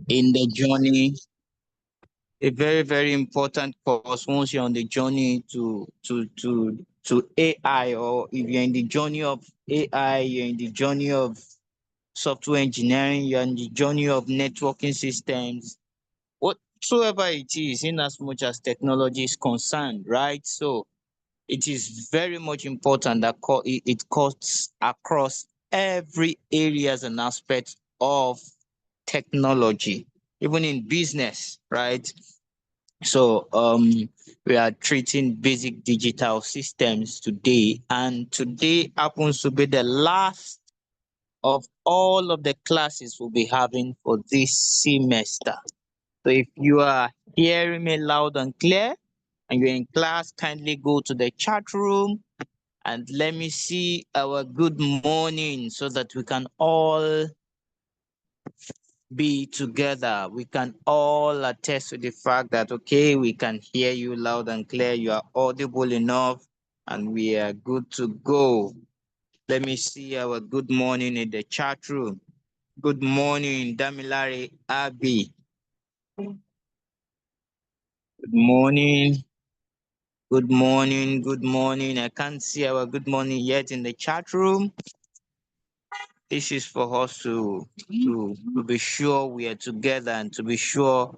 in the journey, a very, very important course once you're on the journey to AI, or if you're in the journey of AI, you're in the journey of software engineering, you're in the journey of networking systems, whatsoever it is, in as much as technology is concerned, right? So it is very much important that it cuts across every areas and aspects of technology, even in business, right? So we are treating basic digital systems today, and today happens to be the last of all of the classes we'll be having for this semester. So if you are hearing me loud and clear and you're in class, kindly go to the chat room and let me see our good morning so that we can all be together. We can all attest to the fact that, okay, we can hear you loud and clear, you are audible enough, and we are good to go. Let me see our good morning in the chat room. Good morning, Damilare Abi. Good morning. Good morning. Good morning. I can't see our good morning yet in the chat room. This is for us to be sure we are together and to be sure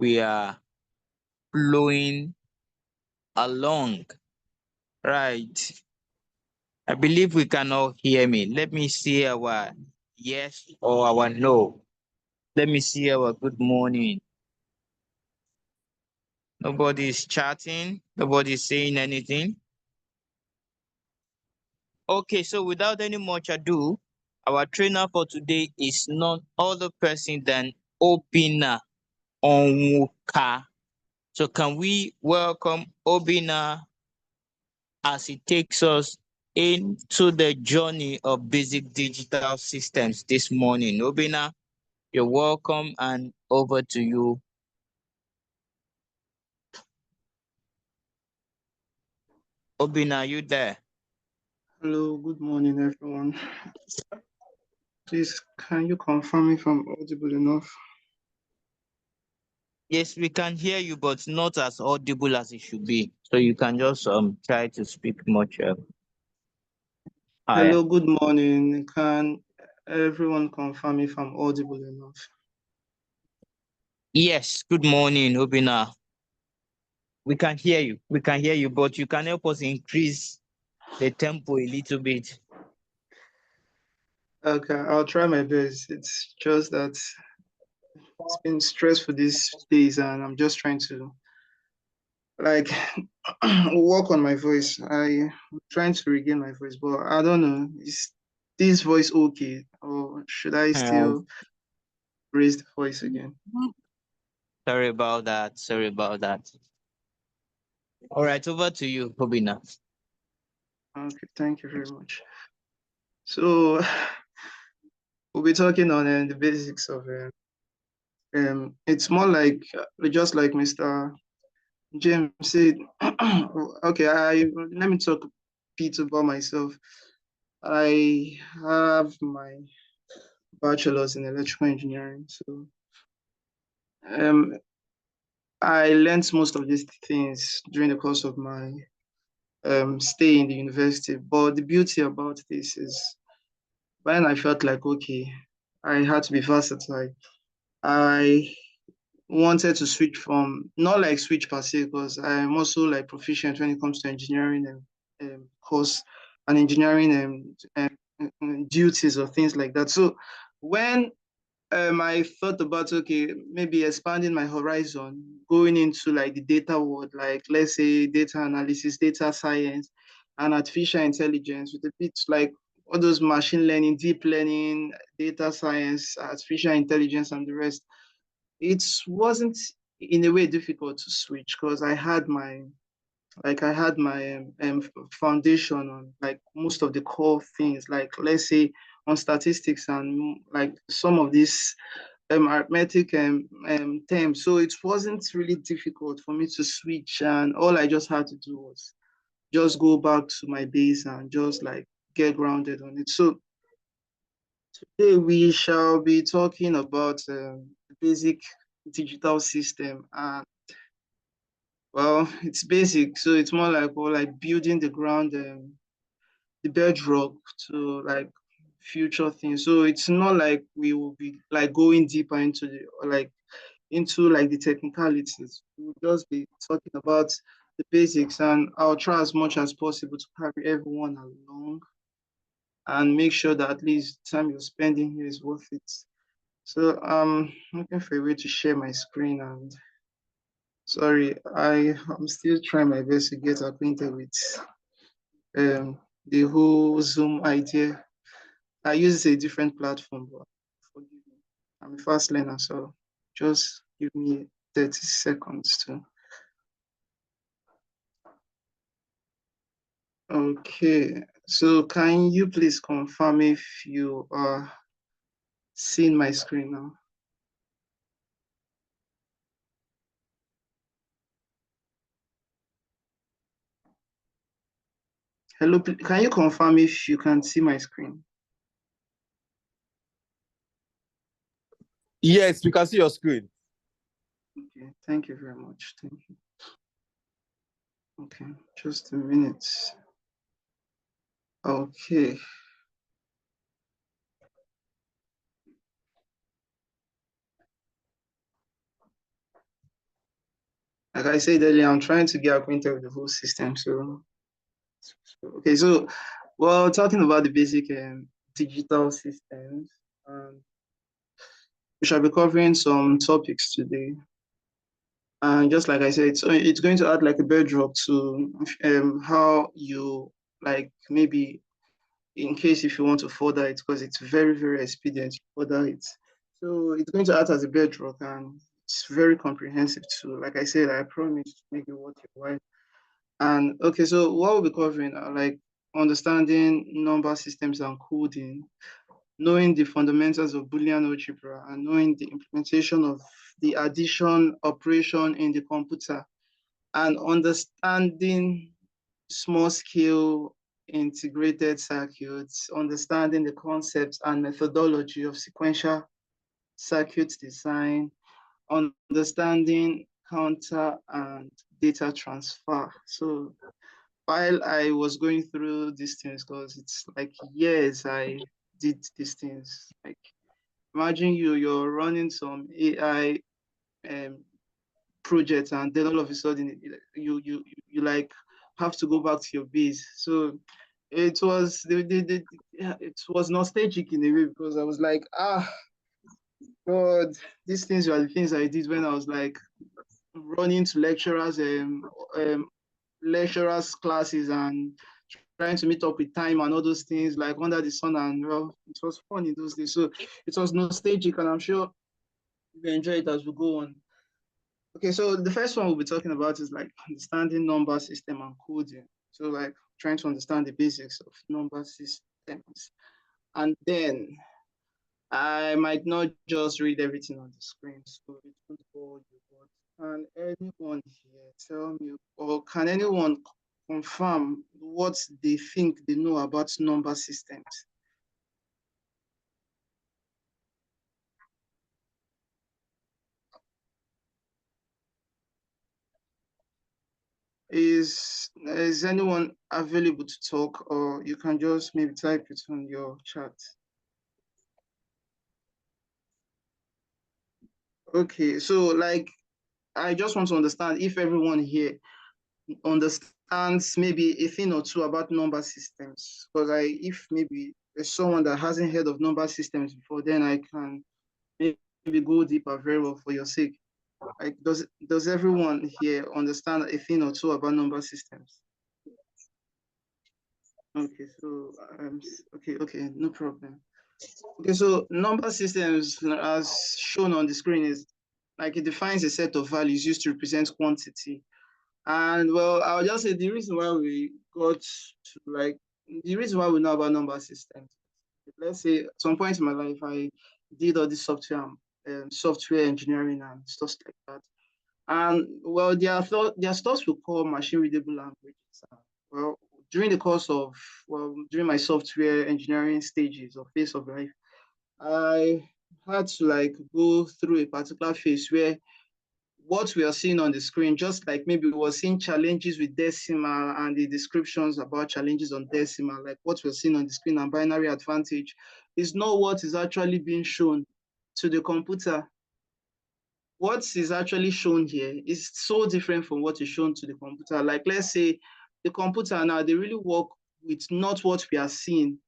we are flowing along. Right. I believe we can all hear me. Let me see our yes or our no. Let me see our good morning. Nobody is chatting. Nobody is saying anything. Okay, so without any much ado, our trainer for today is none other person than Obina Onwuka. So can we welcome Obina as he takes us into the journey of basic digital systems this morning? Obina, you're welcome, and over to you. Obina, are you there? Hello, good morning, everyone. Please, can you confirm if I'm audible enough? Yes, we can hear you, but not as audible as it should be. So you can just try to speak much higher. Hello, good morning. Can everyone confirm if I'm audible enough? Yes, good morning, Obina. We can hear you. We can hear you, but you can help us increase the tempo a little bit. Okay, I'll try my best. It's just that it's been stressful these days, and I'm just trying to like work on my voice. I'm trying to regain my voice, but I don't know. Is this voice okay, or should I Uh, still raise the voice again? Sorry about that. Sorry about that. All right, over to you, Obina. Okay, thank you very much. So we'll be talking on the basics of it's more like just like Mr. James said. Okay, let me talk a bit about myself. I have my bachelor's in electrical engineering, so um, I learned most of these things during the course of my stay in the university. But the beauty about this is when I felt like okay, I had to be versatile. I wanted to switch from not like switch per se because I'm also like proficient when it comes to engineering and course and engineering and duties or things like that. So when I thought about okay maybe expanding my horizon, going into like the data world, like let's say data analysis, data science, and artificial intelligence with a bit like all those machine learning, deep learning, data science, artificial intelligence, and the rest, it wasn't in a way difficult to switch because I had my foundation on like most of the core things, like let's say on statistics and like some of these arithmetic terms. So it wasn't really difficult for me to switch, and all I just had to do was just go back to my base and just like get grounded on it. So Today we shall be talking about the basic digital system, and well, it's basic, so it's more like building the ground, the bedrock to like future things. So it's not like we will be like going deeper into the or like into like the technicalities. We'll just be talking about the basics, and I'll try as much as possible to carry everyone along and make sure that at least the time you're spending here is worth it. So I'm looking for a way to share my screen, and sorry, I'm still trying my best to get acquainted with the whole Zoom idea. I use a different platform, but forgive me. I'm a fast learner, so just give me 30 seconds to. Okay, so can you please confirm if you are seeing my screen now? Hello, can you confirm if you can see my screen? Yes, we can see your screen. Okay, thank you very much. Thank you. Okay, just a minute. Okay. Like I said earlier, I'm trying to get acquainted with the whole system. Okay, so well, talking about the basic digital systems, we shall be covering some topics today. And just like I said, it's going to add like a bedrock to how you like maybe in case if you want to further it, because it's very, very expedient to further it. So it's going to act as a bedrock, and it's very comprehensive too. Like I said, I promise to make it worth your while. And okay, so what we'll be covering are like understanding number systems and coding, knowing the fundamentals of Boolean algebra, and knowing the implementation of the addition operation in the computer, and understanding small scale integrated circuits, understanding the concepts and methodology of sequential circuit design, understanding counter and data transfer. So while I was going through these things, because it's like years I did these things. Like imagine you're running some AI project, and then all of a sudden you like have to go back to your base. So it was it was nostalgic in a way, because I was like, God, these things were the things I did when I was like running to lecturers classes and trying to meet up with time and all those things like under the sun. And well, it was fun in those days. So it was nostalgic, and I'm sure we enjoy it as we go on. Okay, so the first one we'll be talking about is like understanding number system and coding. So like trying to understand the basics of number systems. And then I might not just read everything on the screen, so it won't bore you. But can anyone here tell me, or can anyone confirm what they think they know about number systems? Is anyone available to talk, or you can just maybe type it on your chat? Okay, so like I just want to understand if everyone here understands maybe a thing or two about number systems. Because if maybe there's someone that hasn't heard of number systems before, then I can maybe go deeper very well for your sake. Like, does everyone here understand a thing or two about number systems? Okay, so okay, no problem. Okay, so number systems, as shown on the screen, is like it defines a set of values used to represent quantity. And well, I'll just say the reason why we got to like the reason why we know about number systems. Let's say at some point in my life, I did all this software engineering and stuff like that. And well, there are stuff we call machine readable languages. Well, during the course of during my software engineering stages or phase of life, I had to like go through a particular phase where what we are seeing on the screen, just like maybe we were seeing challenges with decimal and the descriptions about challenges on decimal, like what we're seeing on the screen and binary advantage, is not what is actually being shown to the computer. What is actually shown here is so different from what is shown to the computer. Like, let's say the computer now, they really work with not what we are seeing.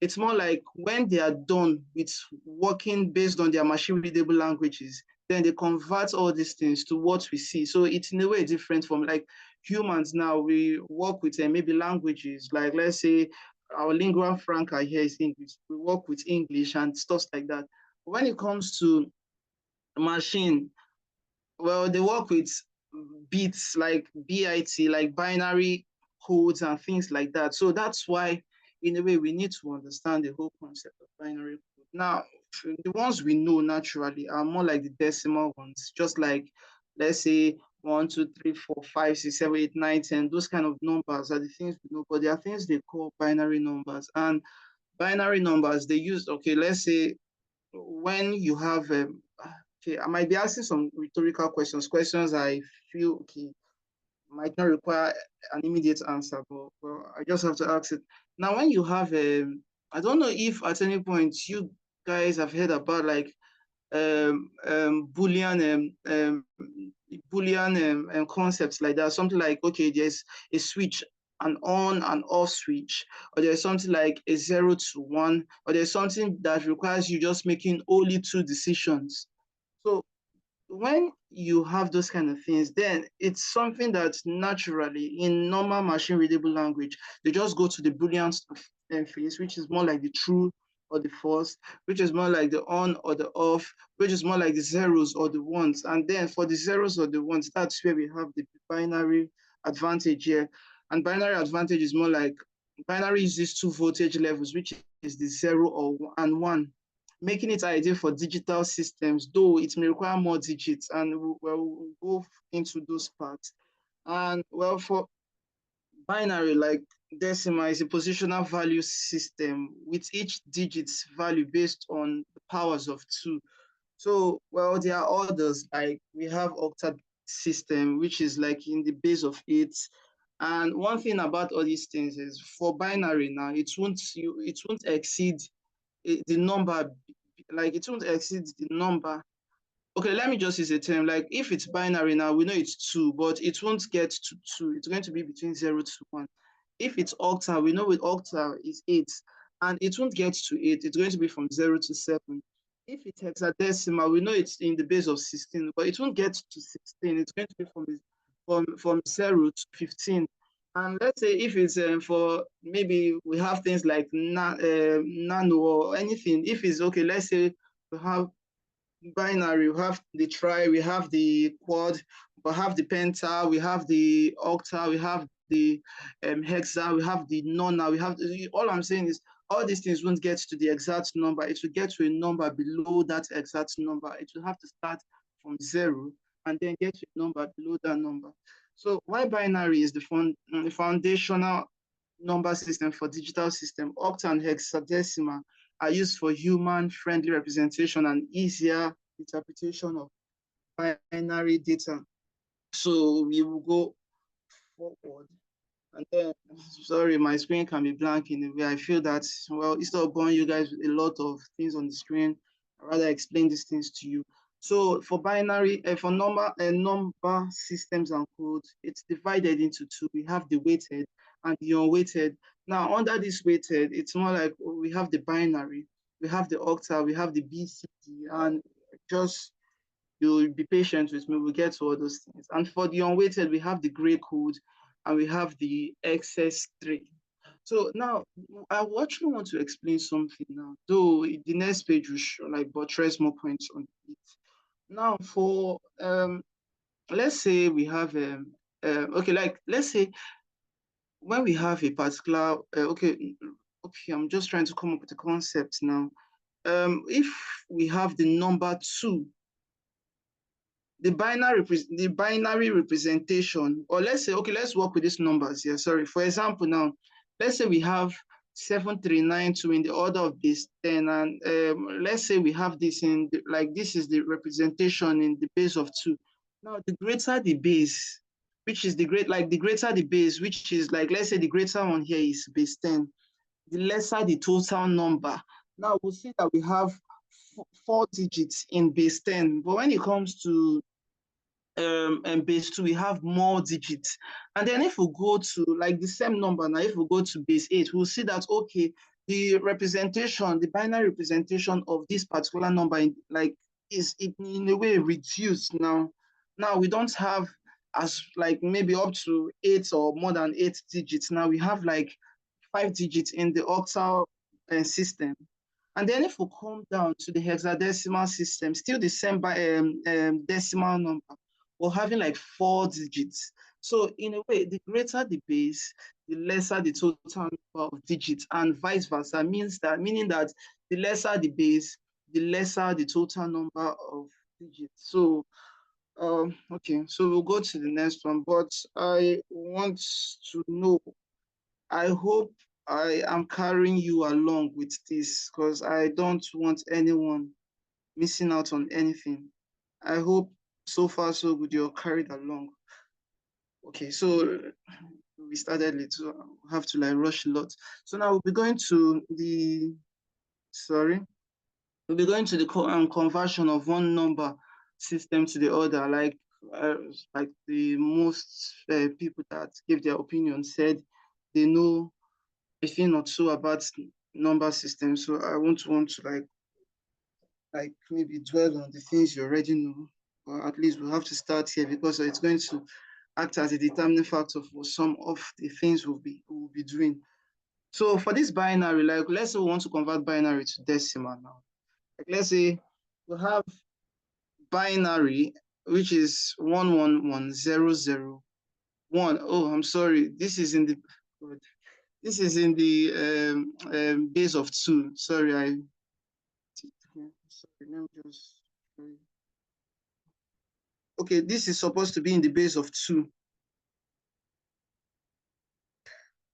It's more like when they are done with working based on their machine readable languages, then they convert all these things to what we see. So it's in a way different from like humans now. We work with maybe languages, like let's say our lingua franca here is English. We work with English and stuff like that. But when it comes to machine, well, they work with bits like bit, like binary codes and things like that. So that's why, in a way, we need to understand the whole concept of binary code. Now, the ones we know naturally are more like the decimal ones, just like, let's say, 1, 2, 3, 4, 5, 6, 7, 8, 9, 10. Those kind of numbers are the things we know, but there are things they call binary numbers. And binary numbers, they use, okay, let's say when you have okay, I might be asking some rhetorical questions I feel okay might not require an immediate answer, but well, I just have to ask it. Now, when you have I don't know if at any point you guys have heard about like Boolean concepts like that. Something like, okay, there's a switch, an on and off switch, or there's something like a 0 to 1, or there's something that requires you just making only two decisions. So when you have those kind of things, then it's something that naturally in normal machine readable language, they just go to the Boolean phase, which is more like the true or the false, which is more like the on or the off, which is more like the zeros or the ones. And then for the zeros or the ones, that's where we have the binary advantage here. And binary advantage is more like binary uses two voltage levels, which is the 0 or and 1, making it ideal for digital systems, though it may require more digits, and we'll go into those parts. And well, for binary, like decimal, is a positional value system with each digit's value based on the powers of 2. So, well, there are others, like we have octal system, which is like in the base of 8. And one thing about all these things is for binary now, it won't exceed the number, like it won't exceed the number. Okay, let me just use a term. Like if it's binary now, we know it's 2, but it won't get to 2. It's going to be between 0 to 1. If it's octal, we know with octal is 8, and it won't get to 8. It's going to be from 0 to 7. If it's hexadecimal, we know it's in the base of 16, but it won't get to 16. It's going to be from 0 to 15. And let's say if it's for maybe we have things like nano or anything. If it's okay, let's say we have binary, we have the tri, we have the quad, we have the penta, we have the octal, we have the hexa, we have the nona, we have all I'm saying is all these things won't get to the exact number. It will get to a number below that exact number. It will have to start from 0 and then get to a number below that number. So why binary is the foundational number system for digital system, octal and hexadecimal are used for human-friendly representation and easier interpretation of binary data. So we will go forward. And then, sorry, my screen can be blank in a way. I feel that, well, instead of boring you guys with a lot of things on the screen, I'd rather explain these things to you. So for binary, for number systems and codes, it's divided into two. We have the weighted and the unweighted. Now, under this weighted, it's more like we have the binary, we have the octal, we have the BCD, and just you'll be patient with me, we'll get to all those things. And for the unweighted, we have the gray code and we have the XS3. So now I actually want to explain something now, though the next page will show, like buttress more points on it. Now for let's say we have okay, like let's say when we have a particular okay, I'm just trying to come up with a concept now. If we have the number 2, the binary representation, or let's say, okay, let's work with these numbers here. Sorry. For example, now, let's say we have 7392 in the order of base 10, and let's say we have this in like this is the representation in the base of 2. Now the greater the base, which is the greater the base, which is like, let's say the greater one here is base 10, the lesser the total number. Now we'll see that we have 4 digits in base 10, but when it comes to base 2, we have more digits. And then if we go to like the same number now, if we go to base 8, we'll see that, okay, the representation, the binary representation of this particular number is in a way reduced now. Now we don't have as like maybe up to 8 or more than 8 digits. Now we have like 5 digits in the octal system. And then if we come down to the hexadecimal system, still the same decimal number, we're having like 4 digits. So in a way, the greater the base, the lesser the total number of digits, and vice versa, meaning that the lesser the base, the lesser the total number of digits. So okay, so we'll go to the next one, but I want to know, I hope I am carrying you along with this, because I don't want anyone missing out on anything. I hope so far so good, you're carried along. Okay, so we started late, so I have to like rush a lot. So now we'll be going to the conversion of one number system to the other. Like the most people that gave their opinion said they know a thing or two about number systems. So I won't want to like maybe dwell on the things you already know, or at least we'll have to start here, because it's going to act as a determining factor for some of the things we'll be doing. So for this binary, like let's say we want to convert binary to decimal now. Like let's say we have binary, which is 111001. Oh, I'm sorry. This is in the base of 2. Sorry, let me just. Okay, this is supposed to be in the base of 2.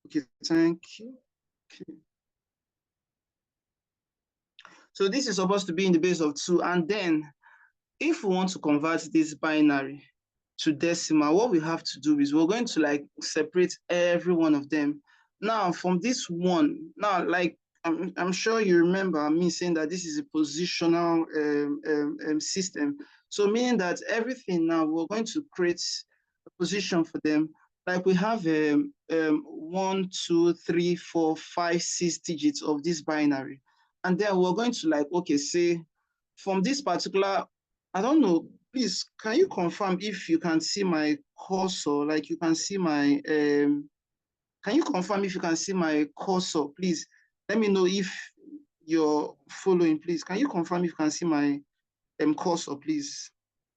Okay, thank you. Okay. So this is supposed to be in the base of 2, and then if we want to convert this binary to decimal, what we have to do is we're going to like separate every one of them. Now from this one, now like I'm sure you remember me saying that this is a positional system. So meaning that everything now we're going to create a position for them. Like we have 1, 2, 3, 4, 5, 6 digits of this binary. And then we're going to like, okay, say from this particular, I don't know, please, can you confirm if you can see my cursor? Like you can see my, can you confirm if you can see my cursor, please? Let me know if you're following, please. Can you confirm if you can see my cursor, please?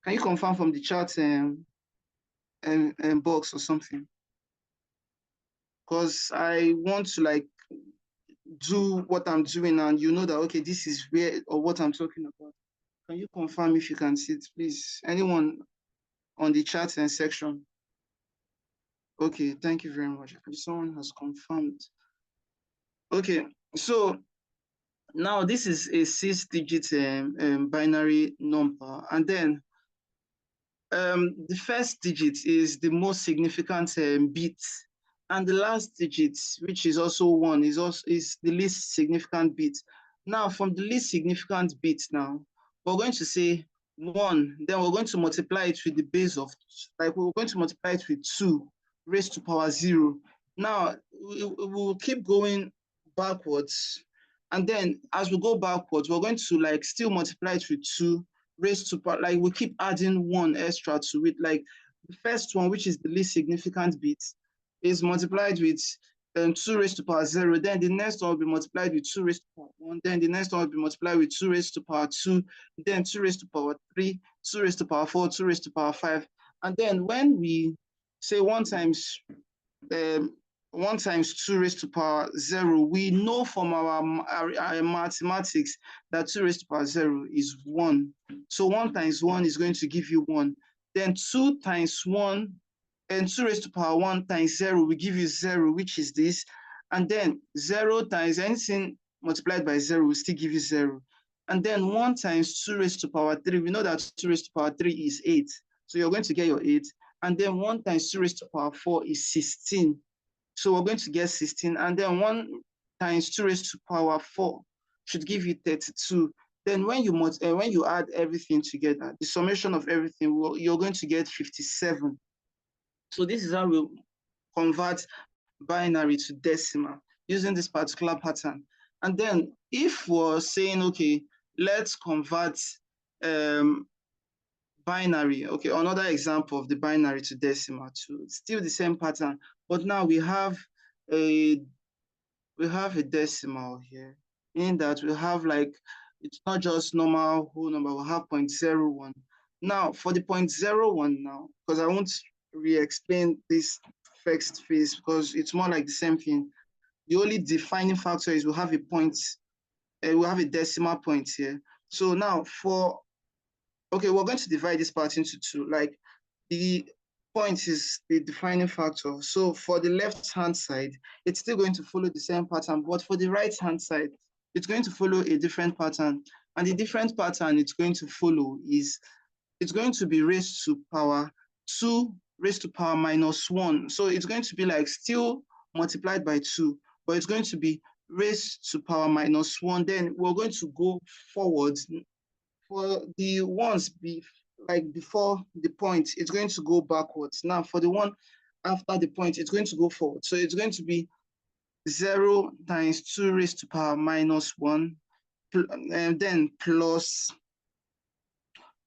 Can you confirm from the chat box or something? Because I want to like do what I'm doing, and you know that, okay, this is where or what I'm talking about. Can you confirm if you can see it, please? Anyone on the chat section? Okay, thank you very much. Someone has confirmed. Okay, so now this is a 6-digit binary number, and then the first digit is the most significant bit, and the last digit, which is also 1, is the least significant bit. Now from the least significant bit, now we're going to say 1, then we're going to multiply it with the base of, like we're going to multiply it with 2 raised to power 0. Now we'll keep going backwards, and then as we go backwards, we're going to like still multiply it with 2 raised to power, like we keep adding 1 extra to it. Like the first one, which is the least significant bit, is multiplied with 2 raised to power 0. Then the next one will be multiplied with 2 raised to power 1. Then the next one will be multiplied with 2 raised to power 2. Then 2 raised to power 3, 2 raised to power 4, 2 raised to power 5. And then when we say 1 times 2 raised to power 0, we know from our mathematics that 2 raised to power 0 is 1. So 1 times 1 is going to give you 1. Then 2 times 1 and 2 raised to power 1 times 0 will give you 0, which is this. And then 0 times anything multiplied by 0 will still give you 0. And then 1 times 2 raised to power 3, we know that 2 raised to power 3 is 8. So you're going to get your 8. And then 1 times 2 raised to power 4 is 16. So we're going to get 16. And then 1 times 2 raised to power 4 should give you 32. Then when you add everything together, the summation of everything, you're going to get 57. So this is how we convert binary to decimal using this particular pattern. And then if we're saying, okay, let's convert binary, okay, another example of the binary to decimal too, still the same pattern, but now we have a decimal here, meaning that we have like, it's not just normal whole number, we'll have 0.01. Now for the 0.01 now, because I won't re-explain this first phase because it's more like the same thing. The only defining factor is we'll have a point, we'll have a decimal point here. So now okay, we're going to divide this part into two. Like the point is the defining factor. So for the left-hand side, it's still going to follow the same pattern, but for the right-hand side, it's going to follow a different pattern. And the different pattern it's going to follow is, it's going to be raised to power 2 raised to power minus 1. So it's going to be like still multiplied by 2, but it's going to be raised to power minus 1. Then we're going to go forward. For the ones before the point, it's going to go backwards. Now for the one after the point, it's going to go forward. So it's going to be 0 times 2 raised to power minus 1, and then plus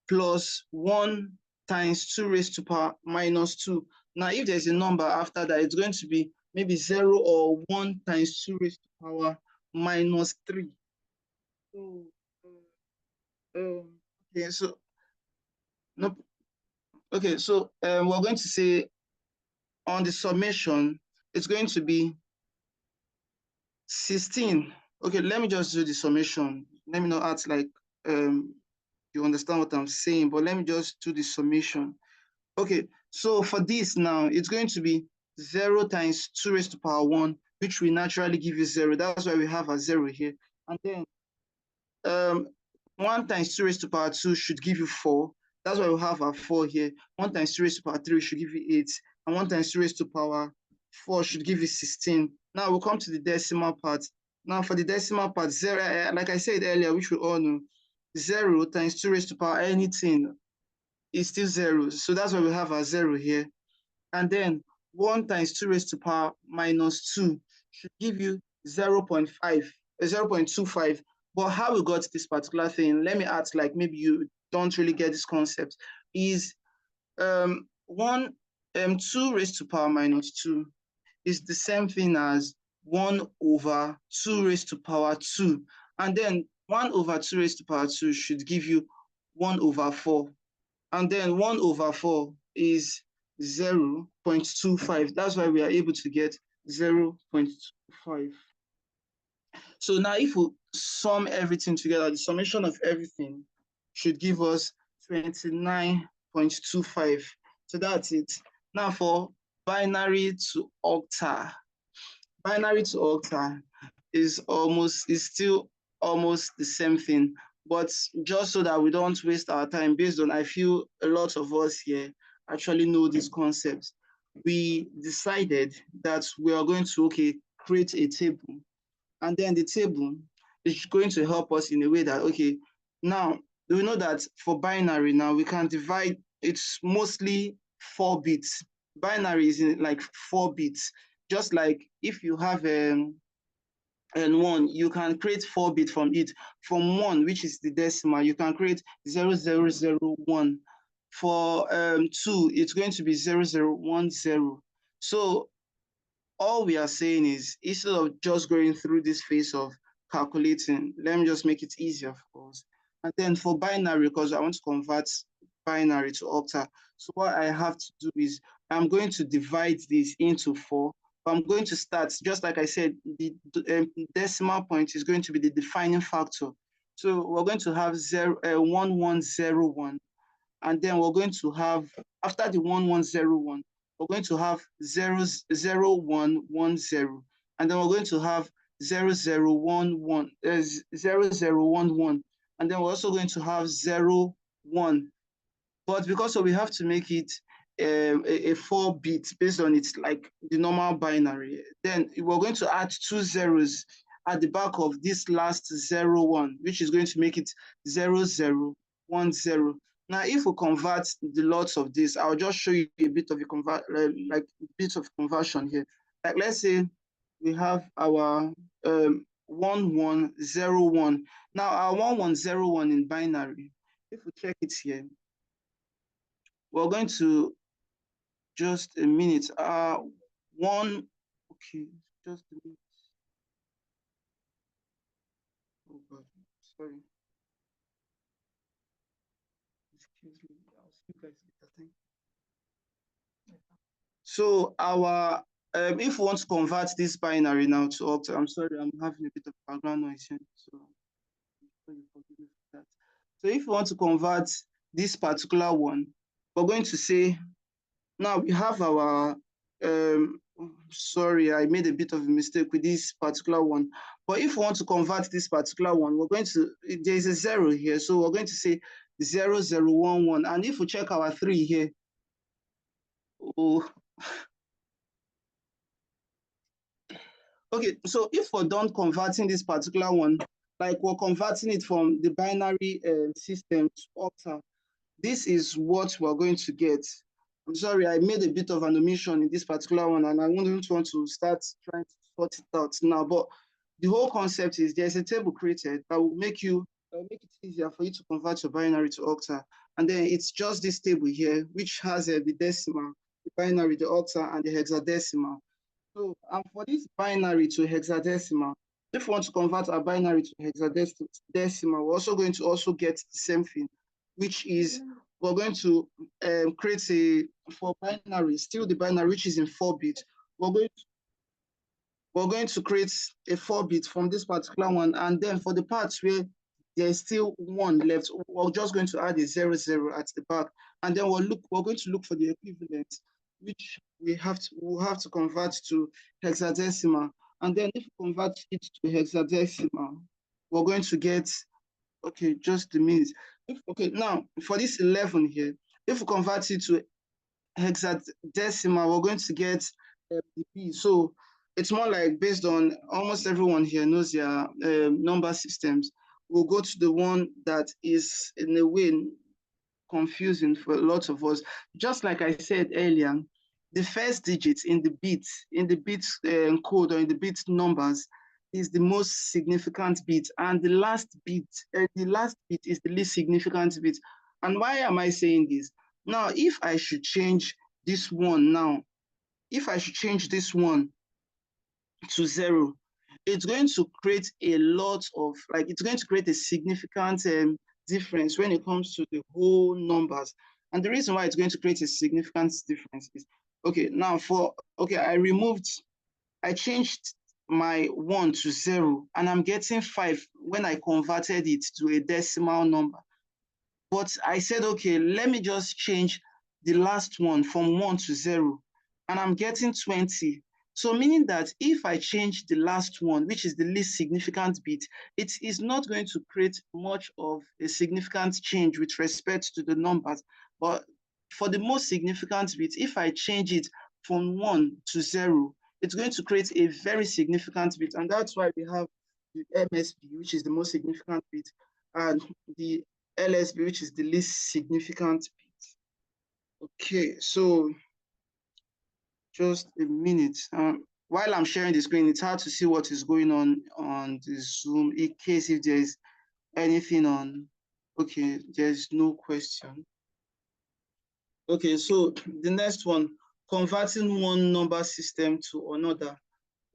1 times 2 raised to power minus 2. Now if there's a number after that, it's going to be maybe 0 or 1 times 2 raised to power minus 3. So okay, so no, okay, so we're going to say on the summation, it's going to be 16. Okay, let me just do the summation. Let me not act like you understand what I'm saying, but let me just do the summation. Okay, so for this now, it's going to be 0 times 2 raised to power 1, which will naturally give you 0. That's why we have a 0 here. And then 1 times 2 raised to power 2 should give you 4. That's why we have a 4 here. 1 times 2 raised to power 3 should give you 8. And 1 times 2 raised to power 4 should give you 16. Now we'll come to the decimal part. Now for the decimal part, 0, like I said earlier, which we all know, 0 times 2 raised to power anything is still 0. So that's why we have a 0 here. And then 1 times 2 raised to power minus 2 should give you 0.25. But how we got this particular thing, let me ask, like maybe you don't really get this concept, is 2 raised to power minus 2 is the same thing as 1 over 2 raised to power 2. And then 1 over 2 raised to power 2 should give you 1 over 4. And then 1 over 4 is 0.25. That's why we are able to get 0.25. So now if we sum everything together, the summation of everything should give us 29.25. So that's it. Now for binary to octal. Binary to octal is still almost the same thing. But just so that we don't waste our time, based on, I feel a lot of us here actually know these concepts, we decided that we are going to, okay, create a table. And then the table is going to help us in a way that, okay, now we know that for binary now we can divide, it's mostly 4 bits. Binary is in like 4 bits. Just like if you have and 1, you can create 4 bits from it. From 1, which is the decimal, you can create 0001. For 2, it's going to be 0010. So all we are saying is, instead of just going through this phase of calculating, let me just make it easier for us. And then for binary, because I want to convert binary to octal, so what I have to do is I'm going to divide this into 4. But I'm going to start, just like I said, the decimal point is going to be the defining factor. So we're going to have 1101, and then we're going to have, after the 1101, we're going to have 000110, and then we're going to have 0011, 0011, and then we're also going to have 01. But because we have to make it a 4-bit based on its like the normal binary, then we're going to add 2 zeros at the back of this last 01, which is going to make it 0010. Now, if we convert the lots of this, I'll just show you a bit of a bit of conversion here. Like, let's say we have our 1101. Now, our 1101 in binary, if we check it here, we're going to just a minute. Okay, just a minute. Oh God, sorry. Excuse me. I'll see you guys later. Thank you. So our if we want to convert this binary now to octal, I'm sorry, I'm having a bit of background noise here, so you forgive me for that. So if we want to convert this particular one, we're going to say, now we have our, sorry, I made a bit of a mistake with this particular one. But if we want to convert this particular one, we're going to, there's a 0 here. So we're going to say 0011. And if we check our 3 here, oh, okay, so if we're done converting this particular one, like we're converting it from the binary system to octal, this is what we're going to get. I'm sorry, I made a bit of an omission in this particular one, and I wouldn't want to start trying to sort it out now. But the whole concept is there's a table created that will make it easier for you to convert your binary to octal. And then it's just this table here, which has the decimal, the binary, the octal, and the hexadecimal. So, and for this binary to hexadecimal, if we want to convert our binary to hexadecimal, we're also going to also get the same thing, which is we're going to create for binary, still the binary, which is in 4-bit. We're going to create a 4-bit from this particular one, and then for the parts where there's still 1 left, we're just going to add a 00 at the back, and then we're going to look for the equivalent, which we'll have to convert to hexadecimal. And then if we convert it to hexadecimal, we're going to get, okay, just a minute. Okay, now for this 11 here, if we convert it to hexadecimal, we're going to get the B. So it's more like based on almost everyone here knows their number systems. We'll go to the one that is in a way confusing for a lot of us. Just like I said earlier, the first digit in the bit code or in the bit numbers is the most significant bit, and the last bit is the least significant bit. And why am I saying this? Now, if I should change this one to 0, it's going to create a lot of, it's going to create a significant difference when it comes to the whole numbers. And the reason why it's going to create a significant difference is, okay, now I changed my 1 to 0, and I'm getting 5 when I converted it to a decimal number. But I said, okay, let me just change the last one from 1 to 0, and I'm getting 20. So meaning that if I change the last one, which is the least significant bit, it is not going to create much of a significant change with respect to the numbers. But for the most significant bit, if I change it from 1 to 0, it's going to create a very significant bit. And that's why we have the MSB, which is the most significant bit, and the LSB, which is the least significant bit. Okay, so just a minute. While I'm sharing the screen, it's hard to see what is going on the Zoom in case if there's anything on. Okay, there's no question. Okay, so the next one, converting one number system to another.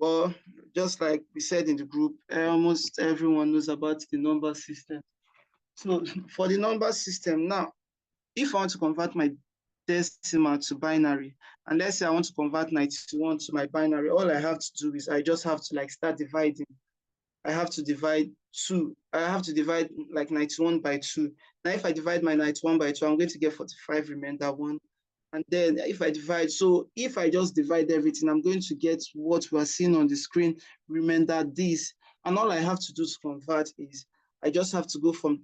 Well, just like we said in the group, almost everyone knows about the number system. So for the number system now, if I want to convert my decimal to binary, and let's say I want to convert 91 to my binary, all I have to do is I just have to start dividing. I have to divide 2. I have to divide 91 by 2. Now, if I divide my 91 by 2, I'm going to get 45 remainder 1. And then if I divide, so if I just divide everything, I'm going to get what we are seeing on the screen. Remember this, and all I have to do to convert is I just have to go from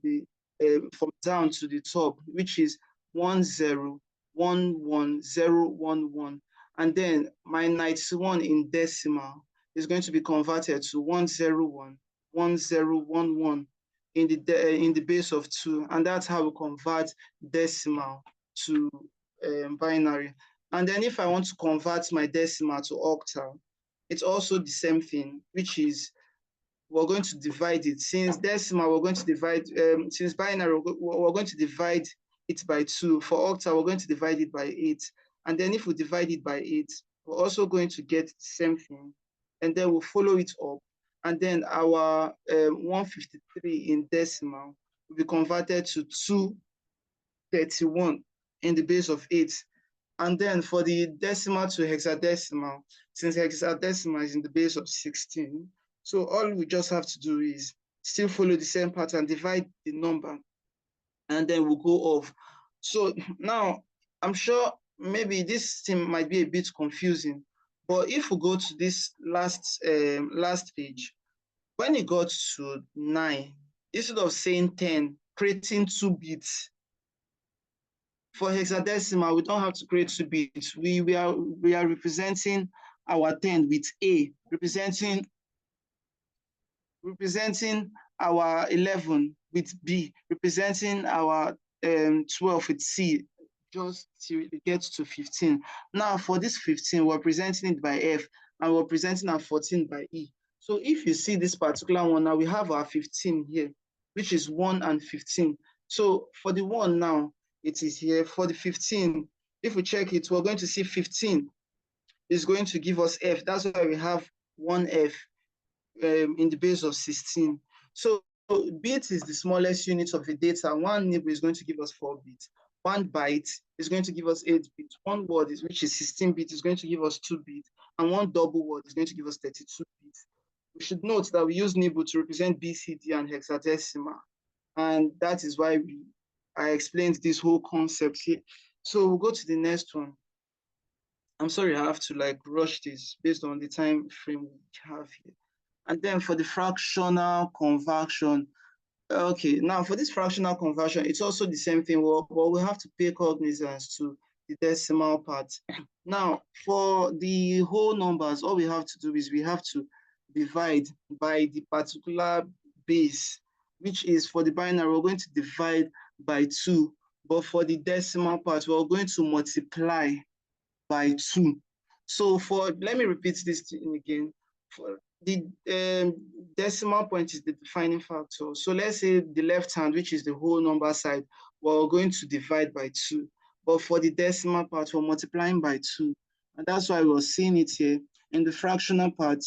down to the top, which is 10111011, and then my 91 in decimal is going to be converted to 1011011 in the base of 2, and that's how we convert decimal to binary. And then if I want to convert my decimal to octal, it's also the same thing, which is we're going to divide it. Since decimal, we're going to divide, since binary, we're going to divide it by 2. For octal, we're going to divide it by 8. And then if we divide it by 8, we're also going to get the same thing. And then we'll follow it up. And then our 153 in decimal will be converted to 231 in the base of 8. And then for the decimal to hexadecimal, since hexadecimal is in the base of 16, so all we just have to do is still follow the same pattern, divide the number, and then we'll go off. So now, I'm sure maybe this thing might be a bit confusing, but if we go to this last page, when it got to 9, instead of saying 10, creating 2 bits, for hexadecimal, we don't have to create 2 bits. We are representing our 10 with A, representing our 11 with B, representing our 12 with C, just till it gets to 15. Now for this 15, we're presenting it by F, and we're presenting our 14 by E. So if you see this particular one, now we have our 15 here, which is 1 and 15. So for the 1 now, it is here. For the 15, if we check it, we're going to see 15 is going to give us F. That's why we have 1F in the base of 16. So bit is the smallest unit of the data. 1 nibble is going to give us 4 bits. 1 byte is going to give us 8 bits. 1 word, which is 16 bits, is going to give us 2 bits. And 1 double word is going to give us 32 bits. We should note that we use nibble to represent BCD and hexadecimal. And that is why I explained this whole concept here. So we'll go to the next one. I'm sorry, I have to rush this based on the time frame we have here. And then for the fractional conversion, okay, now for this fractional conversion, it's also the same thing, but we have to pay cognizance to the decimal part. Now, for the whole numbers, all we have to do is we have to divide by the particular base, which is for the binary, we're going to divide by 2. But for the decimal part, we're going to multiply by 2. So let me repeat this thing again. For the decimal point is the defining factor. So let's say the left hand, which is the whole number side, we're going to divide by 2. But for the decimal part, we're multiplying by 2. And that's why we're seeing it here. In the fractional part,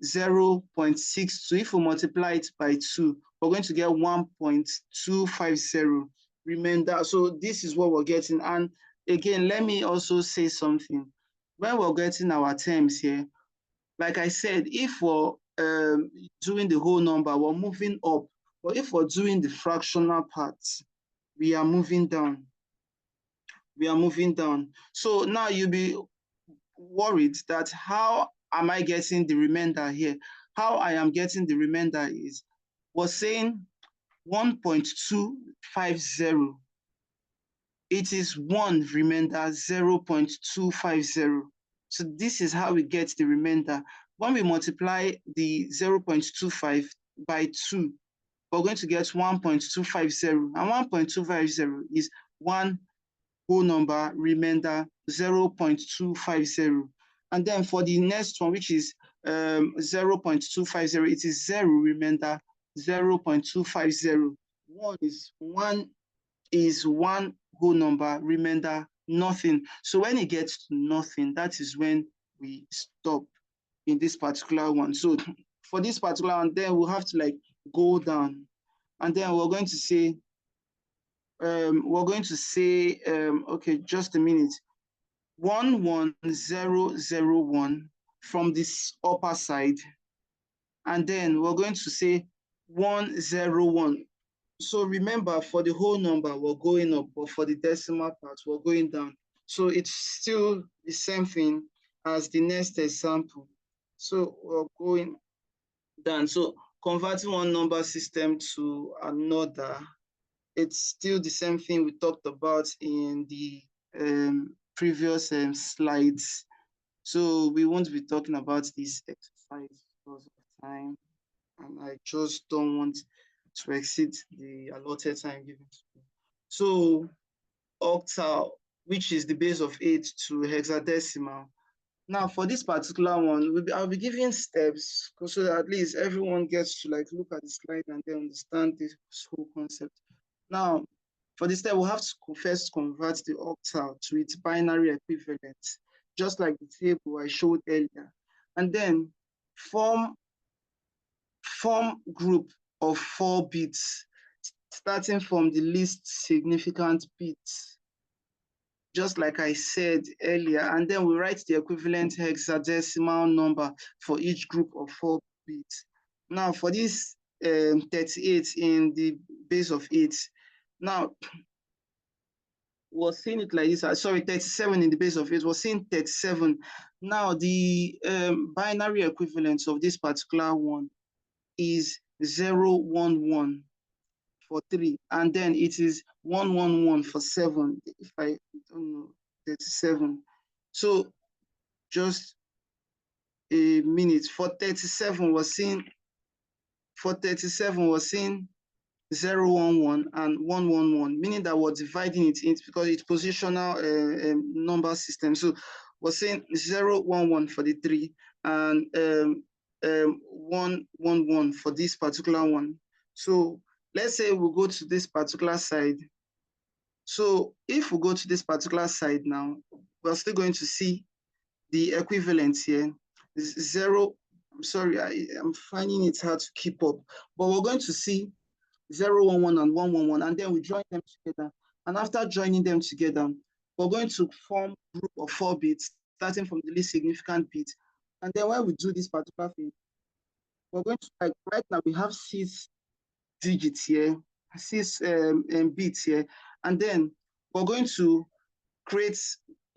0.62. If we multiply it by 2, we're going to get 1.250. Remember, so this is what we're getting. And again, let me also say something. When we're getting our terms here, like I said, if we're doing the whole number, we're moving up. But if we're doing the fractional parts, we are moving down. We are moving down. So now you'll be worried that how am I getting the remainder here? How I am getting the remainder is, we're saying 1.250. It is 1 remainder 0.250. So this is how we get the remainder. When we multiply the 0.25 by 2, we're going to get 1.250. And 1.250 is 1 whole number remainder 0.250. And then for the next one, which is 0.250, it is 0 remainder 0.250. 1 is 1 whole number, remainder nothing. So when it gets to nothing, that is when we stop in this particular one. So for this particular one, then we'll have to go down. And then we're going to say, okay, just a minute. 11001 from this upper side. And then we're going to say 101. So remember, for the whole number, we're going up, but for the decimal part, we're going down. So it's still the same thing as the next example. So we're going down. So converting one number system to another, it's still the same thing we talked about in the previous slides. So we won't be talking about this exercise because of time, and I just don't want to exceed the allotted time given to me. So octal, which is the base of 8 to hexadecimal. Now for this particular one, I'll be giving steps so that at least everyone gets to like look at the slide and then understand this whole concept. Now, for this step, we'll have to first convert the octal to its binary equivalent, just like the table I showed earlier. And then form group of 4 bits, starting from the least significant bits, just like I said earlier. And then we write the equivalent hexadecimal number for each group of 4 bits. Now for this 38 in the base of 8, now we're seeing it like this. Sorry, 37 in the base of 8. We're seeing 37. Now the binary equivalent of this particular one is 0, 1, 1 for 3, and then it is 1, 1, 1 for 7. If I don't know, 37. So just a minute. For 37, we're seeing 0, 1, 1 and 1, 1, 1, meaning that we're dividing it into, because it's positional number system. So we're saying 0, 1, 1 for the 3 and 1, 1, 1 for this particular one. So let's say we go to this particular side. So if we go to this particular side now, we're still going to see the equivalent here. 0, I'm sorry, I'm finding it hard to keep up, but we're going to see 0, 1, 1 and 1, 1, 1, and then we join them together. And after joining them together, we're going to form a group of 4 bits, starting from the least significant bit. And then when we do this particular thing, we're going to, like right now, we have 6 digits here, 6 bits here. And then we're going to create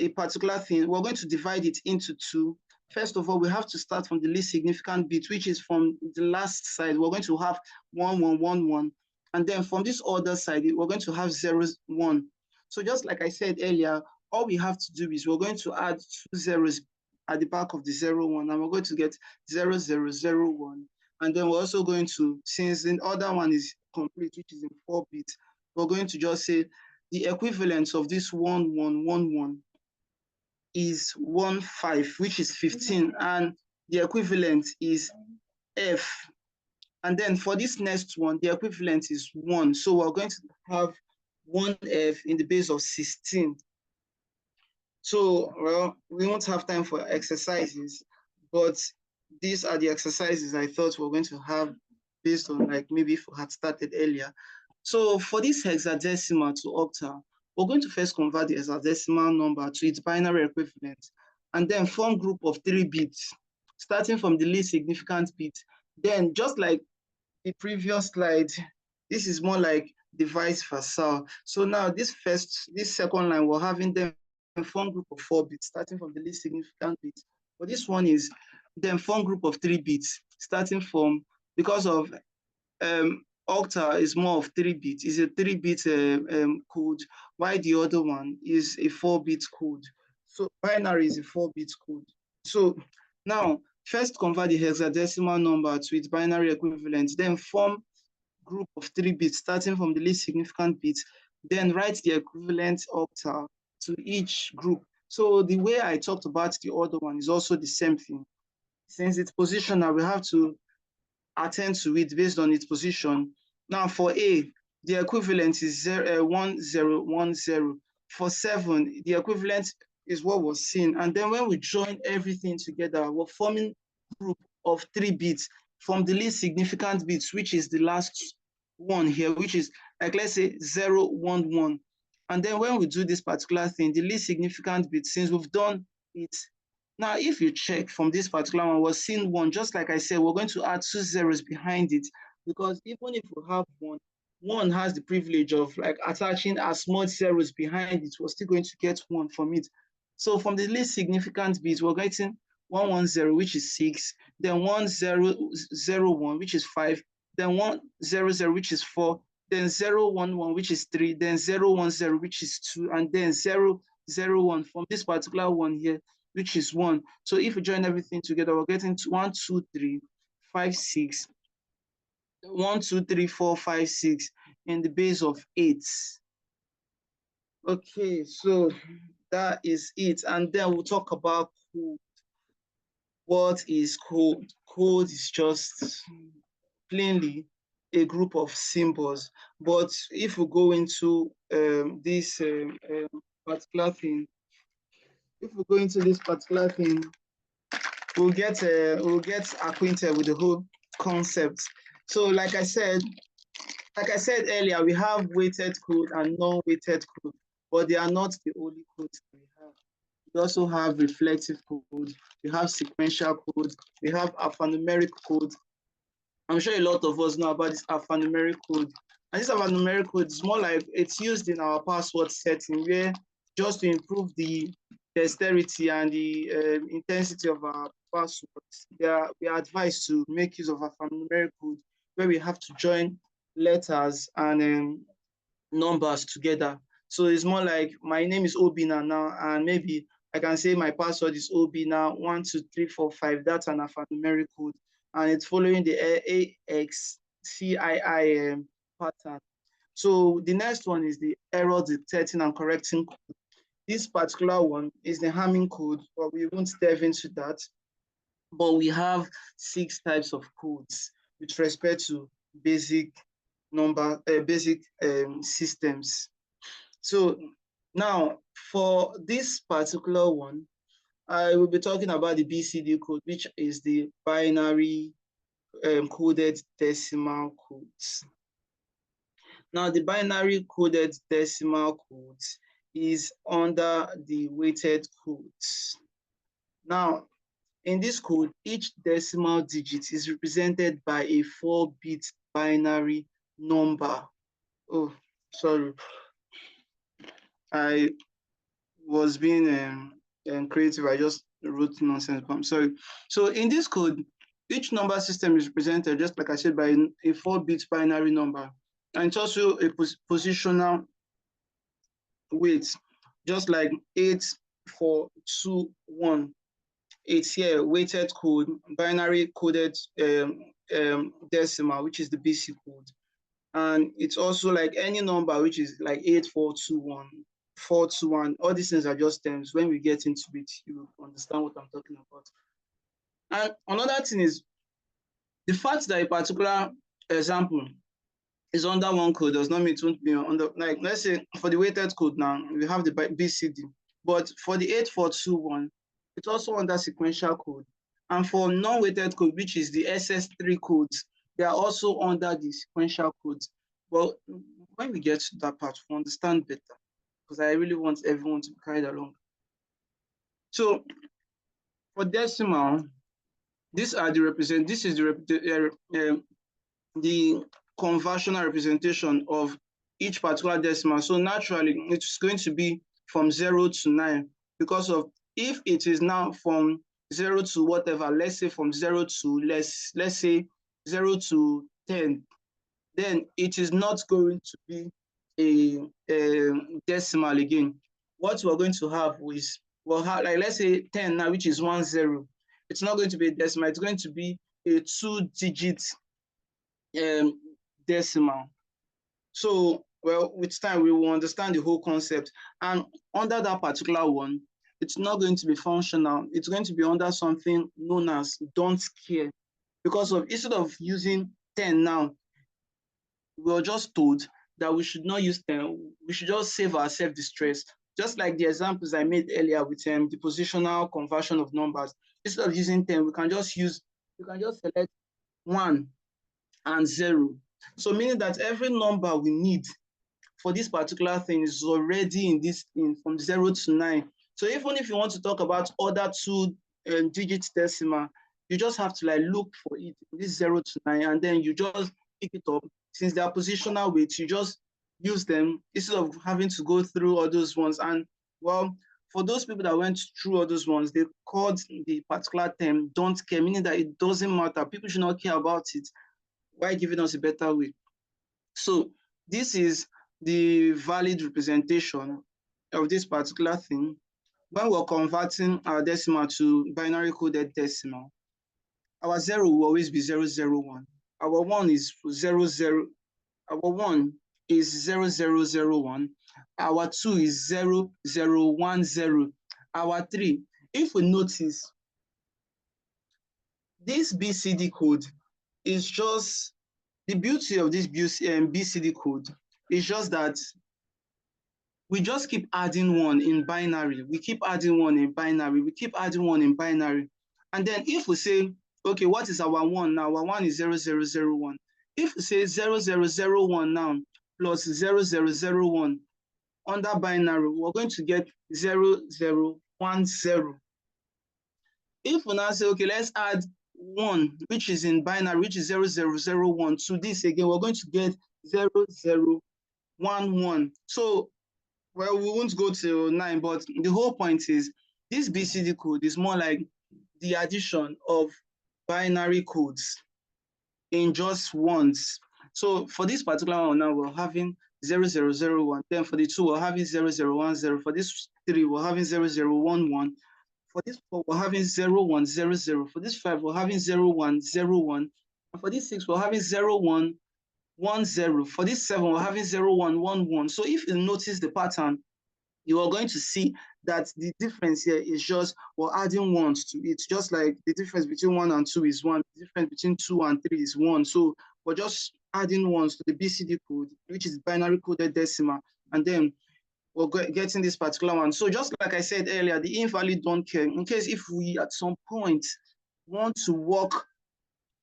a particular thing. We're going to divide it into 2. First of all, we have to start from the least significant bit, which is from the last side. We're going to have 1, 1, 1, 1. And then from this other side, we're going to have 0, 1. So just like I said earlier, all we have to do is we're going to add 2 zeros at the back of the 0, 1, and we're going to get 0, 0, 0, 1. And then we're also going to, since the other one is complete, which is in 4 bits, we're going to just say the equivalent of this 1, 1, 1, 1 is 1, 5, which is 15, and the equivalent is F. And then for this next one, the equivalent is 1. So we're going to have 1F in the base of 16. So, well, we won't have time for exercises, but these are the exercises I thought we were going to have based on, like, maybe if we had started earlier. So for this hexadecimal to octal, we're going to first convert the hexadecimal number to its binary equivalent, and then form group of 3 bits, starting from the least significant bit. Then, just like the previous slide, this is more like the vice versa. So now this second line, we're having them form group of 4 bits, starting from the least significant bit. But this one is then form group of 3 bits, starting from, because of octal is more of 3 bits, is a 3-bit code, while the other one is a 4-bit code. So binary is a 4-bit code. So now first convert the hexadecimal number to its binary equivalent, then form group of 3 bits starting from the least significant bit, then write the equivalent octal to each group. So the way I talked about the other one is also the same thing. Since it's positional, we have to attend to it based on its position. Now for A, the equivalent is 1, 0, 1, 0. For 7, the equivalent is what was seen. And then when we join everything together, we're forming a group of 3 bits from the least significant bits, which is the last one here, which is, like, let's say 0, 1, 1. And then when we do this particular thing, the least significant bit, since we've done it, now if you check from this particular one, we're seeing 1. Just like I said, we're going to add 2 zeros behind it, because even if we have 1, 1 has the privilege of like attaching as much zeros behind it. We're still going to get 1 from it. So from the least significant bit, we're getting 110, which is 6, then 1001, which is 5, then 100, which is 4, then 011, which is 3, then 010, which is 2, and then 001 from this particular one here, which is 1. So if we join everything together, we're getting 1, 2, 3, 5, 6, 1, 2, 3, 4, 5, 6 in the base of 8. Okay, so that is it. And then we'll talk about code. What is code? Code is just plainly a group of symbols. But if we go into this particular thing, we'll get acquainted with the whole concept. So like I said earlier, we have weighted code and non-weighted code, but they are not the only codes we have. We also have reflective code, we have sequential code, we have alphanumeric code. I'm sure a lot of us know about this alphanumeric code. And this alphanumeric code is more like it's used in our password setting, where just to improve the dexterity and the intensity of our passwords, we are advised to make use of alphanumeric code, where we have to join letters and numbers together. So it's more like my name is Obina now, and maybe I can say my password is Obina 12345. That's an alphanumeric code, and it's following the AXCII pattern. So the next one is the error detecting and correcting code. This particular one is the Hamming code, but we won't delve into that. But we have 6 types of codes with respect to basic systems. So now for this particular one, I will be talking about the BCD code, which is the binary coded decimal codes. Now the binary coded decimal codes is under the weighted codes. Now in this code, each decimal digit is represented by a 4-bit binary number. Oh, sorry. I was being creative. I just wrote nonsense, but I'm sorry. So in this code, each number system is represented, just like I said, by a 4-bit binary number. And it's also a positional weight, just like 8, 4, 2, 1. It's here, weighted code, binary coded decimal, which is the BC code. And it's also like any number, which is like 8, 4, 2, 1, 4, 2, 1. All these things are just terms. When we get into it, you understand what I'm talking about. And another thing is the fact that a particular example is under one code does not mean it won't be under, like, let's say for the weighted code now, we have the BCD, but for the 8421, it's also under sequential code. And for non-weighted code, which is the SS3 codes, they are also under the sequential codes. Well, when we get to that part, we'll understand better, because I really want everyone to be carried along. So for decimal, this is the conversional representation of each particular decimal. So naturally, it's going to be from 0 to 9, because of if it is now from 0 to whatever, let's say from 0 to let's say 0 to 10, then it is not going to be a decimal again. What we're going to have is, well, like let's say 10 now, which is 10. It's not going to be a decimal, it's going to be a 2-digit decimal. So, well, with time, we will understand the whole concept. And under that particular one, it's not going to be functional. It's going to be under something known as don't care. Because of, instead of using 10 now, we were just told that we should not use 10. We should just save ourselves the stress. Just like the examples I made earlier with the positional conversion of numbers. Instead of using 10, we can just select 1 and 0. So meaning that every number we need for this particular thing is already in this thing from 0 to 9. So even if you want to talk about other 2-digit decimal, you just have to like look for it in this 0 to 9, and then you just pick it up since they are positional weights, you just use them instead of having to go through all those ones. And well, for those people that went through all those ones, they called the particular term don't care, meaning that it doesn't matter. People should not care about it. Why giving us a better way? So this is the valid representation of this particular thing. When we're converting our decimal to binary coded decimal, our 0 will always be 001. Our 1 is 00. Our 1 is 0001. Our 2 is 0010. Our 3, if we notice, this BCD code is just, the beauty of this BCD code is just that we just keep adding 1 in binary. We keep adding 1 in binary. We keep adding 1 in binary. And then if we say, okay, what is our 1 now? Our 1 is 0001. If we say 0001 now plus 0001 under binary, we're going to get 0010. If we now say, okay, let's add 1, which is in binary, which is 0001 to this again, we're going to get 0011. So, well, we won't go to 9, but the whole point is this BCD code is more like the addition of binary codes in just ones. So for this particular one now, we're having 0001. Then for the 2, we're having 0010. For this 3, we're having 0011. For this 4, we're having 0100. For this 5, we're having 0101. And for this 6, we're having 0110. For this 7, we're having 0111. So if you notice the pattern, you are going to see that the difference here is just we're adding ones to it, just like the difference between 1 and 2 is 1, the difference between 2 and 3 is 1. So we're just adding ones to the BCD code, which is binary coded decimal, and then we're getting this particular one. So just like I said earlier, the invalid don't care. In case if we at some point want to work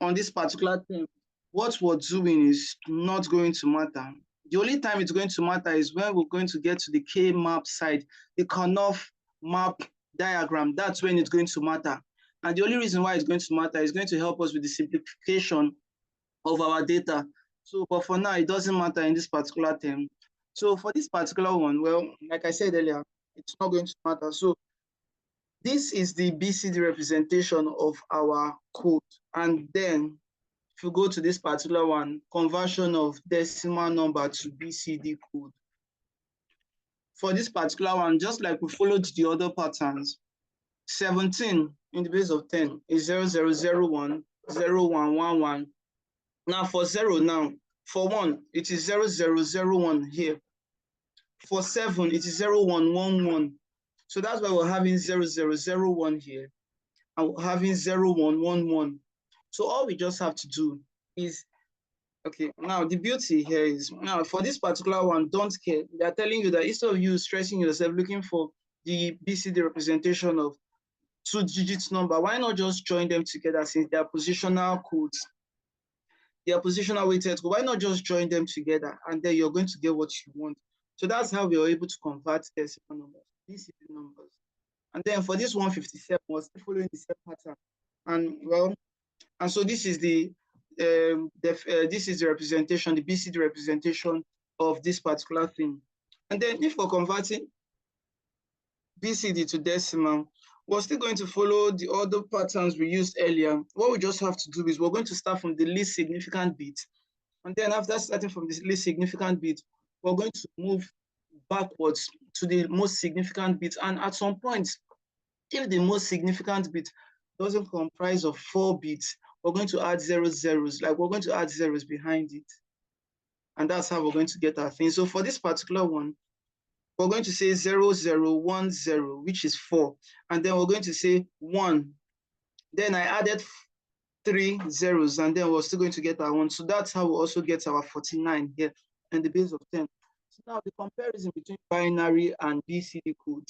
on this particular thing, what we're doing is not going to matter. The only time it's going to matter is when we're going to get to the K-map side, the Karnoff map diagram. That's when it's going to matter. And the only reason why it's going to matter is going to help us with the simplification of our data. So, but for now, it doesn't matter in this particular term. So for this particular one, well, like I said earlier, it's not going to matter. So this is the BCD representation of our code. And then if you go to this particular one, conversion of decimal number to BCD code. For this particular one, just like we followed the other patterns, 17 in the base of 10 is 0001, 0111. Now for 0 now, for 1, it is 0001 here. For 7, it is 0111. So that's why we're having 0001 here, and we're having 0111. So all we just have to do is, okay, now the beauty here is, now for this particular one, don't care. They're telling you that instead of you stressing yourself looking for the BCD representation of 2 digits number, why not just join them together since they are positional codes? They are positional weighted code. Why not just join them together and then you're going to get what you want? So that's how we are able to convert decimal numbers, BCD numbers. And then for this 157, we're still following the same pattern. And well, and so this is the representation, the BCD representation of this particular thing. And then if we're converting BCD to decimal, we're still going to follow the other patterns we used earlier. What we just have to do is we're going to start from the least significant bit. And then after starting from the least significant bit, we're going to move backwards to the most significant bit. And at some point, if the most significant bit doesn't comprise of 4 bits, we're going to add 0 zeros, like we're going to add zeros behind it. And that's how we're going to get our thing. So for this particular one, we're going to say 0010, which is 4. And then we're going to say 1. Then I added 3 zeros, and then we're still going to get our 1. So that's how we also get our 49 here in the base of 10. So now the comparison between binary and BCD code.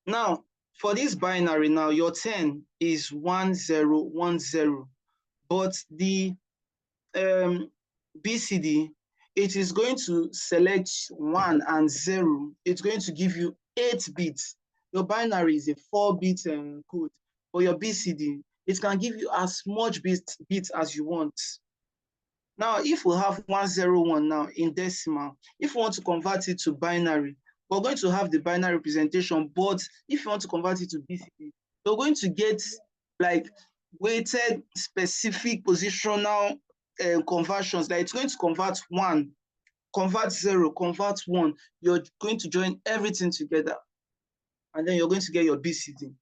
Now, for this binary now, your 10 is 1010, but the BCD, it is going to select 1 and 0. It's going to give you 8 bits. Your binary is a 4-bit code. For your BCD, it can give you as much bits as you want. Now, if we have 101 now in decimal, if we want to convert it to binary, we're going to have the binary representation, but if you want to convert it to BCD, you're going to get like weighted specific positional conversions. Like it's going to convert 1, convert 0, convert 1. You're going to join everything together, and then you're going to get your BCD.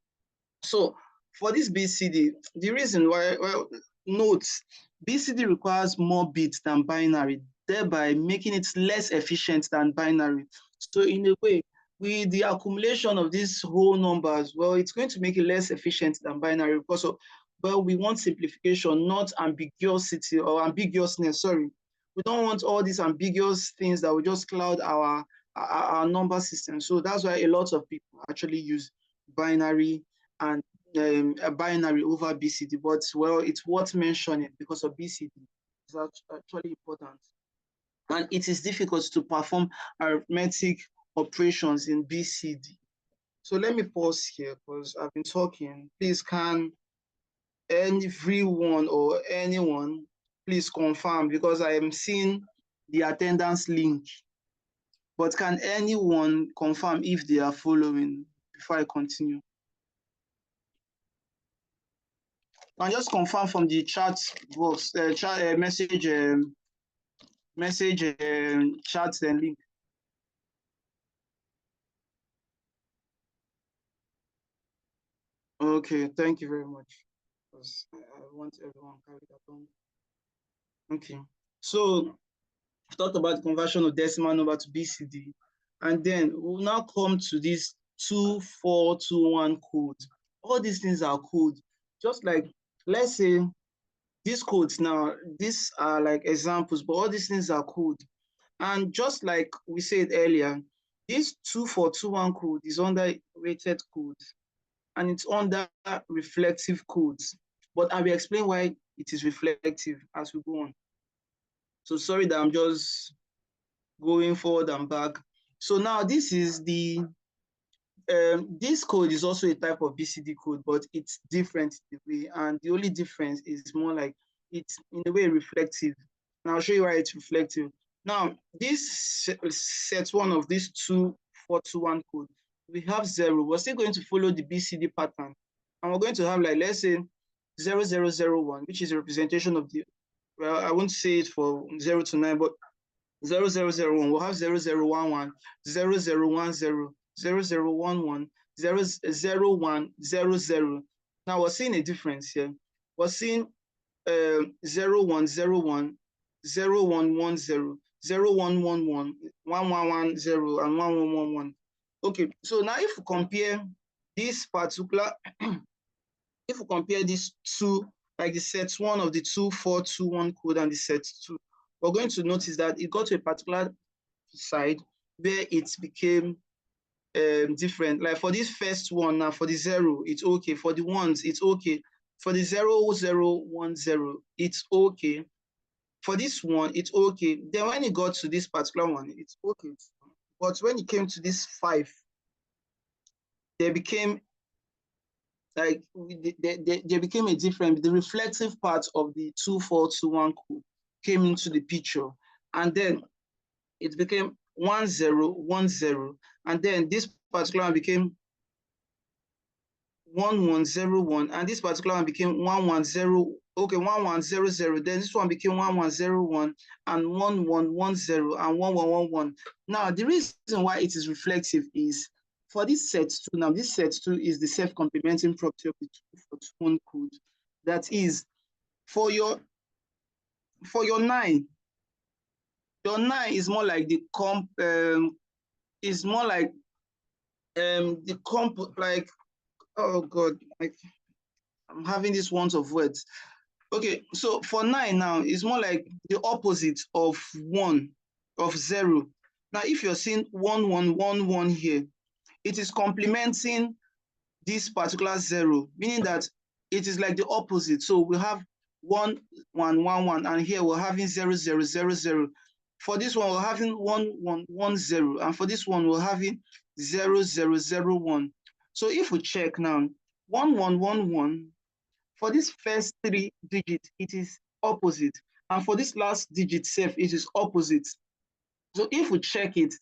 So for this BCD, the reason why, well, note, BCD requires more bits than binary, thereby making it less efficient than binary. So in a way, with the accumulation of these whole numbers, well, it's going to make it less efficient than binary because of, well, we want simplification, not ambiguosity or ambiguousness, sorry. We don't want all these ambiguous things that will just cloud our number system. So that's why a lot of people actually use binary and a binary over BCD, but well, it's worth mentioning because of BCD. It's actually important. And it is difficult to perform arithmetic operations in BCD. So let me pause here because I've been talking. Please, can everyone or anyone please confirm, because I am seeing the attendance link. But can anyone confirm if they are following before I continue? And just confirm from the chat box, message chat and link. Okay, thank you very much. Because I want everyone carried along. Okay, so we've talked about the conversion of decimal number to BCD, and then we'll now come to this 2421 code. All these things are code. Just like, let's say these codes now, these are like examples, but all these things are code. And just like we said earlier, this 2421 code is under weighted codes and it's under reflective codes. But I will explain why it is reflective as we go on. So sorry that I'm just going forward and back. So now this is the this code is also a type of BCD code, but it's different in the way, and the only difference is more like it's in a way reflective. And I'll show you why it's reflective. Now, this set one of these 2421 code, we have 0. We're still going to follow the BCD pattern, and we're going to have, like, let's say 0001, which is a representation of the, well, I won't say it for 0 to 9, but 0001, we'll have 0011, 0010, 0011, 0100. Now we're seeing a difference here. We're seeing 0101, 0110, 0111, 1110, and 1111. Okay, so now if we compare this particular, if we compare these two, like the set 1 of the 2421 code and the set 2, we're going to notice that it got to a particular side where it became different. Like for this first one now, for the 0, it's okay. For the ones, it's okay. For the 0010, it's okay. For this one, it's okay. Then when it got to this particular one, it's okay. But when it came to this 5, they became like they became a different, the reflective part of the 2421 code came into the picture, and then it became 1010, and then this particular one became 1101, and this particular one became 110. Okay, 1100. Then this one became 1101 and 1110 and 1111. Now the reason why it is reflective is for this set 2. Now this set 2 is the self-complementing property of the 2421 code. That is, for your 9, your 9 is more like the is more like the like, oh god, like I'm having these ones of words. Okay, so for 9 now, it's more like the opposite of 1, of 0. Now, if you're seeing 1111 here, it is complementing this particular 0, meaning that it is like the opposite. So we have 1111, and here we're having 0000. For this one, we're having 1110, and for this one, we're having 0001. So if we check now, 1111, for this first 3 digits, it is opposite. And for this last digit self, it is opposite. So if we check it,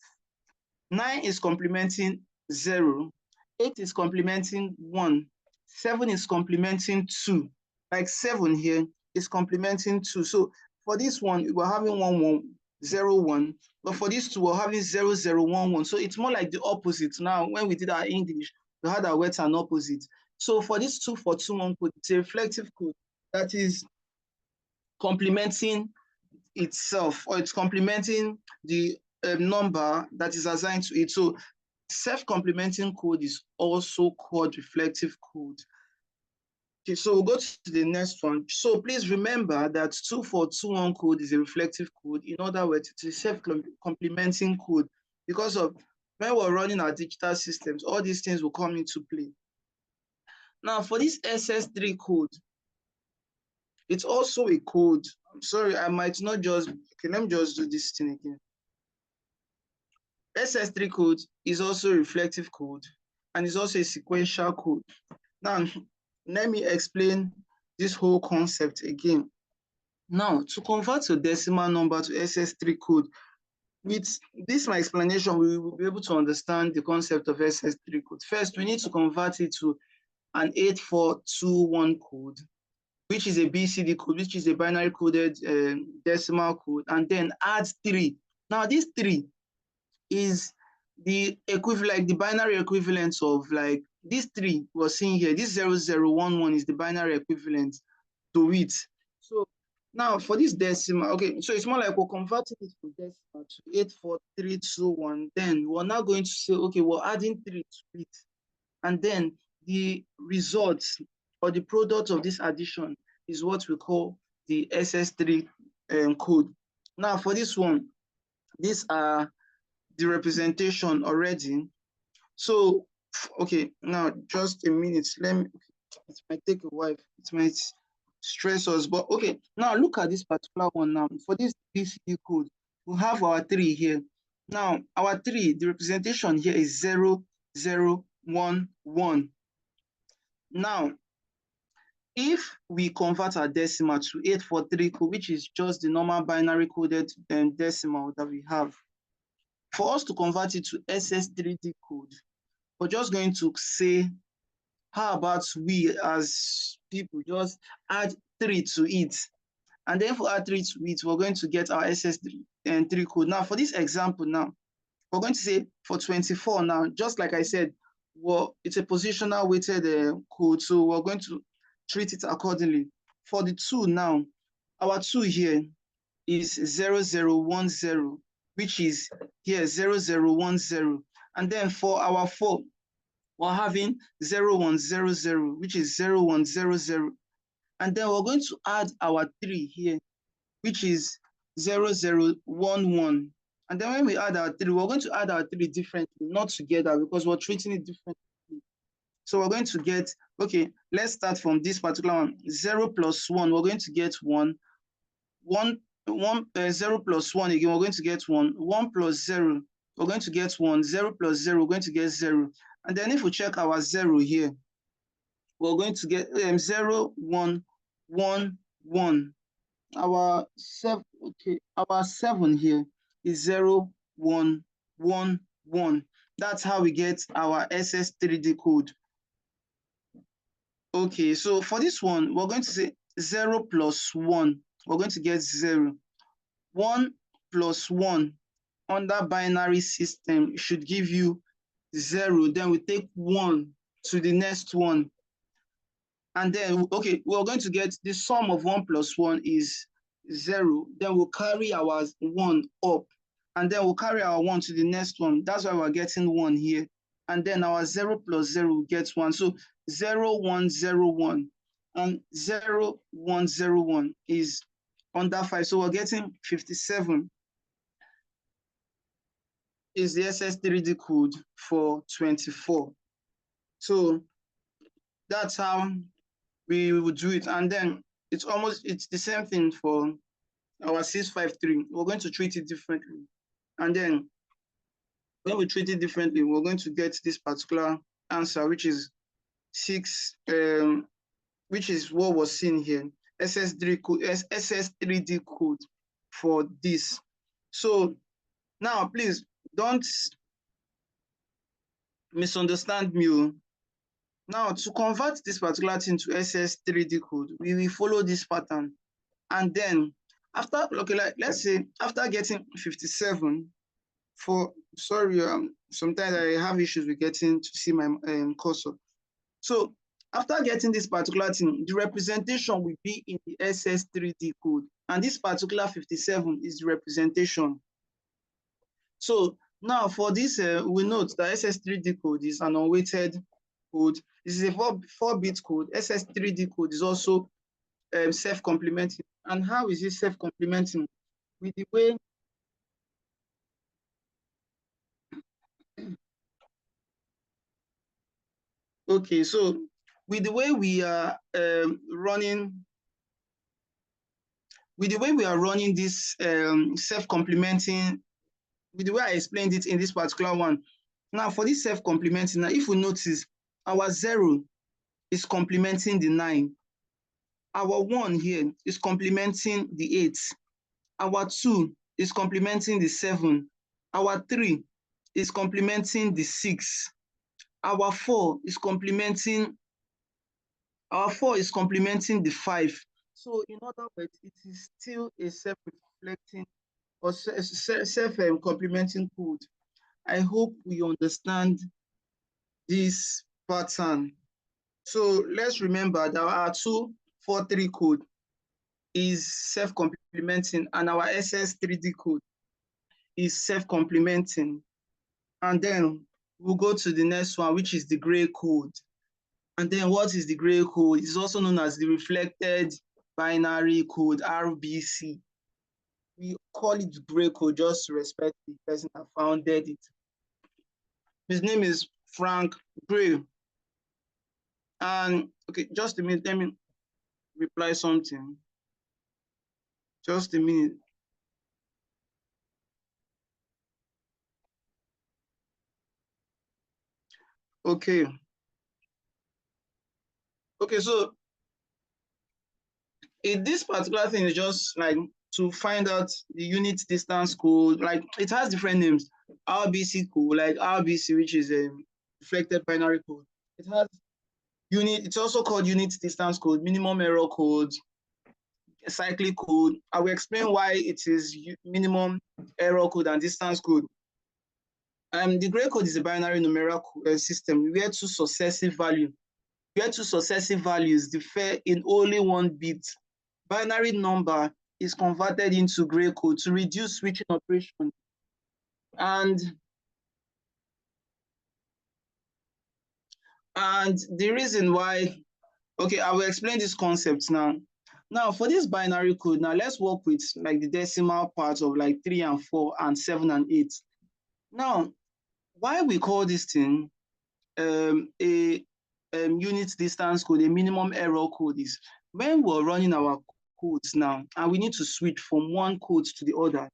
9 is complementing 0, 8 is complementing 1, 7 is complementing 2. Like 7 here is complementing 2. So for this one, we're having 1, 1, 0, 1. But for these two, we're having 0, 0, 1, 1. So it's more like the opposite. Now, when we did our English, we had our words and opposite. So for this 2, 4, 2, 1 code, it's a reflective code that is complementing itself, or it's complementing the number that is assigned to it. So self-complementing code is also called reflective code. Okay, so we'll go to the next one. So please remember that 2421 code is a reflective code. In other words, it's a self-complementing code, because of when we're running our digital systems, all these things will come into play. Now, for this SS3 code, it's also a code. I'm sorry, I might not just, okay, let me just do this thing again. SS3 code is also a reflective code, and is also a sequential code. Now, let me explain this whole concept again. Now, to convert your decimal number to SS3 code, with this my explanation, we will be able to understand the concept of SS3 code. First, we need to convert it to an 8421 code, which is a BCD code, which is a binary coded decimal code, and then add 3. Now, this 3 is the equivalent, like the binary equivalent of, like, this 3 we're seeing here, this 0011 is the binary equivalent to it. So now for this decimal, okay, so it's more like we're converting it from decimal to 84321. Then we're now going to say, okay, we're adding 3 to it. And then the result, or the product of this addition, is what we call the SS3 code. Now for this one, these are the representation already. So, okay, now just a minute. It might take a while. It might stress us, but okay, now look at this particular one now. For this BCD code, we have our 3 here. Now, our 3, the representation here is 0, 0, 1, 1. Now, if we convert our decimal to 843 code, which is just the normal binary coded decimal that we have, for us to convert it to SS3D code, we're just going to say, how about we as people just add 3 to it? And then for add 3 to it, we're going to get our SS3 code. Now, for this example now, we're going to say for 24 now, just like I said, well, it's a positional weighted code, so we're going to treat it accordingly. For the 2 now, our 2 here is 0010, which is here 0010. And then for our 4, we're having 0100, which is 0100. And then we're going to add our 3 here, which is 0011. And then when we add our 3, we're going to add our 3 differently, not together, because we're treating it differently. So we're going to get, okay, let's start from this particular one. 0 plus 1, we're going to get 1. 0 plus 1 again, we're going to get 1. 1 plus 0, we're going to get 1. 0 plus 0, we're going to get 0. And then if we check our 0 here, we're going to get 0, 1, 1, 1. Our 7, okay, our 7 here is 0, 1, 1, 1. That's how we get our SS3D code. Okay, so for this one, we're going to say 0 plus 1. We're going to get 0. 1 plus 1 under binary system should give you 0. Then we take 1 to the next one. And then, okay, we're going to get the sum of 1 plus 1 is 0. Then we'll carry our 1 up. And then we'll carry our 1 to the next one. That's why we're getting 1 here. And then our 0 plus 0 gets 1. So 0, 1, 0, 1. And 0, 1, 0, 1 is under 5. So we're getting 57 is the SS3D code for 24. So that's how we would do it. And then it's the same thing for our 653. We're going to treat it differently. And then when we treat it differently, we're going to get this particular answer, which is 6, which is what was seen here. SS3D code for this. So now please don't misunderstand me. Now to convert this particular thing to SS3D code, we will follow this pattern. And then after, okay, like let's say after getting 57 for, sorry, sometimes I have issues with getting to see my cursor. So after getting this particular thing, the representation will be in the SS3D code. And this particular 57 is the representation. So now for this, we note that SS3D code is an unweighted code. This is a 4-bit code. SS3D code is also self-complementing. And how is it self-complementing? With the way okay, so with the way we are running this self-complementing, with the way I explained it in this particular one. Now for this self-complementing, now if we notice, our 0 is complementing the 9. Our 1 here is complementing the 8. Our 2 is complementing the 7. Our 3 is complementing the 6. Our 4 is complementing the 5. So in other words, it is still a self-reflecting or self-complementing code. I hope we understand this pattern. So let's remember that our 243 code is self-complementing and our SS3D code is self-complementing. And then we'll go to the next one, which is the gray code. And then what is the gray code? It's also known as the reflected binary code, RBC. We call it gray code just to respect the person that founded it. His name is Frank Gray. And okay, just a minute, let me reply something. Just a minute. Okay. Okay, so this particular thing is just like to find out the unit distance code. Like it has different names. RBC code, like RBC, which is a reflected binary code. It has unit, it's also called unit distance code, minimum error code, cyclic code. I will explain why it is minimum error code and distance code. The gray code is a binary numerical system where two successive values differ in only one bit. Binary number is converted into gray code to reduce switching operation. And the reason why, okay, I will explain this concept now. Now for this binary code, now let's work with like the decimal parts of like 3 and 4 and 7 and 8. Now, why we call this thing a unit distance code, a minimum error code, is when we're running our codes now and we need to switch from one code to the other.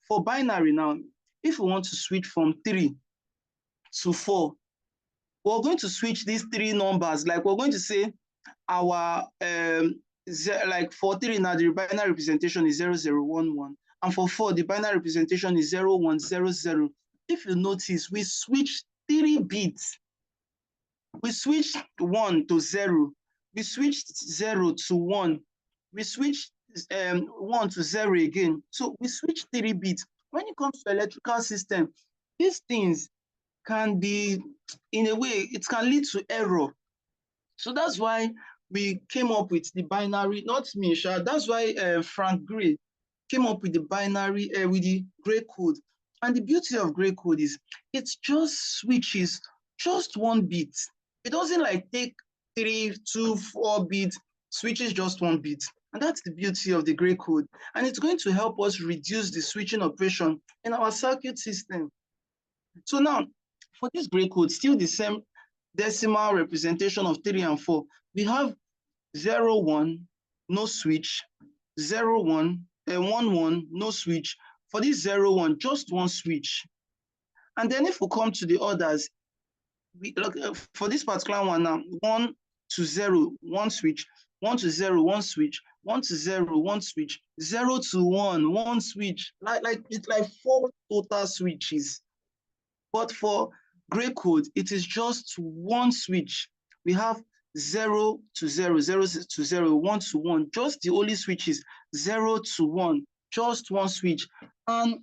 For binary now, if we want to switch from 3 to 4, we're going to switch these 3 numbers. Like we're going to say our like for 3 now, the binary representation is 0011, and for 4 the binary representation is 0100. If you notice, we switch 3 bits. We switched 1 to 0. We switched 0 to 1. We switched 1 to 0 again. So we switched 3 bits. When it comes to electrical system, these things can be, in a way, it can lead to error. So that's why we came up with the binary, not me, that's why Frank Gray came up with the binary, with the gray code. And the beauty of gray code is it just switches just 1 bit. It doesn't like take 3, 2, 4 bits, switches just 1 bit. And that's the beauty of the gray code. And it's going to help us reduce the switching operation in our circuit system. So now, for this gray code, still the same decimal representation of 3 and 4. We have 0, 1, no switch, 0, 1, 1, 1, no switch. For this 0, 1, just 1 switch. And then if we come to the others, for this particular one now, 1 to 0, 1 switch, 1 to 0, one switch, 1 to 0, one switch, 0 to 1, one switch. It's like 4 total switches. But for gray code, it is just one switch. We have 0 to 0, 0 to 0, 1 to 1. Just the only switches 0 to 1, just one switch. And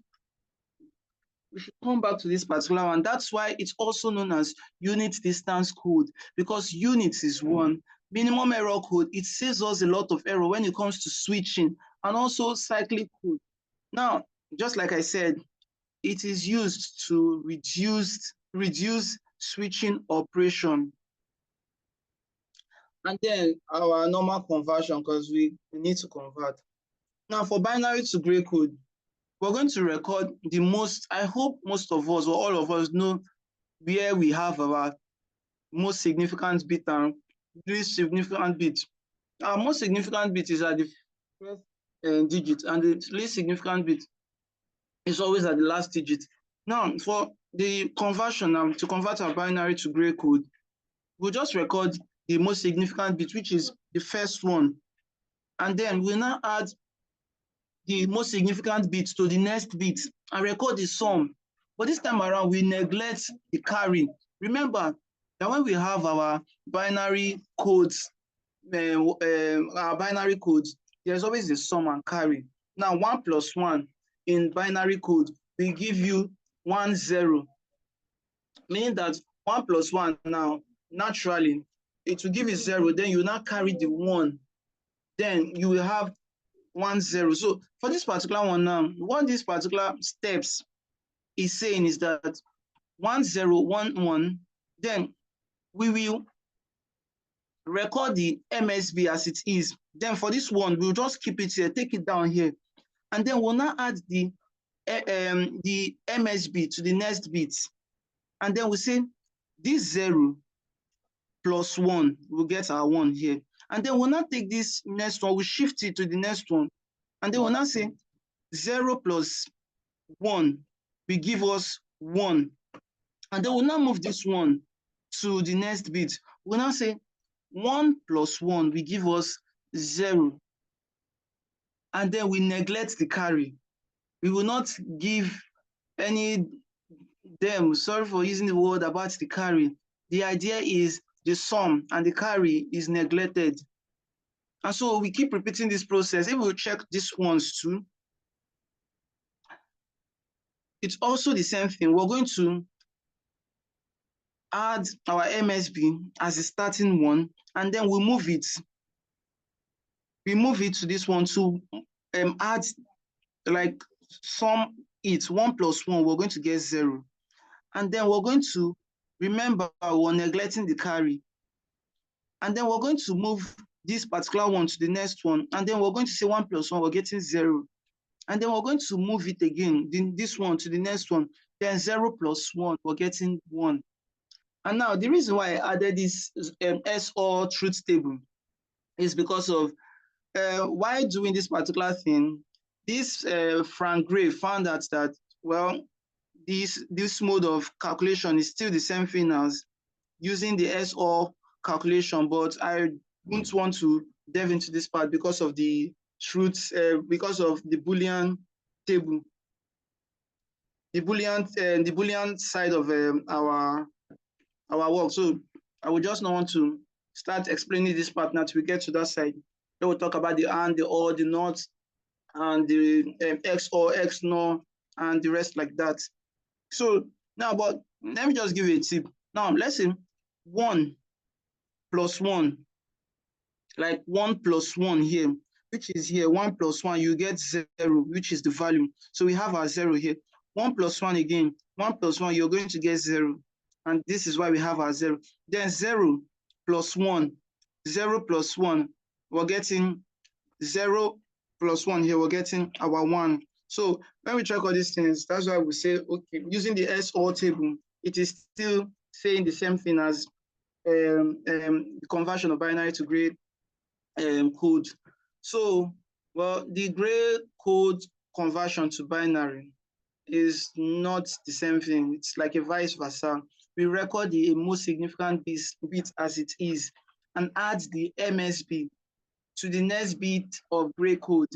we should come back to this particular one. That's why it's also known as unit distance code, because units is 1. Minimum error code, it saves us a lot of error when it comes to switching, and also cyclic code. Now, just like I said, it is used to reduce switching operation. And then our normal conversion, because we need to convert. Now, for binary to gray code, we're going to record the most, I hope most of us or all of us know where we have our most significant bit and least significant bit. Our most significant bit is at the first digit, and the least significant bit is always at the last digit. Now, for the conversion, to convert our binary to gray code, we'll just record the most significant bit, which is the first one. And then we'll now add the most significant bit to the next bit and record the sum. But this time around, we neglect the carry. Remember that when we have our binary codes, there's always the sum and carry. Now, 1 plus 1 in binary code will give you 1, 0, meaning that 1 plus 1 now, naturally, it will give you 0, then you now carry the 1, then you will have 1, 0. So for this particular one now, what these particular steps is saying is that 1, 0, 1, 1, then we will record the MSB as it is. Then for this one, we'll just keep it here, take it down here. And then we'll now add the MSB to the next bit. And then we say this 0 plus 1, we'll get our 1 here. And then we'll now take this next one, we'll shift it to the next one. And then we'll now say 0 plus 1 will give us 1. And then we'll now move this one to the next bit. We'll now say 1 plus 1 will give us 0. And then we neglect the carry. We will not give any them, sorry for using the word about the carry. The idea is the sum and the carry is neglected. And so we keep repeating this process. If we check these ones too, it's also the same thing. We're going to add our MSB as a starting one, and then we move it. We move it to this one to add, like, sum it, 1 plus 1, we're going to get 0. And then we're going to remember we're neglecting the carry. And then we're going to move this particular one to the next one. And then we're going to say 1 plus 1, we're getting 0. And then we're going to move it again, this one to the next one. Then 0 plus 1, we're getting 1. And now the reason why I added this SR truth table is because of while doing this particular thing, this Frank Gray found out that, well, this mode of calculation is still the same thing as using the SR calculation, but I wouldn't want to delve into this part because of the truth, because of the Boolean table, the Boolean side of our work. So I would just not want to start explaining this part now till we get to that side. Then we'll talk about the and, the or, the not, and the X or X no, and the rest like that. So now, but let me just give you a tip. Now, let's say 1 plus 1, like 1 plus 1 here, which is here, 1 plus 1, you get 0, which is the value. So we have our 0 here. 1 plus 1 again, 1 plus 1, you're going to get 0. And this is why we have our 0. Then 0 plus 1, 0 plus 1, we're getting 0 plus 1 here, we're getting our 1. So when we check all these things, that's why we say, okay, using the SR table, it is still saying the same thing as the conversion of binary to gray code. So, well, the gray code conversion to binary is not the same thing. It's like a vice versa. We record the most significant bit as it is and add the MSB to the next bit of gray code.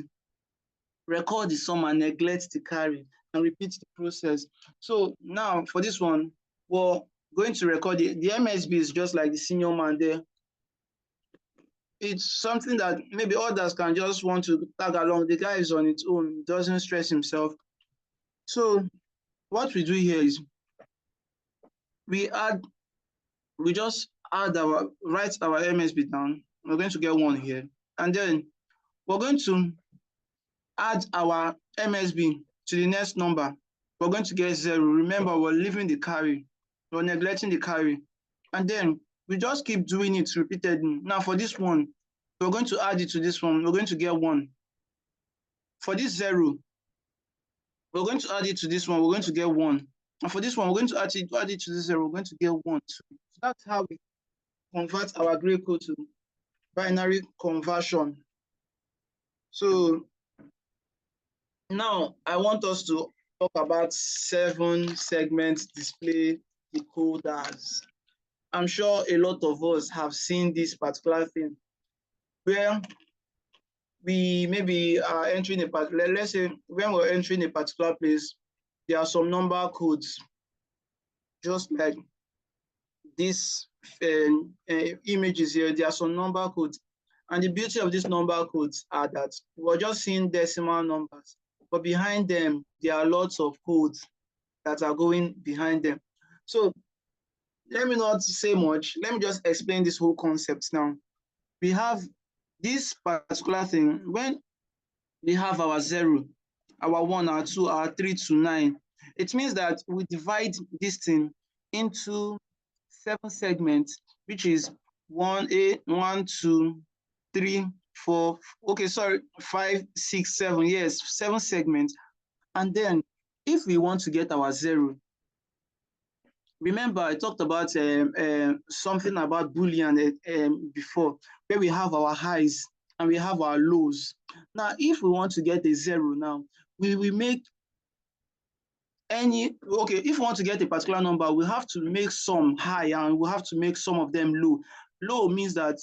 Record the sum and neglect the carry, and repeat the process. So now for this one, we're going to record the MSB is just like the senior man there. It's something that maybe others can just want to tag along. The guy is on its own, doesn't stress himself. So what we do here is we just write our MSB down. We're going to get 1 here, and then we're going to add our MSB to the next number. We're going to get 0. Remember, we're leaving the carry, we're neglecting the carry, and then we just keep doing it repeatedly. Now for this one, we're going to add it to this one. We're going to get 1. For this 0, we're going to add it to this one. We're going to get 1. And for this one, we're going to add it to this 0. We're going to get 1. So that's how we convert our gray code to binary conversion. So now I want us to talk about 7-segment display decoders. I'm sure a lot of us have seen this particular thing where we maybe are entering a particular, let's say when we're entering a particular place, there are some number codes, just like these images here, there are some number codes. And the beauty of these number codes are that we're just seeing decimal numbers, but behind them, there are lots of codes that are going behind them. So let me not say much. Let me just explain this whole concept now. We have this particular thing. When we have our 0, our 1, our 2, our 3 to 9, it means that we divide this thing into 7 segments, which is 1, 2, 3, 4, okay, sorry, 5, 6, 7, yes, 7 segments. And then if we want to get our 0, remember I talked about something about Boolean before, where we have our highs and we have our lows. Now, if we want to get a 0 now, we will make if we want to get a particular number, we have to make some high and we have to make some of them low. Low means that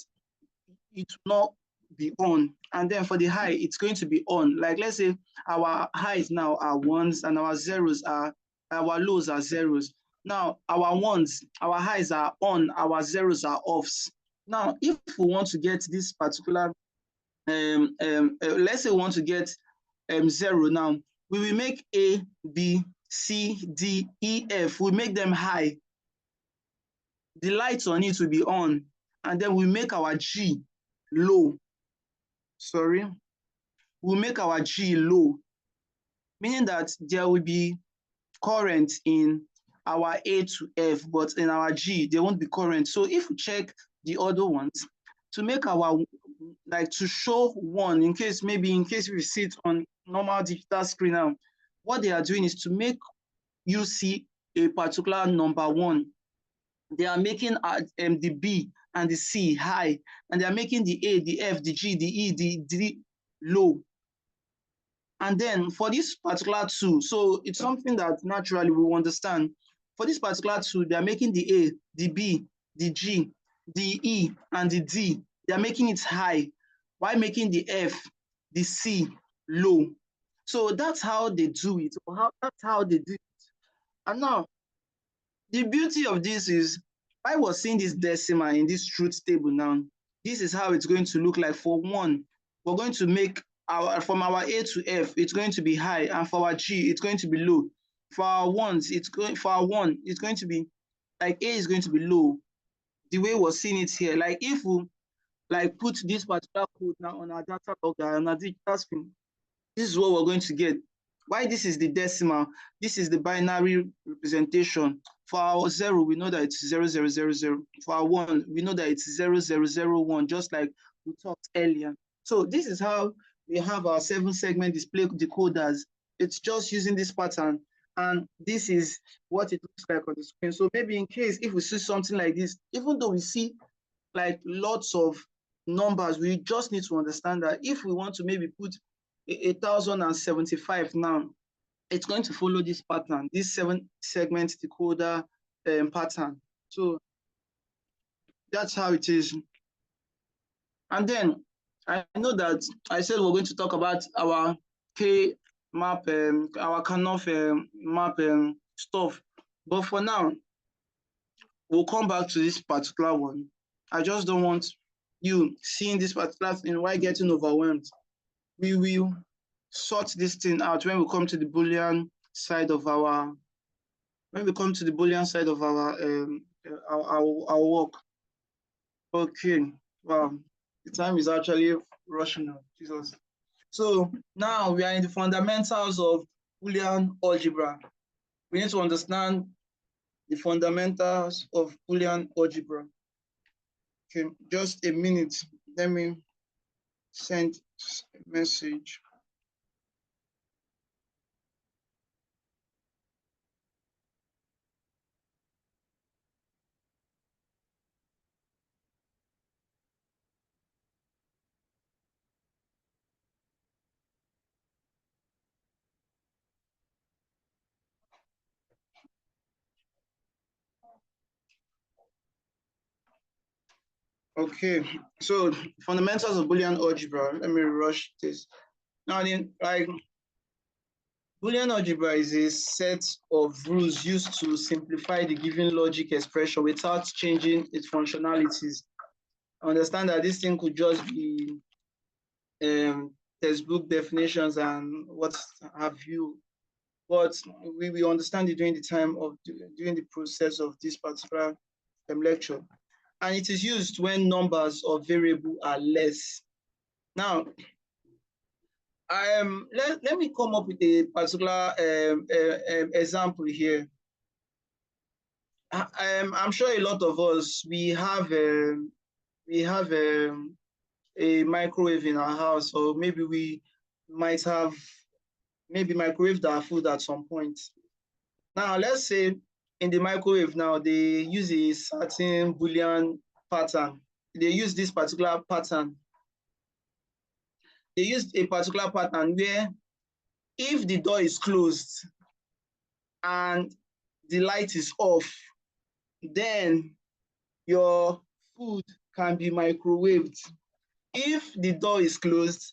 it will not be on, and then for the high, it's going to be on. Like let's say our highs now are 1s and our lows are 0s. Now our 1s, our highs are on, our 0s are offs. Now if we want to get this particular, let's say we want to get 0 now, we will make A, B, C, D, E, F. We make them high. The lights on it will be on, and then we make our G low. Sorry, we'll make our G low, meaning that there will be current in our A to F, but in our G, there won't be current. So if we check the other ones, to make our, like to show 1, in case we see it on normal digital screen now, what they are doing is to make you see a particular number 1. They are making the B and the C high, and they are making the A, the F, the G, the E, the D low. And then for this particular 2, so it's something that naturally we will understand. For this particular 2, they are making the A, the B, the G, the E, and the D. They are making it high, while making the F, the C low. So that's how they do it, that's how they do it. And now, the beauty of this is, I was seeing this decimal in this truth table now. This is how it's going to look like. For 1, we're going to make from our A to F, it's going to be high, and for our G, it's going to be low. For our 1s, it's going to be like A is going to be low. The way we're seeing it here, like if we like put this particular code now on our data logger on our digital screen, this is what we're going to get. Why this is the decimal, this is the binary representation. For our 0, we know that it's 0000. For our 1, we know that it's 0001, just like we talked earlier. So this is how we have our 7-segment display decoders. It's just using this pattern, and this is what it looks like on the screen. So maybe in case if we see something like this, even though we see like lots of numbers, we just need to understand that if we want to maybe put 1075 now, it's going to follow this pattern, this 7-segment decoder pattern. So that's how it is. And then I know that I said we're going to talk about our K map, our Kanoff map stuff. But for now, we'll come back to this particular one. I just don't want you seeing this particular thing while getting overwhelmed. We will sort this thing out when we come to the Boolean side of our our work. Okay. Wow. The time is actually rushing now. Jesus. So now we are in the fundamentals of Boolean algebra. We need to understand the fundamentals of Boolean algebra. Okay, just a minute. Let me send a message. Okay, so fundamentals of Boolean algebra. Let me rush this. Now, like Boolean algebra is a set of rules used to simplify the given logic expression without changing its functionalities. I understand that this thing could just be textbook definitions and what have you, but we will understand it during the process of this particular lecture. And it is used when numbers of variable are less. Now, let me come up with a particular example here. I'm sure a lot of us, we have a microwave in our house, or maybe we might have microwaved our food at some point. Now, let's say in the microwave now, they use a certain Boolean pattern. They use this particular pattern. They use a particular pattern where if the door is closed and the light is off, then your food can be microwaved. If the door is closed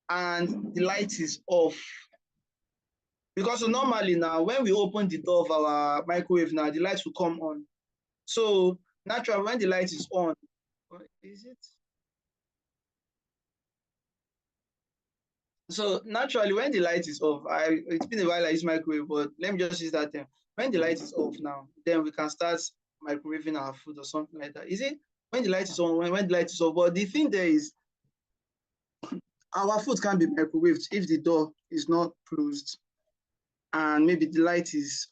and the light is off, because so normally now when we open the door of our microwave now, the light will come on. So naturally when the light is on, is it? So naturally when the light is off, it's been a while I use microwave, but let me just use that term. When the light is off now, then we can start microwaving our food or something like that. Is it when the light is on, when the light is off? But the thing there is our food can be microwaved if the door is not closed and maybe the light is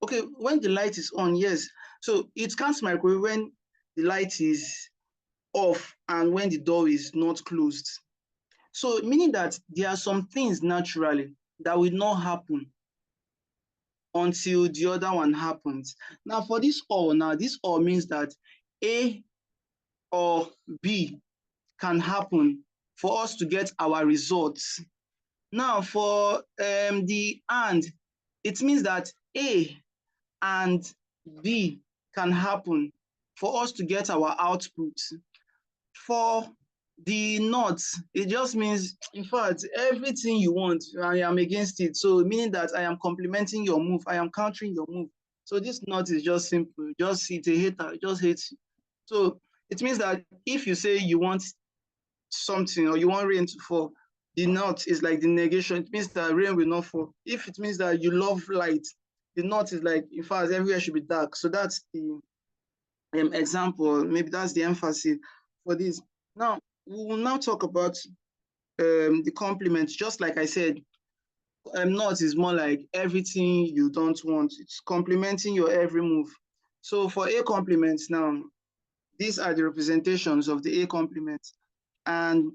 okay. When the light is on, yes. So it can't microwave when the light is off and when the door is not closed. So meaning that there are some things naturally that will not happen until the other one happens. Now for this or, now this or means that A or B can happen for us to get our results. Now for the and, it means that A and B can happen for us to get our output. For the not, it just means, in fact, everything you want, I am against it. So meaning that I am complementing your move, I am countering your move. So this not is just simple, just it's a hater, it just hates you. So it means that if you say you want something or you want rain to fall, the not is like the negation. It means that rain will not fall. If it means that you love light, the not is like, in fact, everywhere should be dark. So that's the example. Maybe that's the emphasis for this. Now, we will now talk about the complements. Just like I said, not is more like everything you don't want. It's complementing your every move. So for A complements now, these are the representations of the A complements. And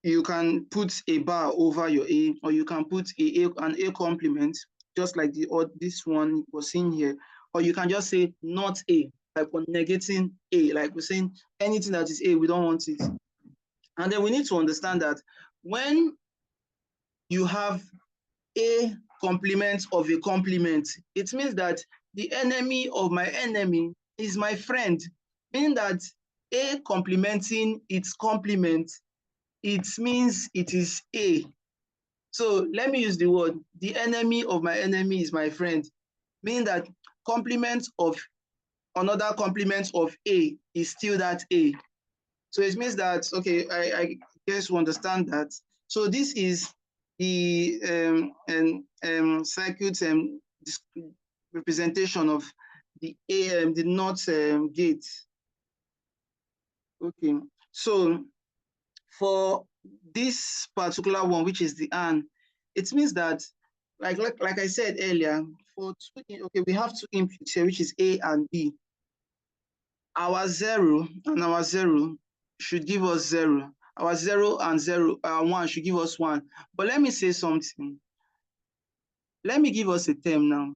you can put a bar over your A, or you can put an A complement, just like this one was seen here, or you can just say not A, like we're negating A, like we're saying anything that is A, we don't want it. And then we need to understand that when you have A complement of a complement, it means that the enemy of my enemy is my friend, meaning that A complementing its complement, it means it is A. So let me use the word, the enemy of my enemy is my friend, meaning that complement of another complement of A is still that A. So it means that, okay, I guess we understand that. So this is the circuit representation of the NOT gate. Okay, so for this particular one, which is the AND, it means that, like I said earlier, for two, okay, we have two inputs here, which is A and B. Our 0 and our 0 should give us 0. Our 0 and 1 should give us 1. But let me say something. Let me give us a term now.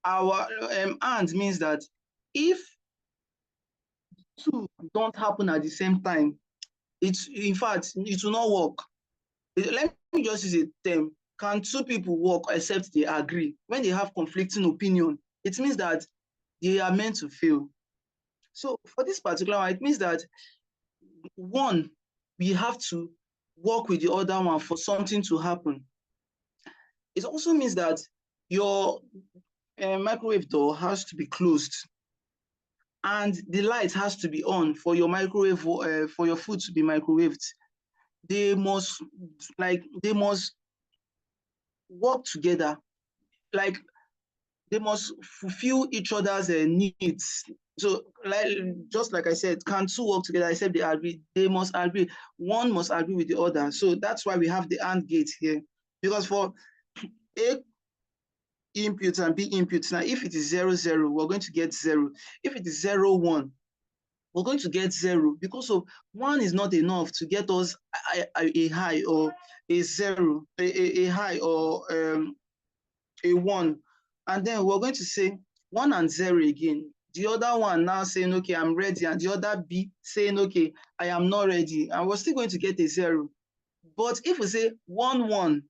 Our AND means that if two don't happen at the same time, in fact, it will not work. Let me just use a term. Can two people work except they agree? When they have conflicting opinion, it means that they are meant to fail. So for this particular one, it means that one, we have to work with the other one for something to happen. It also means that your microwave door has to be closed and the light has to be on for your microwave, for your food to be microwaved. They must work together. Like, they must fulfill each other's needs. So, just like I said, can two work together except they agree? They must agree. One must agree with the other. So that's why we have the AND gate here. Because for A inputs and B inputs, now if it is 0, 0, we're going to get 0. If it is 0, 1, we're going to get 0, because of 1 is not enough to get us a high or a 0, a high or a 1. And then we're going to say 1 and 0 again. The other one now saying, okay, I'm ready, and the other B saying, okay, I am not ready, and we're still going to get a 0. But if we say 1, 1,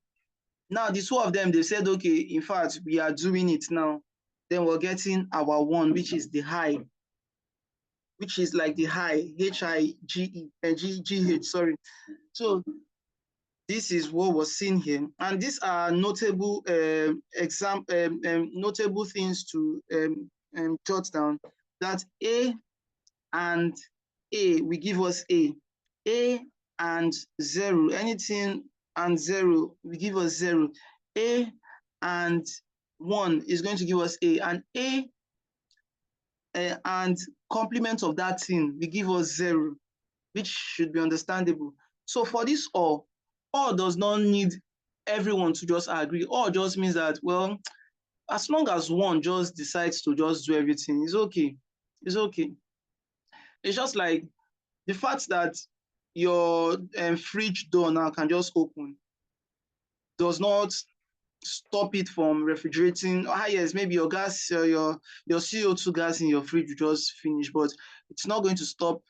now the two of them, they said, okay, in fact, we are doing it now, then we're getting our 1, which is the high, which is like the high, H-I-G-E, sorry. So this is what was seen here, and these are notable notable things to jot down. That A and A will give us A and 0, anything and 0 will give us 0. A and 1 is going to give us A, and A and complement of that thing will give us 0, which should be understandable. So for this all does not need everyone to just agree. All just means that, well, as long as one just decides to just do everything, it's okay. It's okay. It's just like the fact that your fridge door now can just open does not stop it from refrigerating. Yes, maybe your gas, your CO2 gas in your fridge will just finish, but it's not going to stop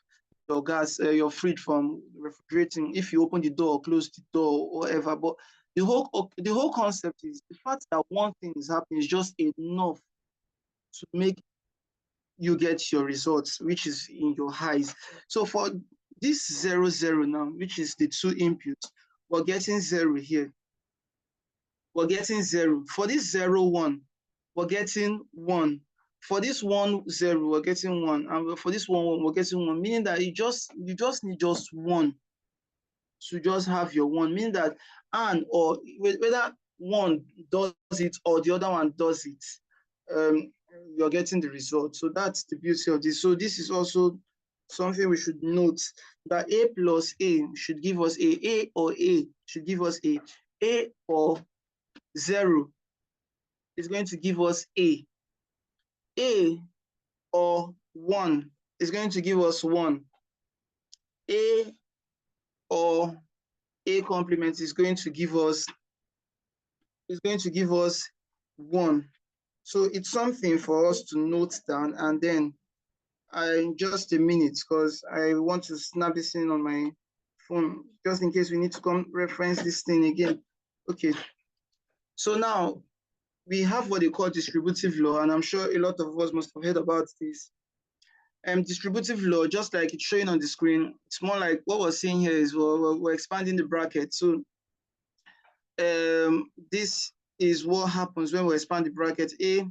your gas, your fridge from refrigerating if you open the door or close the door or whatever. But the whole concept is the fact that one thing is happening is just enough to make you get your results, which is in your highs. So for this 0, 0 now, which is the two inputs, we're getting 0 here. We're getting 0. For this 0, 1, we're getting 1. For this 1, 0, we're getting 1. And for this 1, 1, we're getting 1, meaning that you just need just 1 to just have your 1, meaning that or whether one does it or the other one does it, you're getting the result. So that's the beauty of this. So this is also something we should note, that A plus A should give us A or A should give us A or 0 is going to give us A or 1 is going to give us 1. A or A complement is going to give us 1. So it's something for us to note down, and then just a minute, because I want to snap this in on my phone just in case we need to come reference this thing again. Okay, so now we have what they call distributive law, and I'm sure a lot of us must have heard about this. distributive law, just like it's showing on the screen, it's more like what we're seeing here is we're expanding the bracket. So this is what happens when we expand the bracket. A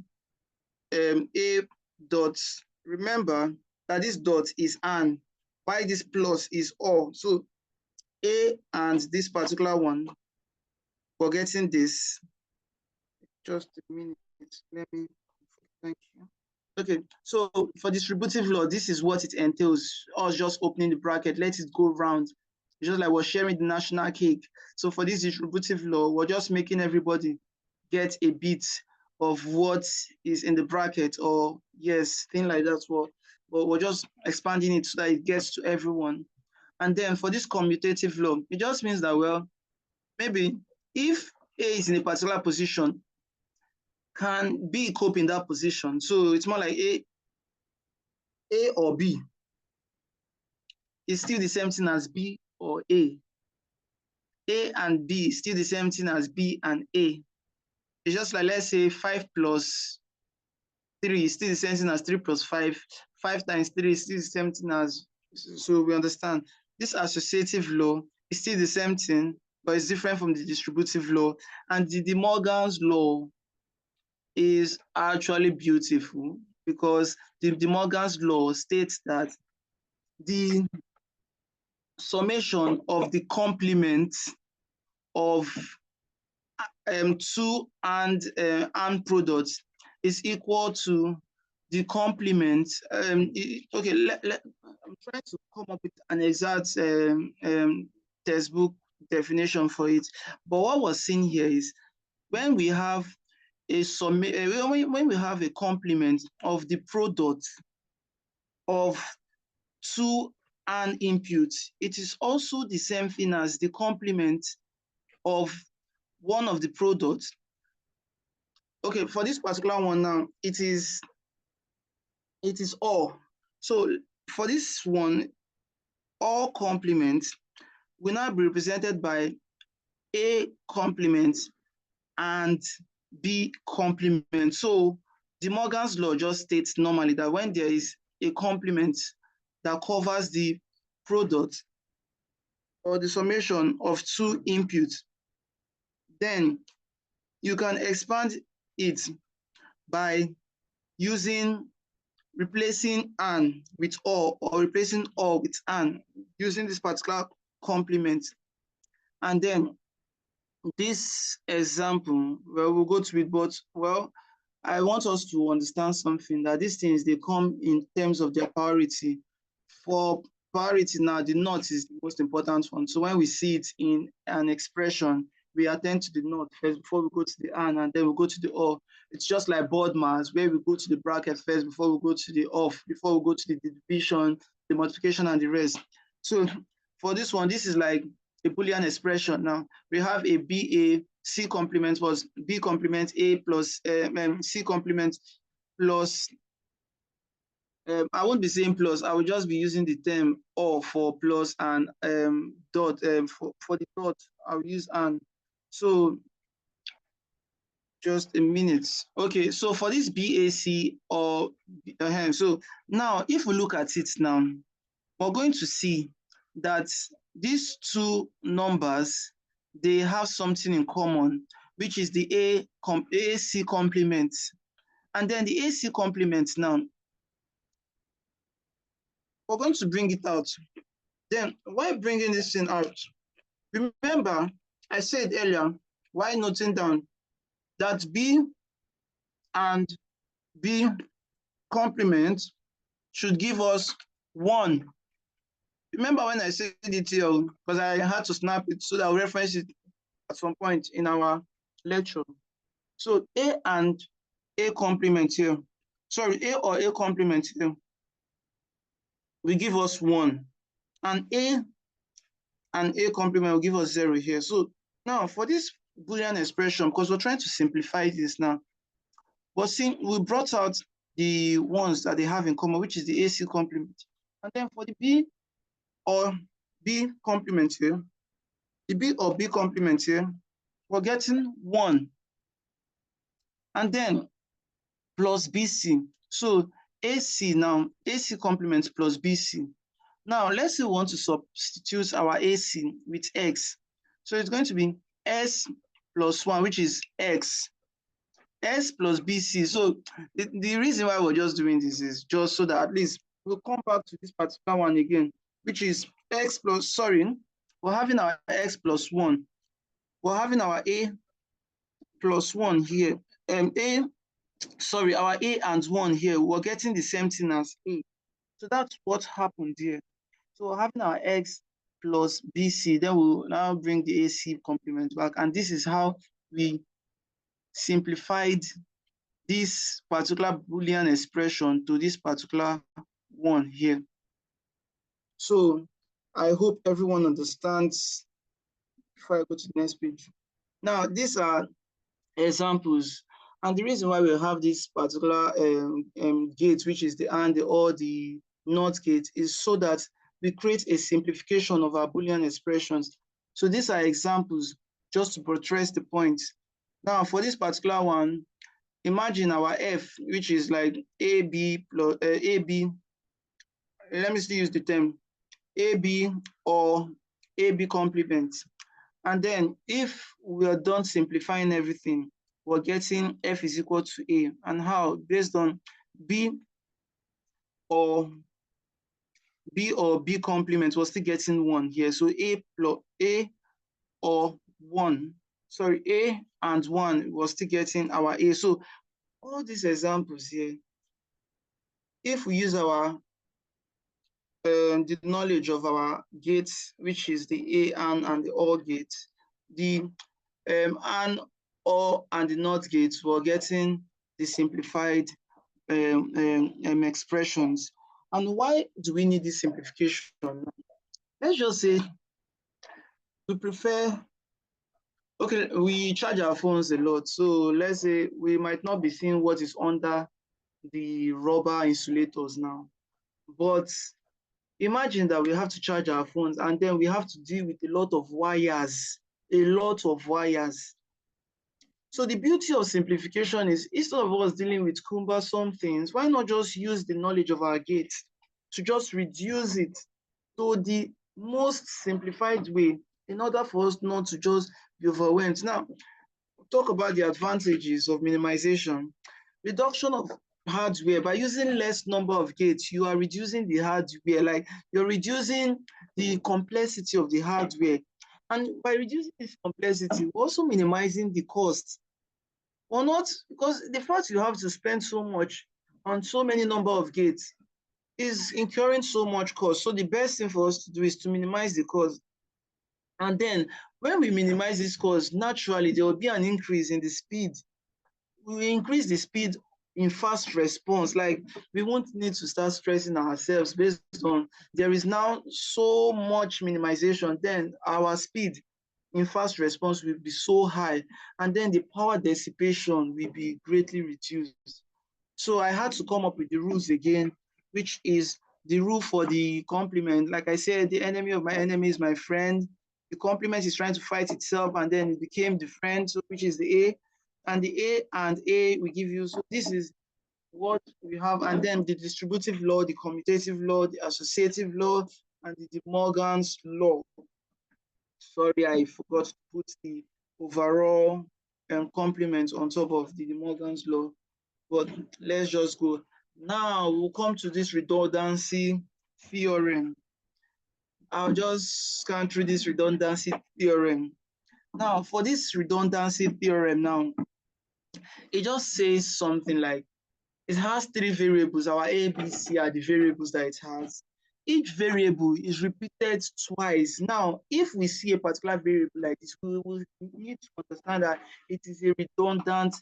dot, remember that this dot is an, why this plus is or. So A and this particular one, forgetting this, just a minute, let me, thank you. Okay, so for distributive law, this is what it entails. Us just opening the bracket, let it go round. Just like we're sharing the national cake. So for this distributive law, we're just making everybody get a bit of what is in the bracket, or yes, thing like that. But we're just expanding it so that it gets to everyone. And then for this commutative law, it just means that, well, maybe if A is in a particular position, can B cope in that position? So it's more like A or B is still the same thing as B or A. A and B is still the same thing as B and A. It's just like, let's say 5 plus 3 is still the same thing as 3 plus 5. 5 times 3 is still the same thing as, so we understand. This associative law is still the same thing, but it's different from the distributive law. And the De Morgan's law is actually beautiful, because the De Morgan's law states that the summation of the complement of two and products is equal to the complement. Okay, I'm trying to come up with an exact textbook definition for it. But what we're seeing here is when we have a when we have a complement of the product of two and input, it is also the same thing as the complement of one of the products. Okay, for this particular one now, it is all. So for this one, all complements will now be represented by A complement and B complement. So De Morgan's law just states normally that when there is a complement that covers the product or the summation of two inputs, then you can expand it by replacing an with or replacing or with an, using this particular complement. And then this example, well, we'll go to it, but well, I want us to understand something, that these things, they come in terms of their priority. For priority now, the not is the most important one. So when we see it in an expression, we attend to the not first before we go to the and then we go to the or. It's just like board mass, where we go to the bracket first before we go to the off, before we go to the division, the multiplication, and the rest. So for this one, this is like a Boolean expression. Now we have a BA, C complement plus B complement A plus C complement plus, I won't be saying plus, I will just be using the term or for plus, and dot, for the dot, I'll use and. So just a minute. Okay, so for this BAC or, so now if we look at it now, we're going to see that these two numbers, they have something in common, which is the AC complement. And then the AC complement now, we're going to bring it out. Then why bringing this thing out? Remember, I said earlier, why noting down that B and B complement should give us 1. Remember when I said it here, because I had to snap it so that I'll reference it at some point in our lecture. So A and A complement here, sorry, A or A complement here will give us 1. And A and A complement will give us 0 here. So now for this Boolean expression, because we're trying to simplify this now, but see, we brought out the ones that they have in common, which is the AC complement. And then for the B or B complement here, the B or B complement here, we're getting 1. And then plus BC. So AC now, AC complement plus BC. Now, let's say we want to substitute our AC with X. So it's going to be S plus 1, which is X. S plus BC. So the reason why we're just doing this is just so that at least we'll come back to this particular one again, which is X plus, sorry, we're having our X plus 1. We're having our A plus 1 here. Our A and 1 here, we're getting the same thing as A. So that's what happened here. So we're having our X plus BC, then we'll now bring the AC complement back. And this is how we simplified this particular Boolean expression to this particular one here. So I hope everyone understands before I go to the next page. Now, these are examples. And the reason why we have this particular gate, which is the AND, the OR, the NOT gate, is so that we create a simplification of our Boolean expressions. So these are examples just to buttress the point. Now, for this particular one, imagine our F, which is like AB plus AB. Let me still use the term AB or AB complement. And then if we are done simplifying everything, we're getting F is equal to A. And how? Based on B or B complement, we're still getting 1 here. So A plus A or 1. Sorry, A and 1, we're still getting our A. So all these examples here, if we use our the knowledge of our gates, which is the A, and the OR gate, the AND, OR, and the NOT gates, we're getting the simplified expressions. And why do we need this simplification? Let's just say we prefer, okay, we charge our phones a lot. So let's say we might not be seeing what is under the rubber insulators now. But imagine that we have to charge our phones and then we have to deal with a lot of wires. So the beauty of simplification is instead of us dealing with cumbersome things, why not just use the knowledge of our gates to just reduce it to the most simplified way in order for us not to just be overwhelmed. Now, talk about the advantages of minimization. Reduction of hardware. By using less number of gates, you are reducing the hardware, like you're reducing the complexity of the hardware. And by reducing this complexity, we're also minimizing the cost. Or not, because the fact you have to spend so much on so many number of gates is incurring so much cost. So the best thing for us to do is to minimize the cost. And then when we minimize this cost, naturally there will be an increase in the speed. We increase the speed in fast response. Like we won't need to start stressing ourselves based on there is now so much minimization, then our speed in fast response will be so high, and then the power dissipation will be greatly reduced. So I had to come up with the rules again, which is the rule for the complement. Like I said, the enemy of my enemy is my friend. The complement is trying to fight itself, and then it became the friend, so which is the A. And the A and A we give you. So this is what we have. And then the distributive law, the commutative law, the associative law, and the De Morgan's law. Sorry, I forgot to put the overall complement on top of the De Morgan's law. But let's just go. Now we'll come to this redundancy theorem. I'll just scan through this redundancy theorem. Now, for this redundancy theorem now, it just says something like, it has 3 variables. Our A, B, C are the variables that it has. Each variable is repeated twice. Now, if we see a particular variable like this, we will need to understand that it is a redundant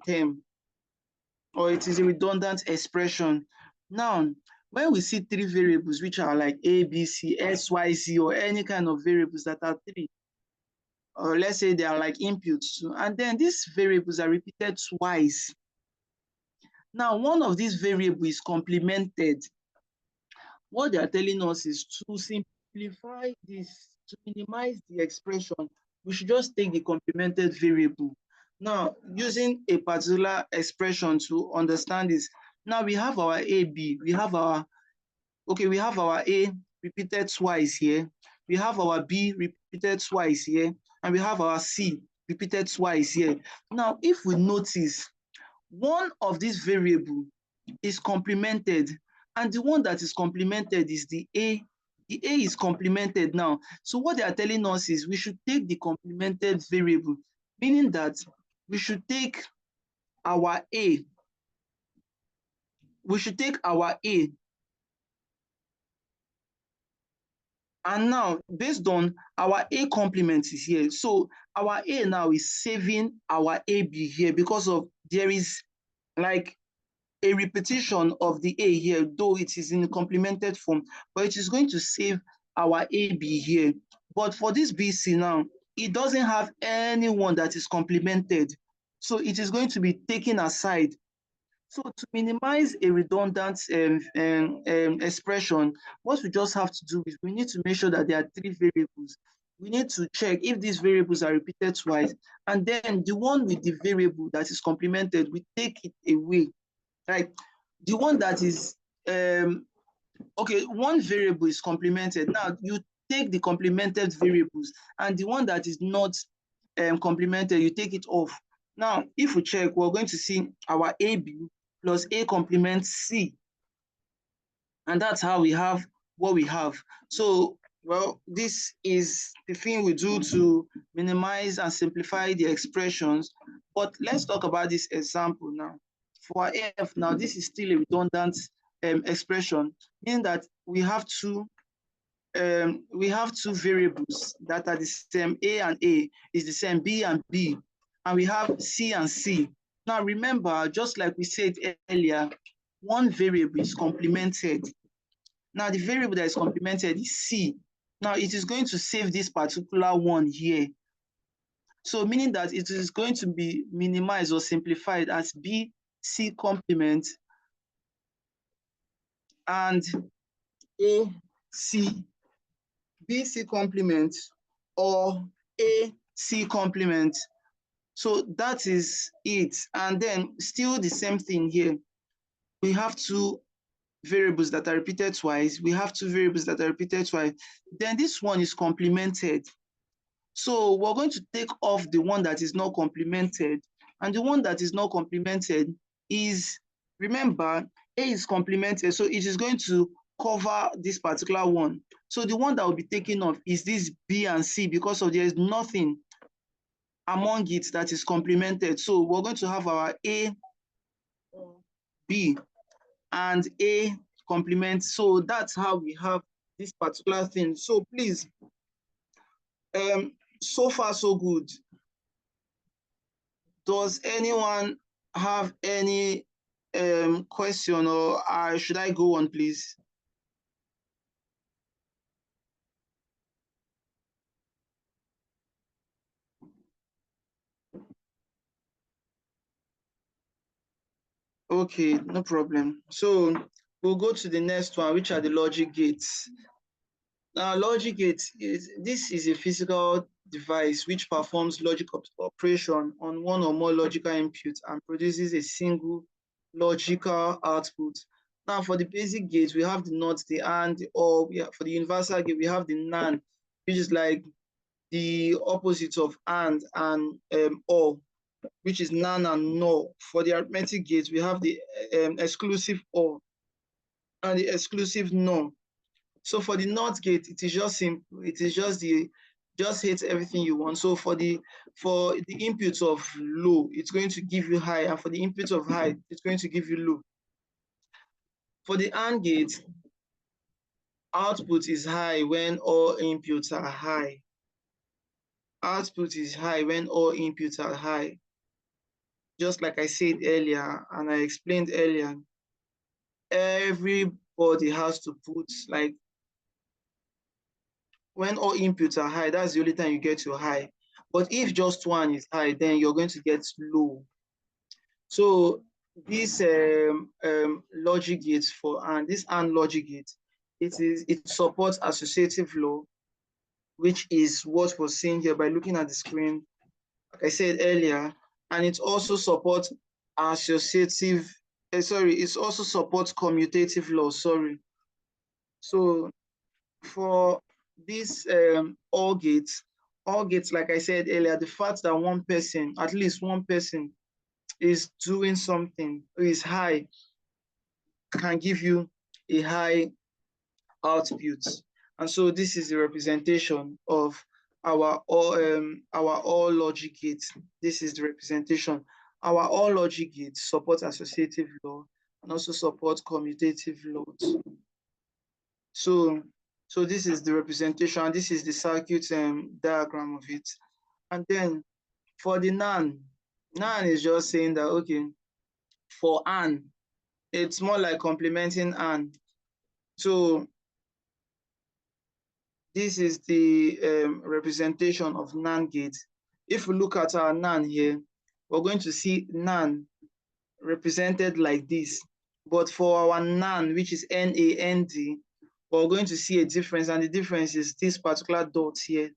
term, or it is a redundant expression. Now, when we see 3 variables which are like A, B, C, S, Y, Z, or any kind of variables that are 3, or let's say they are like inputs, and then these variables are repeated twice. Now, one of these variables is complemented. What they are telling us is to simplify this, to minimize the expression, we should just take the complemented variable. Now, using a particular expression to understand this, now we have our AB, we have our A repeated twice here, we have our B repeated twice here, and we have our C repeated twice here. Now, if we notice, one of these variable is complemented, and the one that is complemented is the A. The A is complemented now. So what they are telling us is we should take the complemented variable, meaning that we should take our A. We should take our A. And now, based on our A complement is here. So our A now is saving our AB here because of there is like a repetition of the A here, though it is in complemented form, but it is going to save our AB here. But for this BC now, it doesn't have anyone that is complemented. So it is going to be taken aside. So to minimize a redundant expression, what we just have to do is we need to make sure that there are three variables. We need to check if these variables are repeated twice, and then the one with the variable that is complemented, we take it away. Right? The one that is okay, one variable is complemented. Now you take the complemented variables, and the one that is not complemented, you take it off. Now, if we check, we're going to see our AB plus A complement C. And that's how we have what we have. So, well, this is the thing we do to minimize and simplify the expressions. But let's talk about this example now. For F now, this is still a redundant expression, meaning that we have two variables that are the same. A and A is the same, B and B, and we have C and C. Now remember, just like we said earlier, one variable is complemented. Now the variable that is complemented is C. Now it is going to save this particular one here. So meaning that it is going to be minimized or simplified as B, C complement and A, C, B, C complement or A, C complement. So that is it. And then still the same thing here. We have two variables that are repeated twice. We have two variables that are repeated twice. Then this one is complemented. So we're going to take off the one that is not complemented. And the one that is not complemented is, remember, A is complemented. So it is going to cover this particular one. So the one that will be taken off is this B and C because of there is nothing among it that is complemented. So we're going to have our A, B, and A complement. So that's how we have this particular thing. So please, so far so good. Does anyone have any question, or should I go on, please? Okay, no problem. So we'll go to the next one, which are the logic gates. Now, logic gate this is a physical device which performs logic operation on one or more logical inputs and produces a single logical output. Now, for the basic gate, we have the NOT, the AND, the OR. For the universal gate, we have the NAND, which is like the opposite of AND and OR, which is NAND and NOR. For the arithmetic gate, we have the exclusive OR and the exclusive NOR. So for the NOT gate, it is just simple. It is just hit everything you want. So for the input of low, it's going to give you high, and for the input of high, it's going to give you low. For the AND gate, output is high when all inputs are high. Output is high when all inputs are high. Just like I said earlier, and I explained earlier, everybody has to put like, when all inputs are high, that's the only time you get to high. But if just one is high, then you're going to get low. So this logic gate and this AND logic gate, it supports associative law, which is what we're seeing here by looking at the screen. Like I said earlier, and it also supports associative, it also supports commutative law, So for this all gates, like I said earlier, the fact that one person, at least one person, is doing something, is high, can give you a high output. And so this is the representation of our all logic gates. This is the representation. Our all logic gates support associative law and also support commutative laws. So this is the representation, and this is the circuit diagram of it. And then for the NaN is just saying that, okay, for AND, it's more like complementing AND. So this is the representation of NaN gate. If we look at our NaN here, we're going to see NaN represented like this. But for our NaN, which is NaND, we're going to see a difference, and the difference is this particular dot here,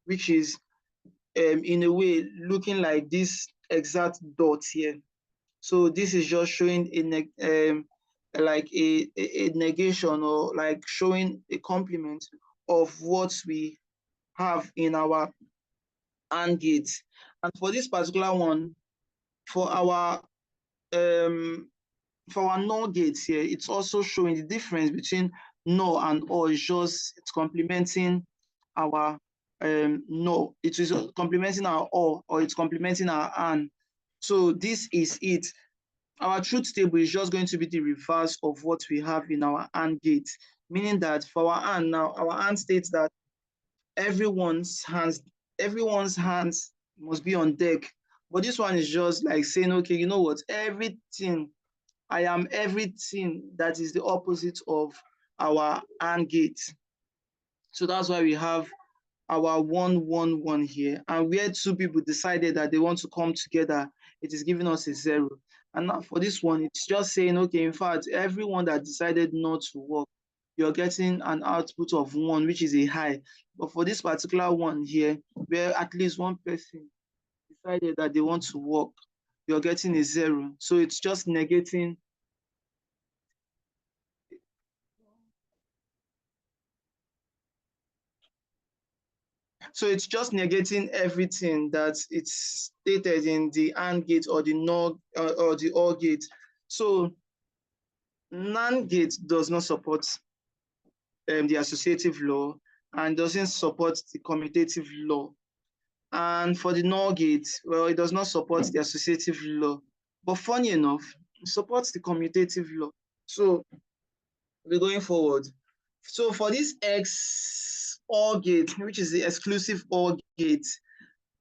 which is in a way looking like this exact dot here. So this is just showing like a negation, or like showing a complement of what we have in our AND gate. And for this particular one, for our NOR gates here, it's also showing the difference between NOR and OR. It's complementing our NOR. It is complementing our OR, or it's complementing our AND. So this is it. Our truth table is just going to be the reverse of what we have in our AND gate, meaning that for our AND now, our AND states that everyone's hands must be on deck. But this one is just like saying, okay, you know what, I am everything that is the opposite of our AND gate. So that's why we have our 1, 1, 1 here. And where two people decided that they want to come together, it is giving us a 0. And now for this one, it's just saying, okay, in fact, everyone that decided not to work, you're getting an output of 1, which is a high. But for this particular one here, where at least one person decided that they want to work, you're getting a 0. So it's just negating. So it's just negating everything that it's stated in the AND gate or the NOR or the OR gate. So NAND gate does not support the associative law and doesn't support the commutative law. And for the NOR gate, well, it does not support the associative law. But funny enough, it supports the commutative law. So we're going forward. So for this XOR gate, which is the exclusive OR gate,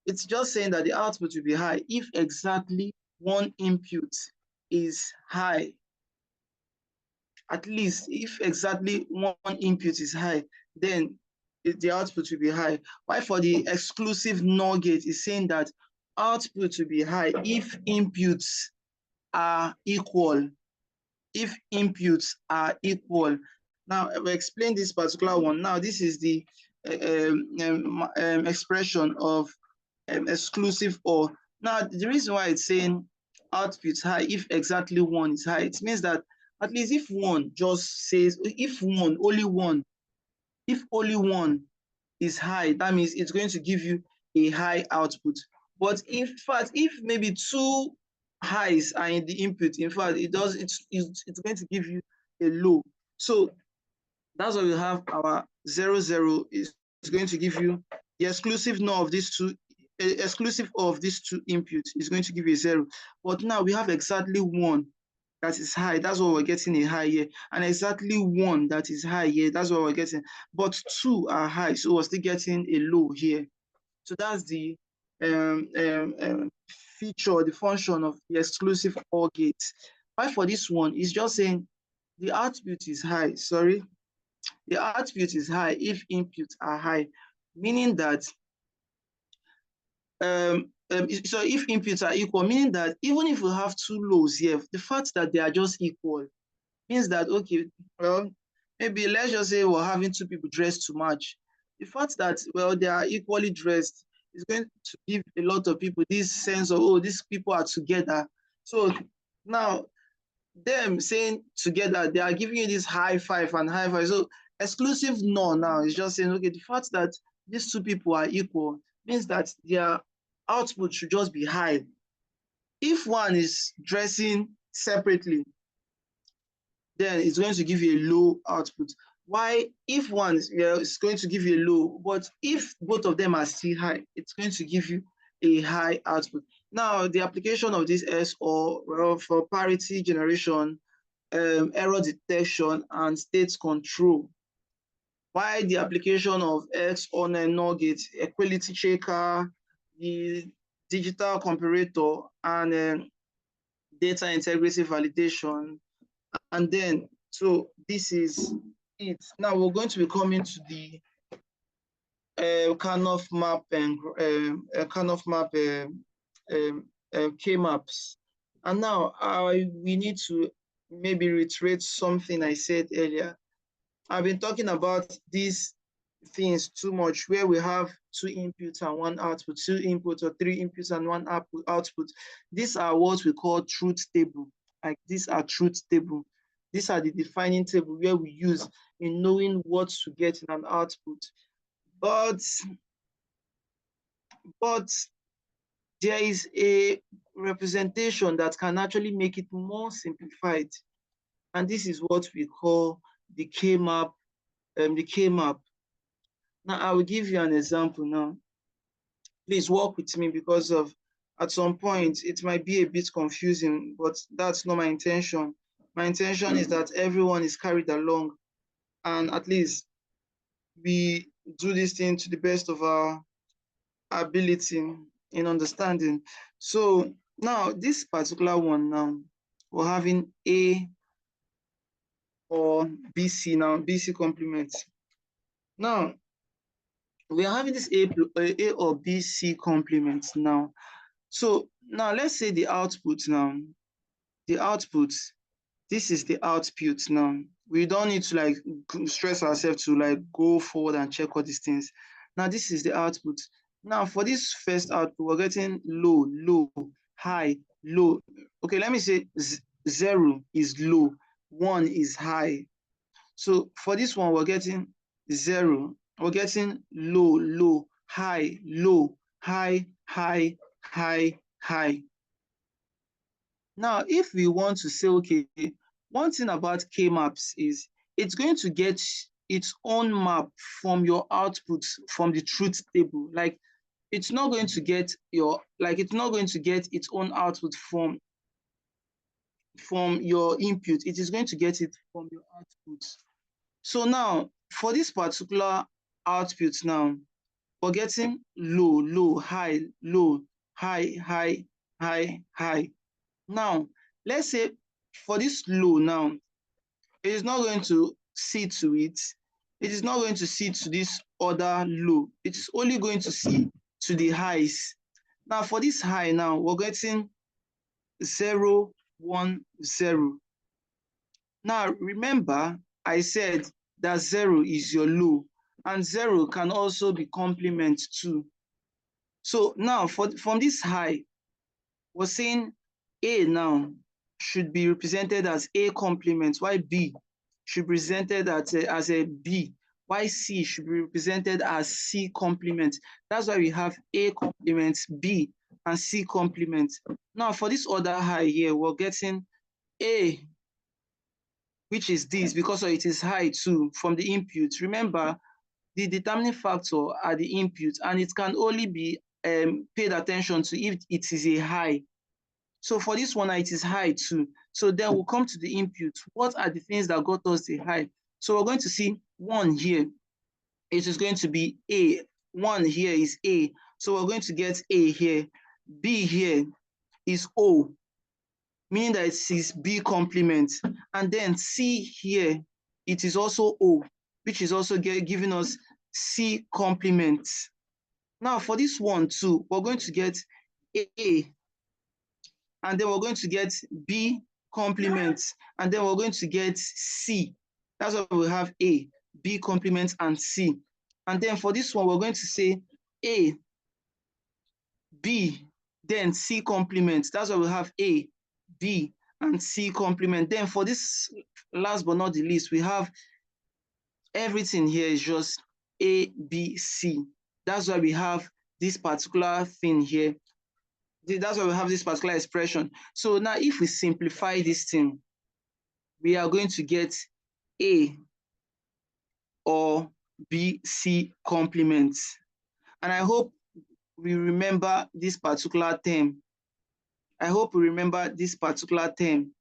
it's just saying that the output will be high if exactly one input is high. At least if exactly one input is high, then the output will be high. While for the exclusive NOR gate, is saying that output will be high if inputs are equal. If inputs are equal. Now, we explain this particular one. Now, this is the expression of exclusive OR. Now, the reason why it's saying output high if exactly 1 is high, it means that at least if one just says, if only one is high, that means it's going to give you a high output. But in fact, if maybe 2 highs are in the input, in fact, it's going to give you a low. So that's why we have our 0, 0 is going to give you the exclusive NOR of these two, exclusive of these two inputs is going to give you a 0. But now we have exactly 1 that is high. That's what we're getting a high here. And exactly 1 that is high here. That's what we're getting. But 2 are high, so we're still getting a low here. So that's the feature, the function of the exclusive OR gate. Why for this one is just saying the output is high. The output is high if inputs are high, meaning that so if inputs are equal, meaning that even if we have 2 lows here, the fact that they are just equal means that, okay, well, maybe let's just say we're having 2 people dressed to match. The fact that, well, they are equally dressed it's going to give a lot of people this sense of, oh, these people are together. So now them saying together, they are giving you this high five and high five. So exclusive no now is just saying, okay, the fact that these two people are equal means that their output should just be high. If one is dressing separately, then it's going to give you a low output. Why, if one is going to give you a low, but if both of them are still high, it's going to give you a high output. Now, the application of this SOR, well, for parity generation, error detection, and state control. Why the application of XOR and NOR gate, equality checker, the digital comparator, and data integrity validation. And then, so this is it. Now we're going to be coming to the Karnoff map and Karnoff map K-maps. And now we need to maybe reiterate something I said earlier. I've been talking about these things too much, where we have two inputs and one output, two inputs or three inputs and one output. These are what we call truth table. Like these are truth table. These are the defining table where we use in knowing what to get in an output. But there is a representation that can actually make it more simplified. And this is what we call the K-map. Now, I will give you an example now. Please work with me because of at some point it might be a bit confusing, but that's not my intention. My intention is that everyone is carried along and at least we do this thing to the best of our ability in understanding. So now this particular one now, we're having A or BC now, BC complement. Now, we are having this A or BC complement now. So now let's say the output now, this is the output now. We don't need to like stress ourselves to like go forward and check all these things. Now this is the output. Now for this first output, we're getting low, low, high, low. Okay, let me say 0 is low, 1 is high. So for this one, we're getting 0, we're getting low, low, high, low, high, high, high, high. Now, if we want to say, okay, one thing about K-maps is it's going to get its own map from your output from the truth table. Like it's not going to get its own output from your input. It is going to get it from your output. So now for this particular output now, we're getting low, low, high, low, high, high, high, high. Now, let's say for this low now, it is not going to see to it. It is not going to see to this other low. It is only going to see to the highs. Now, for this high now, we're getting 0, 1, 0. Now, remember, I said that 0 is your low, and 0 can also be complement too. So now, from this high, we're saying A now should be represented as A complement, while B should be presented as a B, while C should be represented as C complement. That's why we have A complement, B, and C complement. Now, for this other high here, we're getting A, which is this, because it is high too from the input. Remember, the determining factor are the input, and it can only be paid attention to if it is a high. So for this one, it is high too. So then we'll come to the input. What are the things that got us the high? So we're going to see 1 here. It is going to be A. 1 here is A. So we're going to get A here. B here is O, meaning that it is B complement. And then C here, it is also O, which is also giving us C complement. Now for this one too, we're going to get A, and then we're going to get B complement, and then we're going to get C. That's why we have A, B complement, and C. And then for this one, we're going to say A B, then C complement. That's why we have A, B, and C complement. Then for this last but not the least, we have everything here is just A, B, C. That's why we have this particular thing here. That's why we have this particular expression. So now if we simplify this thing, we are going to get A or B, C complements. And I hope we remember this particular term. I hope we remember this particular term.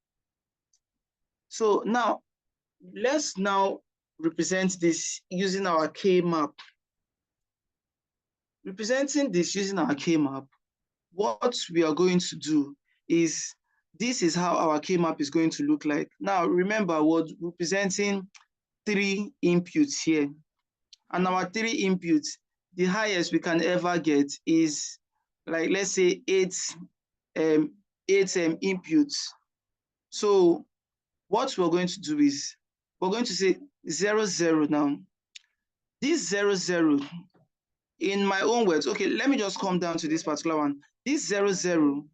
So now, let's now represent this using our K-map. Representing this using our K-map, what we are going to do is, this is how our K-map is going to look like. Now, remember, we're representing 3 inputs here. And our 3 inputs, the highest we can ever get is, like, let's say 8 inputs. So what we're going to do is, we're going to say 0, 0 now. This 0, 0, in my own words, okay, let me just come down to this particular one. This 0, 0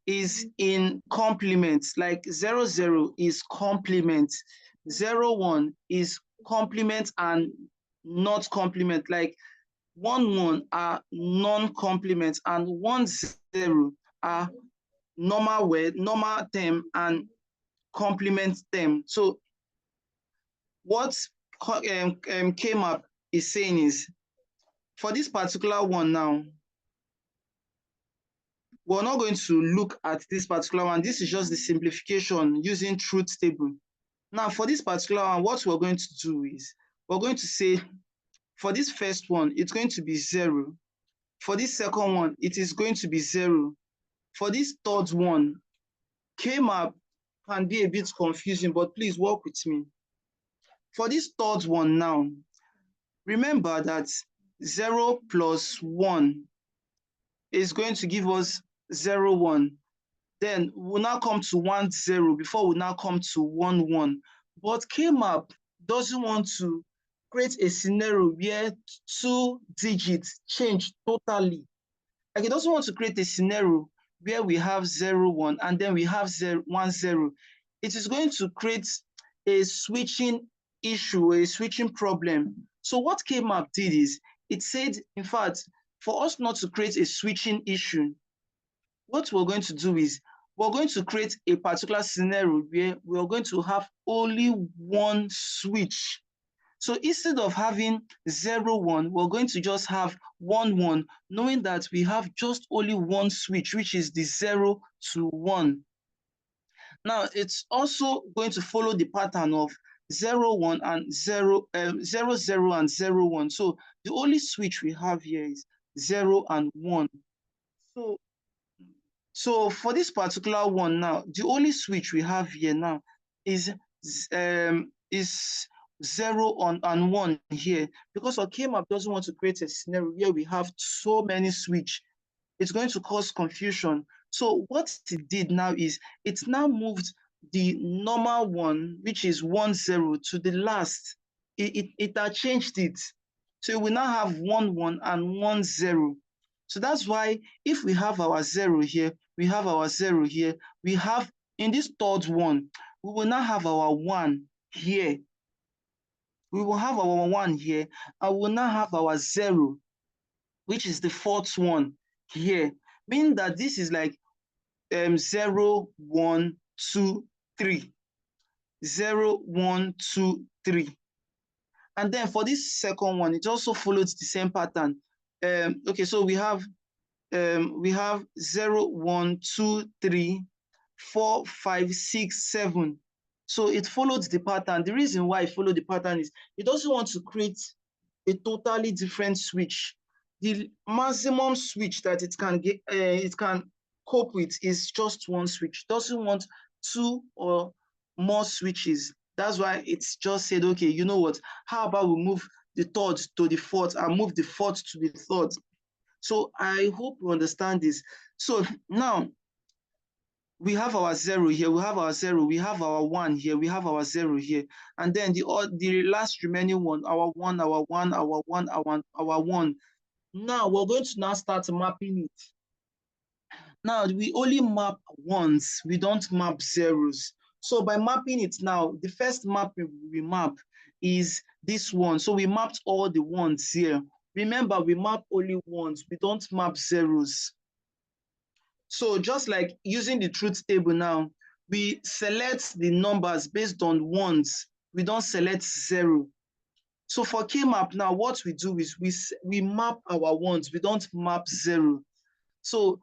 is in complement, like 0, 0 is complement, 0, 1 is complement and not complement, like 1, 1 are non-complement and 1, 0 are normal word, normal term and complement term. So what K-map is saying is, for this particular one now, we're not going to look at this particular one. This is just the simplification using truth table. Now, for this particular one, what we're going to do is, we're going to say, for this first one, it's going to be 0. For this second one, it is going to be 0. For this third one, K-map can be a bit confusing, but please work with me. For this third one now, remember that 0 plus 1 is going to give us 0, 1. Then we'll now come to 1, 0 before we now come to 1, 1. But K-map doesn't want to create a scenario where 2 digits change totally. Like, it doesn't want to create a scenario where we have 0, 1 and then we have 0, 1, 0. It is going to create a switching issue, a switching problem. So what K-map did is, it said, in fact, for us not to create a switching issue, what we're going to do is, we're going to create a particular scenario where we're going to have only one switch. So instead of having 0, 1, we're going to just have 1, 1, knowing that we have just only one switch, which is the 0 to 1. Now, it's also going to follow the pattern of 0, 1 and 0, 0, 0 and 0, 1. So the only switch we have here is 0 and 1. So for this particular one now, the only switch we have here now is 0 and 1 here, because our K-map doesn't want to create a scenario where we have so many switch. It's going to cause confusion. So what it did now is, it's now moved the normal one, which is 1, 0, to the last. It had changed it. So we now have 1, 1 and 1, 0. So that's why if we have our 0 here, we have our 0 here, we have, in this third one, we will now have our 1 here. We will have our 1 here, and we will now have our 0, which is the fourth one here, meaning that this is like 0, 1, 2, 3. 0, 1, 2, 3. And then for this second one, it also follows the same pattern. Okay, so we have 0, 1, 2, 3, 4, 5, 6, 7. So it follows the pattern. The reason why it followed the pattern is, it doesn't want to create a totally different switch. The maximum switch that it can get, it can cope with, is just one switch. It doesn't want 2 or more switches. That's why it's just said, okay, you know what? How about we move the third to the fourth and move the fourth to the third? So I hope you understand this. So now we have our 0 here, we have our 0, we have our 1 here, we have our 0 here, and then the last remaining one, our 1, our 1, our 1, our 1. Now we're going to now start mapping it. Now we only map ones, we don't map zeros. So by mapping it now, the first mapping we map is this one. So we mapped all the ones here. Remember, we map only ones, we don't map zeros. So just like using the truth table now, we select the numbers based on ones, we don't select zero. So for K-map now, what we do is we map our ones, we don't map zero. So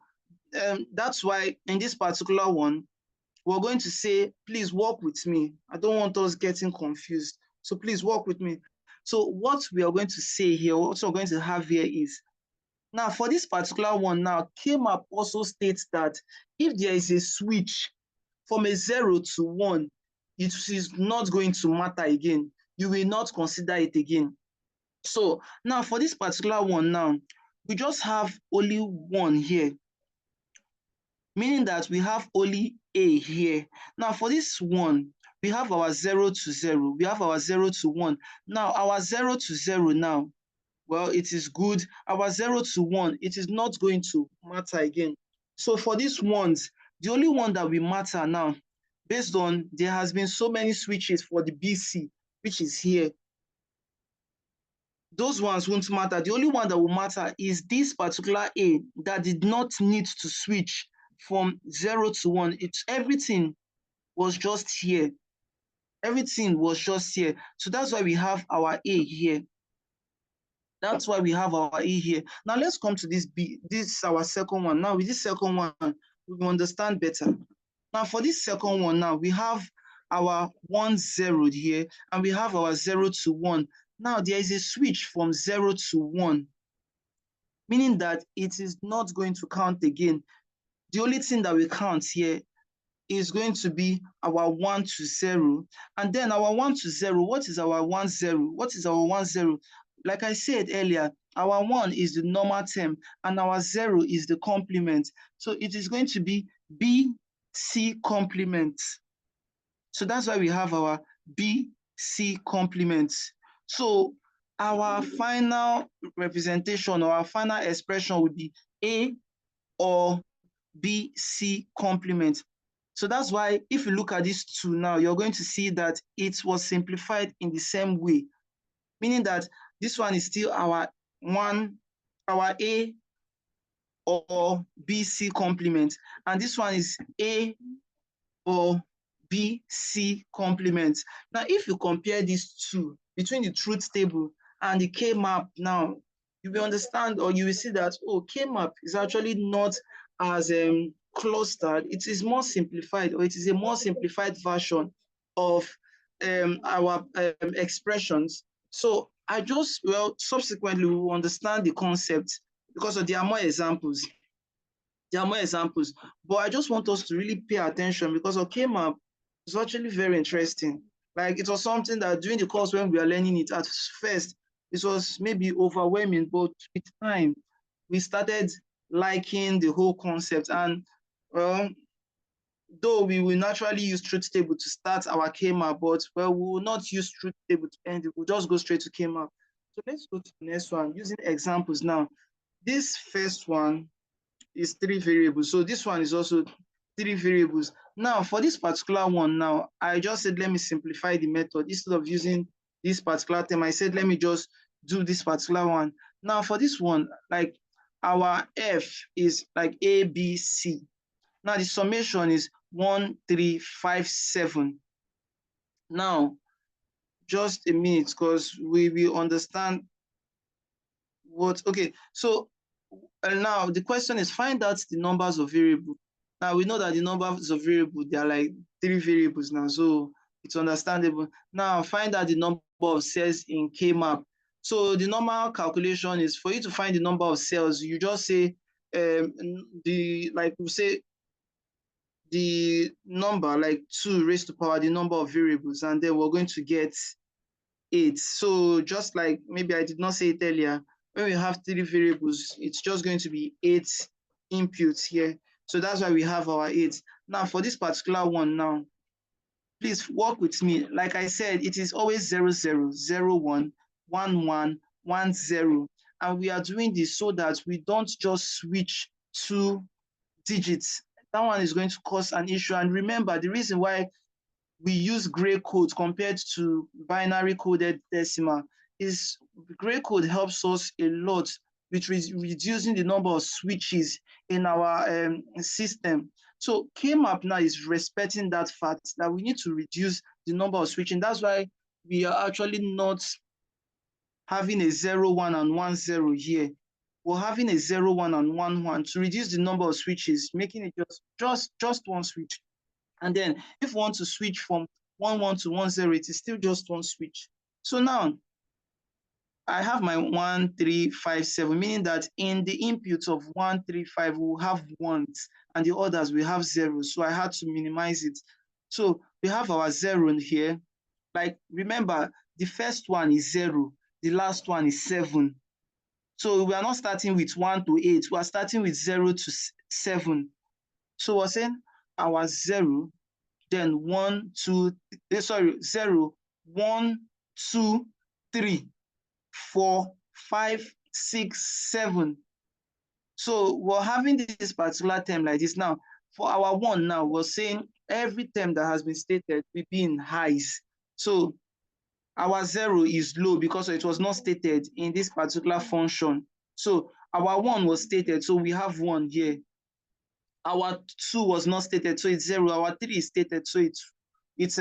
that's why in this particular one, we're going to say, please work with me. I don't want us getting confused. So please work with me. So what we are going to say here, what we're going to have here is, now for this particular one now, K-map also states that if there is a switch from a 0 to 1, it is not going to matter again. You will not consider it again. So now for this particular one now, we just have only one here, meaning that we have only A here. Now for this one, we have our 0 to 0, we have our 0 to 1. Now our 0 to 0 now, well, it is good. Our 0 to 1, it is not going to matter again. So for these ones, the only one that will matter now, based on there has been so many switches for the BC, which is here, those ones won't matter. The only one that will matter is this particular A that did not need to switch from 0 to 1. Everything was just here. Everything was just here. So that's why we have our A here. That's why we have our E here. Now let's come to this B. This is our second one. Now with this second one, we will understand better. Now for this second one now, we have our 1 0 here, and we have our 0 to 1. Now there is a switch from 0 to 1, meaning that it is not going to count again. The only thing that will count here is going to be our 1 to 0. And then our 1 to 0, what is our 1 0? What is our 1 0? Like I said earlier, our 1 is the normal term and our 0 is the complement. So it is going to be BC complement. So that's why we have our BC complement. So our final representation or our final expression would be A or BC complement. So that's why if you look at these two now, you're going to see that it was simplified in the same way, meaning that this one is still our A or BC complement, and this one is A or BC complement. Now, if you compare these two between the truth table and the K-map now, you will understand, or you will see that, oh, K-map is actually not as clustered. It is more simplified, or it is a more simplified version of our expressions. So I just, well, subsequently we will understand the concept because there are more examples. There are more examples, but I just want us to really pay attention because K-map is actually very interesting. Like it was something that during the course when we are learning it at first, it was maybe overwhelming, but with time, we started liking the whole concept. And well, though we will naturally use truth table to start our K-map, but well, we will not use truth table to end it. We'll just go straight to K-map. So let's go to the next one using examples now. This first one is 3 variables. So this one is also 3 variables. Now for this particular one now, I just said, let me simplify the method. Instead of using this particular term, I said, let me just do this particular one. Now for this one, like our F is like A, B, C. Now the summation is 1, 3, 5, 7. Now, just a minute, because we will understand what, okay. So now the question is find out the numbers of variables. Now we know that the numbers of variables, they are like 3 variables now, so it's understandable. Now find out the number of cells in K-map. So the normal calculation is for you to find the number of cells, you just say we say the number like 2 raised to power the number of variables, and then we're going to get 8. So just like maybe I did not say it earlier, when we have 3 variables, it's just going to be 8 inputs here. So that's why we have our 8. Now for this particular one now, please work with me. Like I said, it is always 0, 0, 0, 1, 1, 1, 1, 0. And we are doing this so that we don't just switch to digits. That one is going to cause an issue. And remember, the reason why we use gray code compared to binary coded decimal is gray code helps us a lot with reducing the number of switches in our system. So K-map now is respecting that fact that we need to reduce the number of switching. That's why we are actually not having a 0, 1, and 1, 0 here. We're having a 0, 1, and 1, 1 to reduce the number of switches, making it just one switch. And then if we want to switch from 1, 1 to 1, 0, it is still just one switch. So now I have my 1, 3, 5, 7, meaning that in the inputs of 1, 3, 5, we'll have ones and the others will have zeros. So I had to minimize it. So we have our 0 here. Like, remember, the first one is 0, the last one is 7. So we are not starting with 1 to 8, we are starting with 0 to 7. So we're saying our 0, then 1, 2, 0, 1, 2, 3, 4, 5, 6, 7. So we're having this particular term like this. Now, for our 1 now, we're saying every term that has been stated will be in highs. So our 0 is low because it was not stated in this particular function. So our 1 was stated, so we have 1 here. Our 2 was not stated, so it's 0. Our 3 is stated, so it's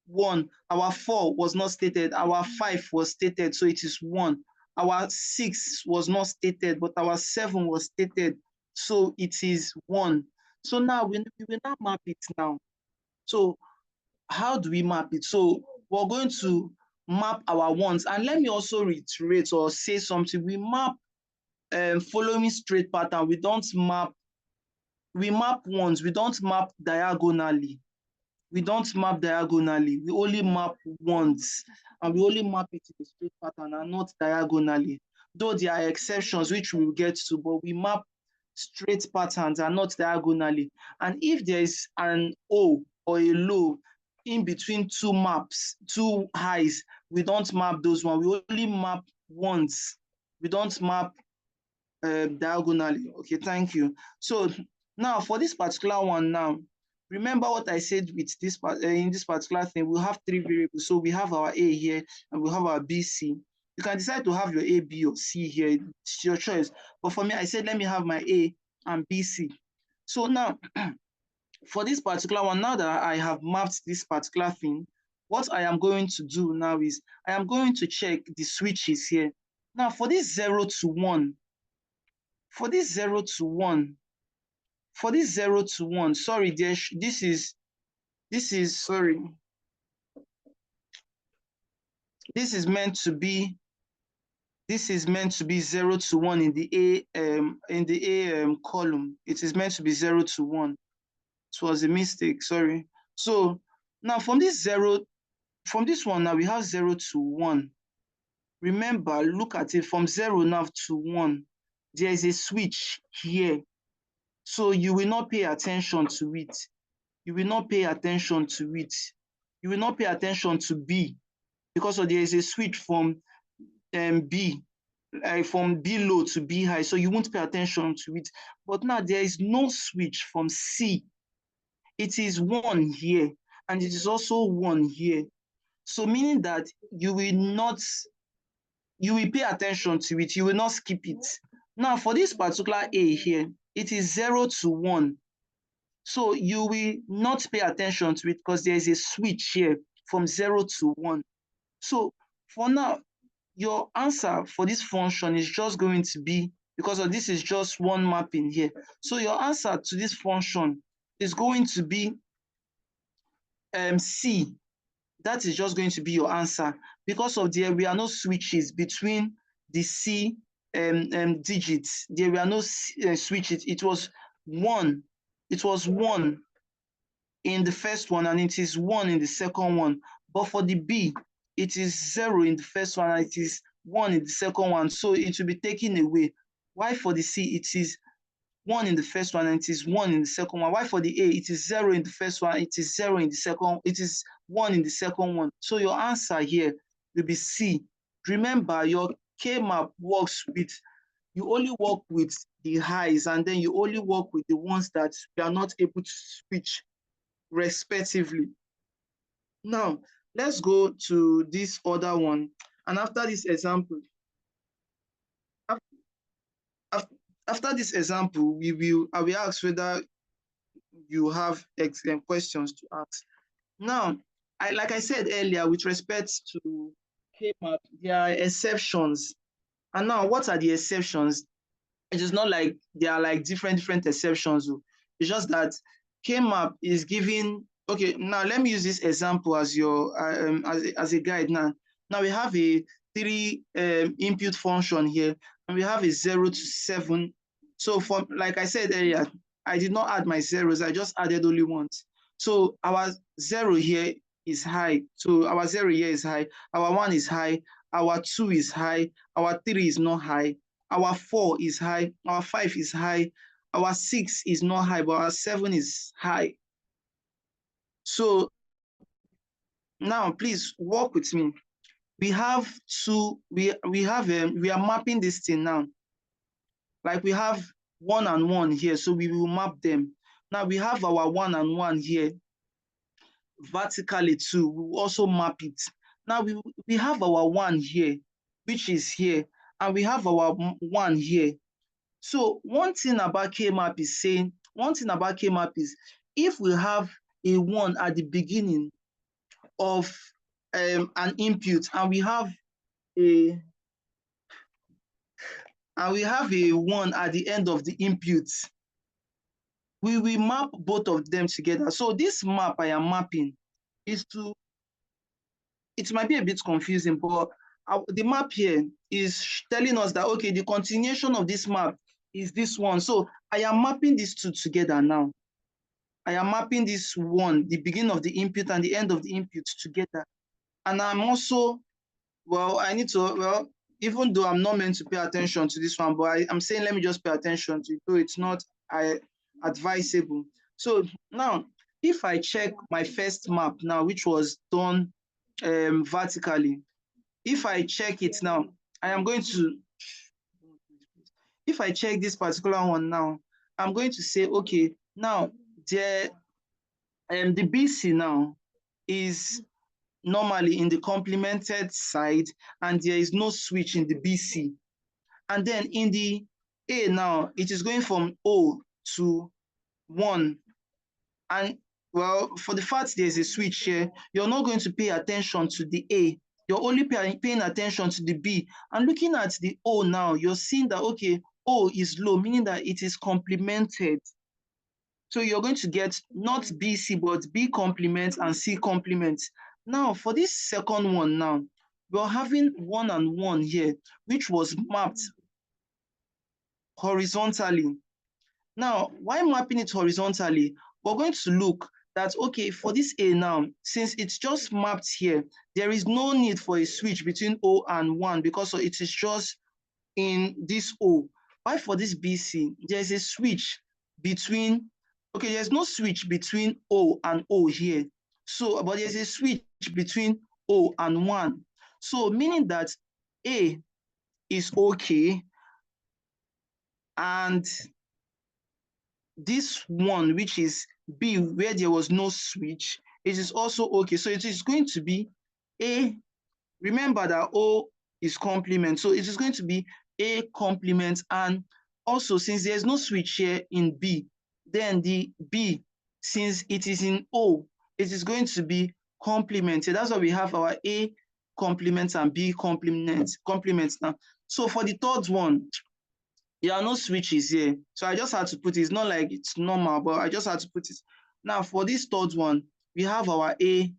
1. Our 4 was not stated. Our 5 was stated, so it is 1. Our 6 was not stated, but our 7 was stated, so it is 1. So now we will now map it now. So how do we map it? So we're going to map our ones. And let me also reiterate or say something. We map following straight pattern. We map ones. We don't map diagonally. We don't map diagonally. We only map ones. And we only map it in a straight pattern and not diagonally. Though there are exceptions which we will get to, but we map straight patterns and not diagonally. And if there is an O or a low in between two maps, two highs, we don't map those ones. We only map ones. We don't map diagonally. Okay, thank you. So now for this particular one now, remember what I said with this in this particular thing, we have 3 variables. So we have our A here and we have our BC. You can decide to have your A, B, or C here. It's your choice. But for me, I said, let me have my A and BC. So now, for this particular one, now that I have mapped this particular thing, what I am going to do now is I am going to check the switches here. Now, for this 0 to 1, for this 0 to 1, for this 0 to 1, sorry, this is meant to be 0 to 1 in the A column. It is meant to be 0 to 1. It was a mistake, sorry. So now from this one now we have 0 to 1. Remember, look at it from 0 now to 1. There is a switch here. So you will not pay attention to it. You will not pay attention to it. You will not pay attention to B because there is a switch from B, from B low to B high. So you won't pay attention to it. But now there is no switch from C. It is 1 here and it is also 1 here. So meaning that you will pay attention to it. You will not skip it. Now for this particular A here, it is 0 to 1. So you will not pay attention to it because there is a switch here from 0 to 1. So for now, your answer for this function is just going to be, because of this is just one mapping here. So your answer to this function is going to be C. That is just going to be your answer. Because of there are no switches between the C digits. There were no switches. It was 1. It was 1 in the first one and it is 1 in the second one. But for the B, it is 0 in the first one and it is 1 in the second one. So it will be taken away. Why for the C, it is 1 in the first one and it is 1 in the second one. Why for the A, it is 0 in the first one, it is 0 in the second, it is 1 in the second one. So your answer here will be C. Remember, your K-map works with you only work with the highs, and then you only work with the ones that you are not able to switch respectively. Now, let's go to this other one. And after this example, after this example, I will ask whether you have questions to ask. Now, like I said earlier, with respect to K-map, there are exceptions. And now, what are the exceptions? It is not like there are like different exceptions. It's just that K-map is giving. Okay, now let me use this example as your as a guide. Now we have a three input function here, and we have a 0 to 7. So from, like I said earlier, I did not add my zeros. I just added only ones. So our 0 here is high. So our 0 here is high. Our 1 is high. Our 2 is high. Our 3 is not high. Our 4 is high. Our 5 is high. Our 6 is not high, but our 7 is high. So now please work with me. We have two, we are mapping this thing now. Like we have 1 and 1 here, so we will map them. Now we have our 1 and 1 here vertically too. We will also map it. Now we have our 1 here, which is here, and we have our 1 here. So one thing about K-map is if we have a 1 at the beginning of an input, and we have a 1 at the end of the input, we will map both of them together. So this map I am mapping is to, it might be a bit confusing, but the map here is telling us that, okay, the continuation of this map is this one. So I am mapping these two together now. I am mapping this one, the beginning of the input and the end of the input together. And I'm also, even though I'm not meant to pay attention to this one, but I'm saying let me just pay attention to it, though it's not advisable. So now, if I check my first map now, which was done vertically, if I check it now, if I check this particular one now, I'm going to say, okay, now the BC now is normally in the complemented side, and there is no switch in the BC. And then in the A now, it is going from O to 1. And well, for the fact there's a switch here, you're not going to pay attention to the A. You're only paying attention to the B. And looking at the O now, you're seeing that, okay, O is low, meaning that it is complemented. So you're going to get not BC, but B complement and C complement. Now, for this second one now, we're having 1 and 1 here, which was mapped horizontally. Now, why mapping it horizontally? We're going to look that, okay, for this A now, since it's just mapped here, there is no need for a switch between O and 1 because it is just in this O. Why for this BC? There's a switch between, okay, there's no switch between O and O here. So, but there's a switch between O and 1. So, meaning that A is okay, and this one, which is B, where there was no switch, it is also okay. So it is going to be A. Remember that O is complement. So it is going to be A complement. And also, since there's no switch here in B, then the B, since it is in O, it is going to be complemented. That's why we have our A complement and B complements now. So for the third one, there are no switches here. So I just had to put it. It's not like it's normal, but I just had to put it. Now for this third one, we have our A.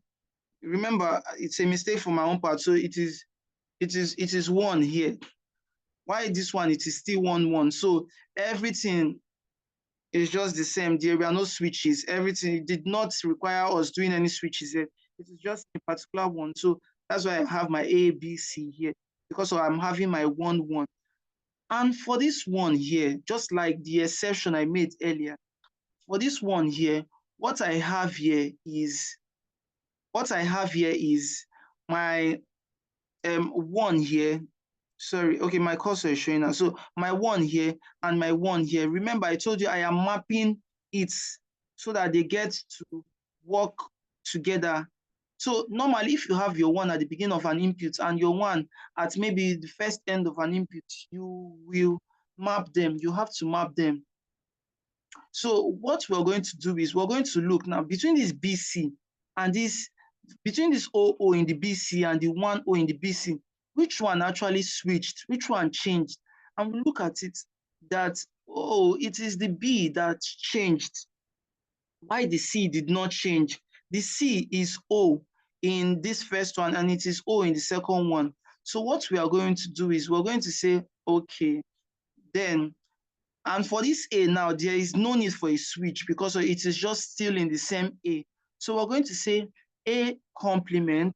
Remember, it's a mistake from my own part. So it is 1 here. Why this one? It is still 1, 1. So everything is just the same. There were no switches. Everything did not require us doing any switches here. It is just a particular one. So that's why I have my A, B, C here, because I'm having my 1, 1. And for this one here, just like the exception I made earlier, for this one here, what I have here is my 1 here, sorry, okay, my cursor is showing now. So my 1 here and my 1 here. Remember, I told you I am mapping it so that they get to work together. So normally, if you have your 1 at the beginning of an input and your 1 at maybe the first end of an input, you will map them. You have to map them. So what we're going to do is we're going to look now between this BC and this, between this OO in the BC and the 1O in the BC, which one actually switched, which one changed? And we look at it that, oh, it is the B that changed. Why the C did not change? The C is O in this first one and it is O in the second one. So what we are going to do is we're going to say, okay, then, and for this A now, there is no need for a switch because it is just still in the same A. So we're going to say A complement.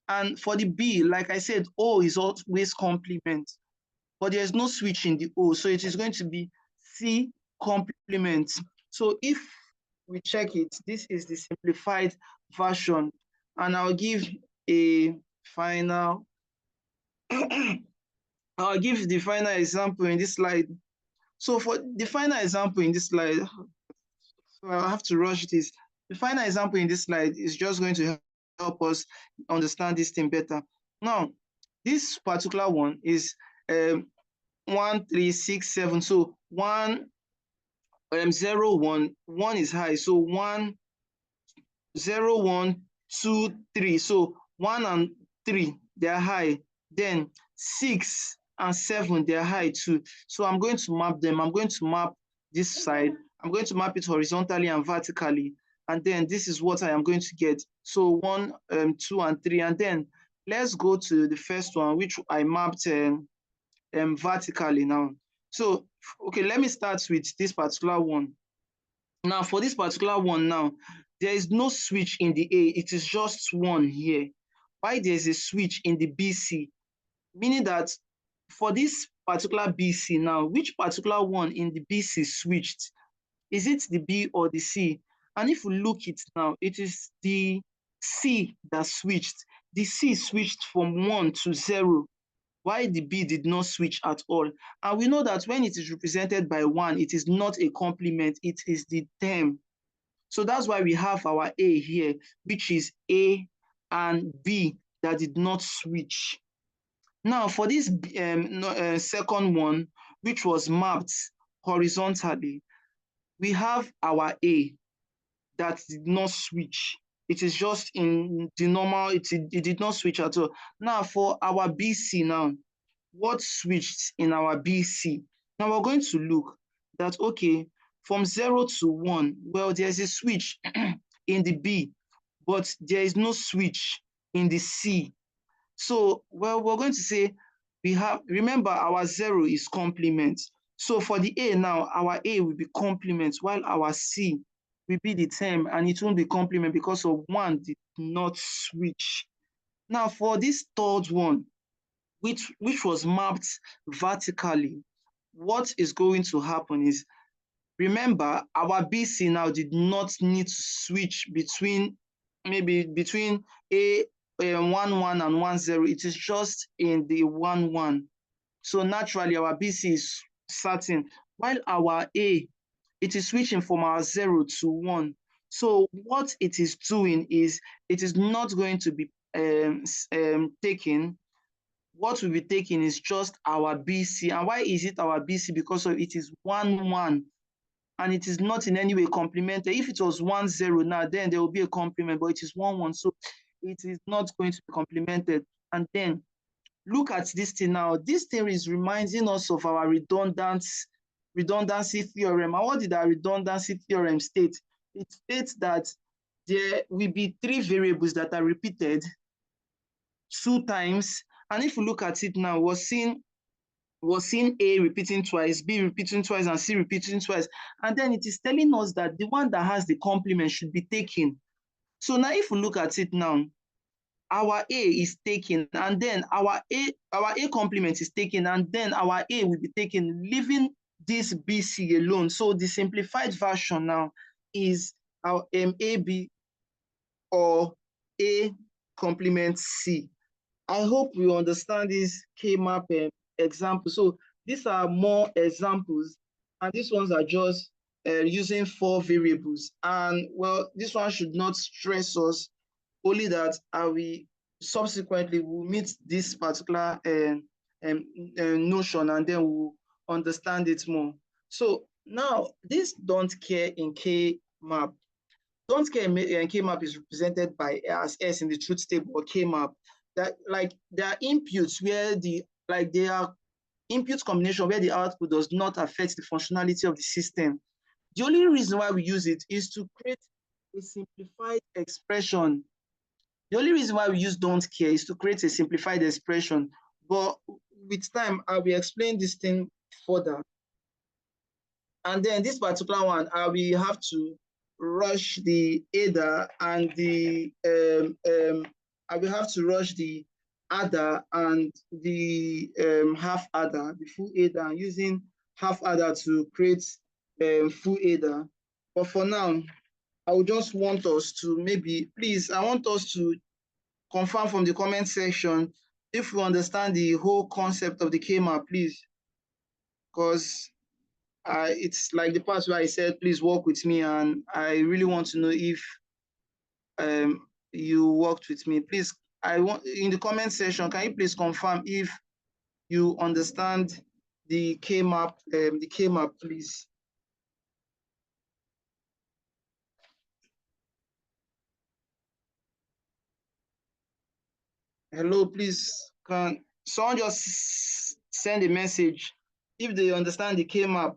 And for the B, like I said, O is always complement, but there's no switch in the O. So it is going to be C complement. So if we check it, this is the simplified version. And I'll give a final, I'll give the final example in this slide. So for the final example in this slide, so I have to rush this. The final example in this slide is just going to help us understand this thing better. Now, this particular one is 1, 3, 6, 7. So 1, 0, 1, 1 is high. So 1, 0, 1, 2, 3. So 1 and 3, they're high. Then 6 and 7, they're high too. So I'm going to map them. I'm going to map this side. I'm going to map it horizontally and vertically. And then this is what I am going to get. So 1, 2, and 3. And then let's go to the first one, which I mapped vertically now. So, okay, let me start with this particular one. Now, for this particular one now, there is no switch in the A. It is just 1 here. Why there is a switch in the BC? Meaning that for this particular BC now, which particular one in the BC switched? Is it the B or the C? And if we look it now, it is the C that switched. The C switched from 1 to 0. Why the B did not switch at all? And we know that when it is represented by 1, it is not a complement, it is the term. So that's why we have our A here, which is A and B that did not switch. Now for this second one, which was mapped horizontally, we have our A that did not switch. It is just in the normal, it did not switch at all. Now for our BC now, what switched in our BC? Now we're going to look that, okay, from 0 to 1, well, there's a switch in the B, but there is no switch in the C. So, well, we're going to say we have, remember our 0 is complement. So for the A now, our A will be complement, while our C will be the term, and it won't be complement because of 1 did not switch. Now for this third one, which was mapped vertically, what is going to happen is, remember, our BC now did not need to switch between between A 1, 1 and 1, 0. It is just in the 1, 1. So naturally, our BC is certain, while our A, it is switching from our 0 to 1. So what it is doing is, it is not going to be taken. What will be taken is just our BC. And why is it our BC? Because of it is 1, 1. And it is not in any way complemented. If it was 1, 0 now, then there will be a complement, but it is 1, 1. So it is not going to be complemented. And then look at this thing now. This thing is reminding us of our redundancy theorem. And what did our redundancy theorem state? It states that there will be 3 variables that are repeated 2 times. And if we look at it now, we're seeing A repeating twice, B repeating twice, and C repeating twice. And then it is telling us that the one that has the complement should be taken. So now if we look at it now, our A is taken, and then our A complement is taken, and then our A will be taken, leaving this BC alone. So the simplified version now is our AB or A complement C. I hope you understand this K-map example. So these are more examples, and these ones are just using 4 variables. And well, this one should not stress us, only that we subsequently will meet this particular notion, and then we'll understand it more. So now this don't care in K-map. Don't care in K-map is represented by as S in the truth table or K-map. That like there are inputs where they are input combination where the output does not affect the functionality of the system. The only reason why we use it is to create a simplified expression. The only reason why we use don't care is to create a simplified expression. But with time, I will explain this thing further. And then this particular one, we have to rush the adder and I will have to rush the adder and the half adder, the full adder, and using half adder to create full adder. But for now, I would just want us to please, I want us to confirm from the comment section if we understand the whole concept of the K-map, please, because it's like the part where I said, please work with me, and I really want to know if you worked with me. Please, I want in the comment section, can you please confirm if you understand the K-map, please? Hello, please, can someone just send a message if they understand the K-map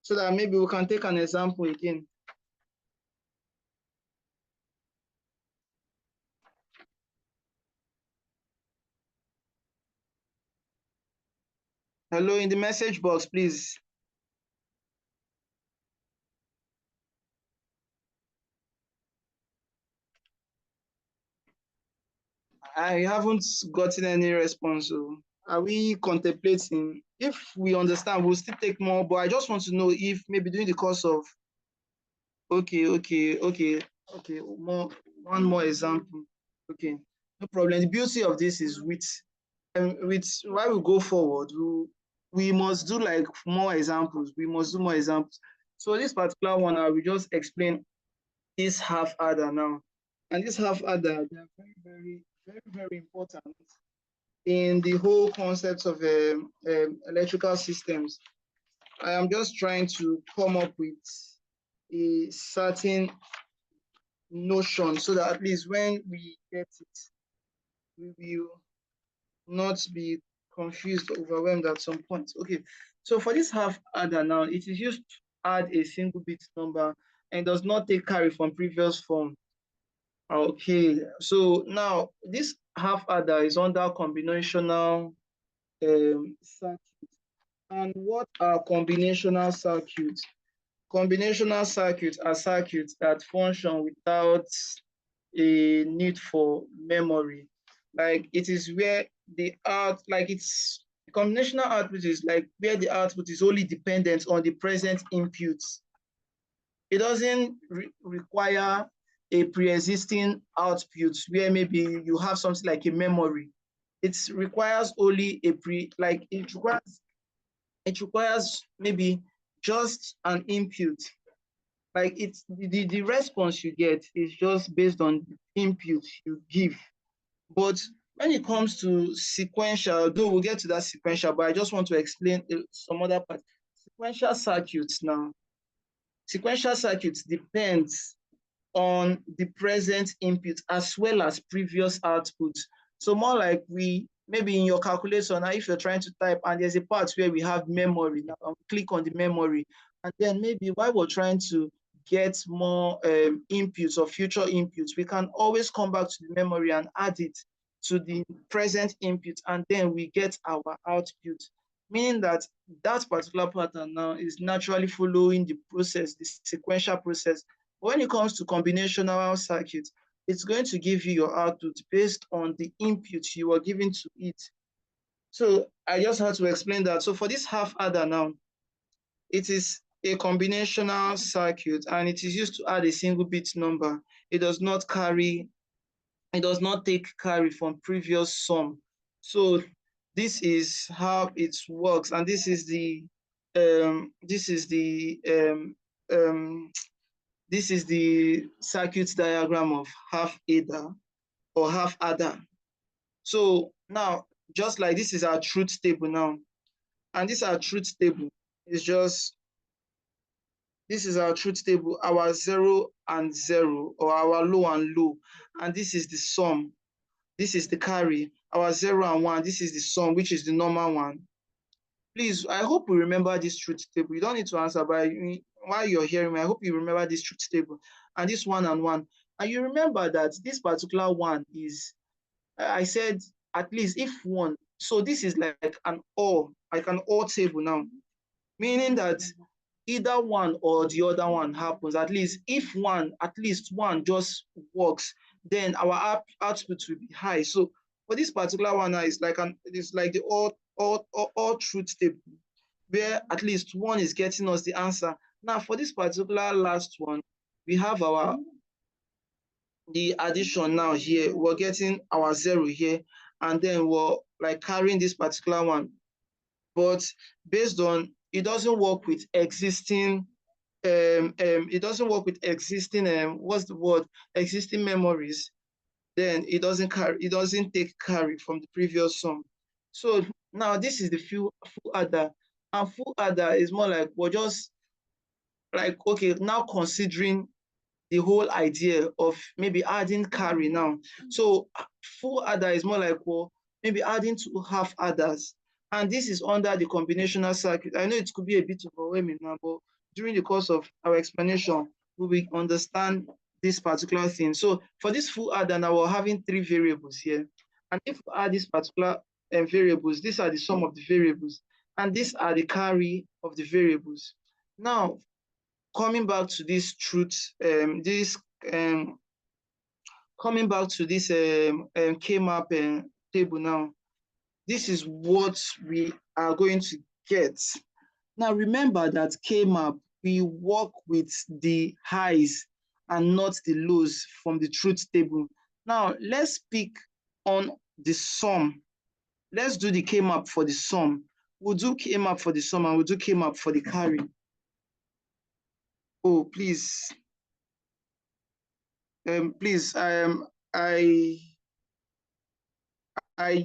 so that maybe we can take an example again. Hello, in the message box, please. I haven't gotten any response. So are we contemplating? If we understand, we'll still take more, but I just want to know if maybe during the course of okay, one more example. Okay, no problem. The beauty of this is with while we go forward, we must do like more examples. We must do more examples. So this particular one, I will just explain this half adder now. And this half adder, they are very important in the whole concept of electrical systems. I am just trying to come up with a certain notion so that at least when we get it, we will not be confused or overwhelmed at some point. Okay, so for this half adder now, it is used to add a single bit number and does not take carry from previous form. Okay, so now this half adder is under combinational circuit. And what are combinational circuits? Combinational circuits are circuits that function without a need for memory. Like it is where the combinational output is like where the output is only dependent on the present inputs. It doesn't require a pre-existing output where maybe you have something like a memory. It requires only it requires maybe just an input. Like it's the response you get is just based on the input you give. But when it comes to sequential, though we'll get to that sequential, but I just want to explain some other part. Sequential circuits now. Sequential circuits depends on the present input as well as previous output. So more like maybe in your calculator now, if you're trying to type and there's a part where we have memory, now click on the memory, and then maybe while we're trying to get more inputs or future inputs, we can always come back to the memory and add it to the present input, and then we get our output. Meaning that that particular pattern now is naturally following the process, the sequential process. When it comes to combinational circuits, it's going to give you your output based on the input you are giving to it. So I just had to explain that. So for this half adder now, it is a combinational circuit and it is used to add a single bit number. It does not carry it does not take carry from previous sum. So this is how it works, and this is the um, this is the um, um, this is the circuit diagram of half adder or half adder. So now, just like this is our truth table now, and this our truth table is just this is our truth table, our 0 and 0, or our low and low, and this is the sum. This is the carry, our 0 and 1. This is the sum, which is the normal one. Please, I hope you remember this truth table. You don't need to answer, but while you're hearing me, I hope you remember this truth table and this 1 and 1. And you remember that this particular one is, I said, at least if one. So this is like an or table now, meaning that either one or the other one happens. At least if one, at least one just works, then our output will be high. So for this particular one now, it's like the all truth table, where at least one is getting us the answer. Now for this particular last one, we have the addition now here. We're getting our 0 here, and then we're like carrying this particular one. But based on, it doesn't work with existing it doesn't work with existing what's the word, existing memories. Then it doesn't take carry from the previous sum. So now this is the full adder, and full adder is more like we're just like, okay, now considering the whole idea of maybe adding carry now. So full adder is more like, well, maybe adding two half adders. And this is under the combinational circuit. I know it could be a bit overwhelming now, but during the course of our explanation, we will understand this particular thing. So for this full adder now, we're having three variables here. And if we add this particular variables, these are the sum of the variables. And these are the carry of the variables. Now, coming back to this truth, um, coming back to this K-map table now, this is what we are going to get. Now remember that K-map, we work with the highs and not the lows from the truth table. Now let's pick on the sum. Let's do the K-map for the sum. We'll do K-map for the sum and we'll do K-map for the carry. Oh, please. Please, I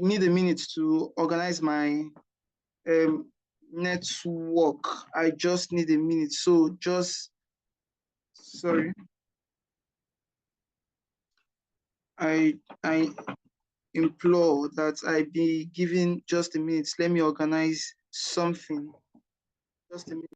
need a minute to organize my network. I just need a minute. So just, sorry. I implore that I be given just a minute. Let me organize something. Just a minute.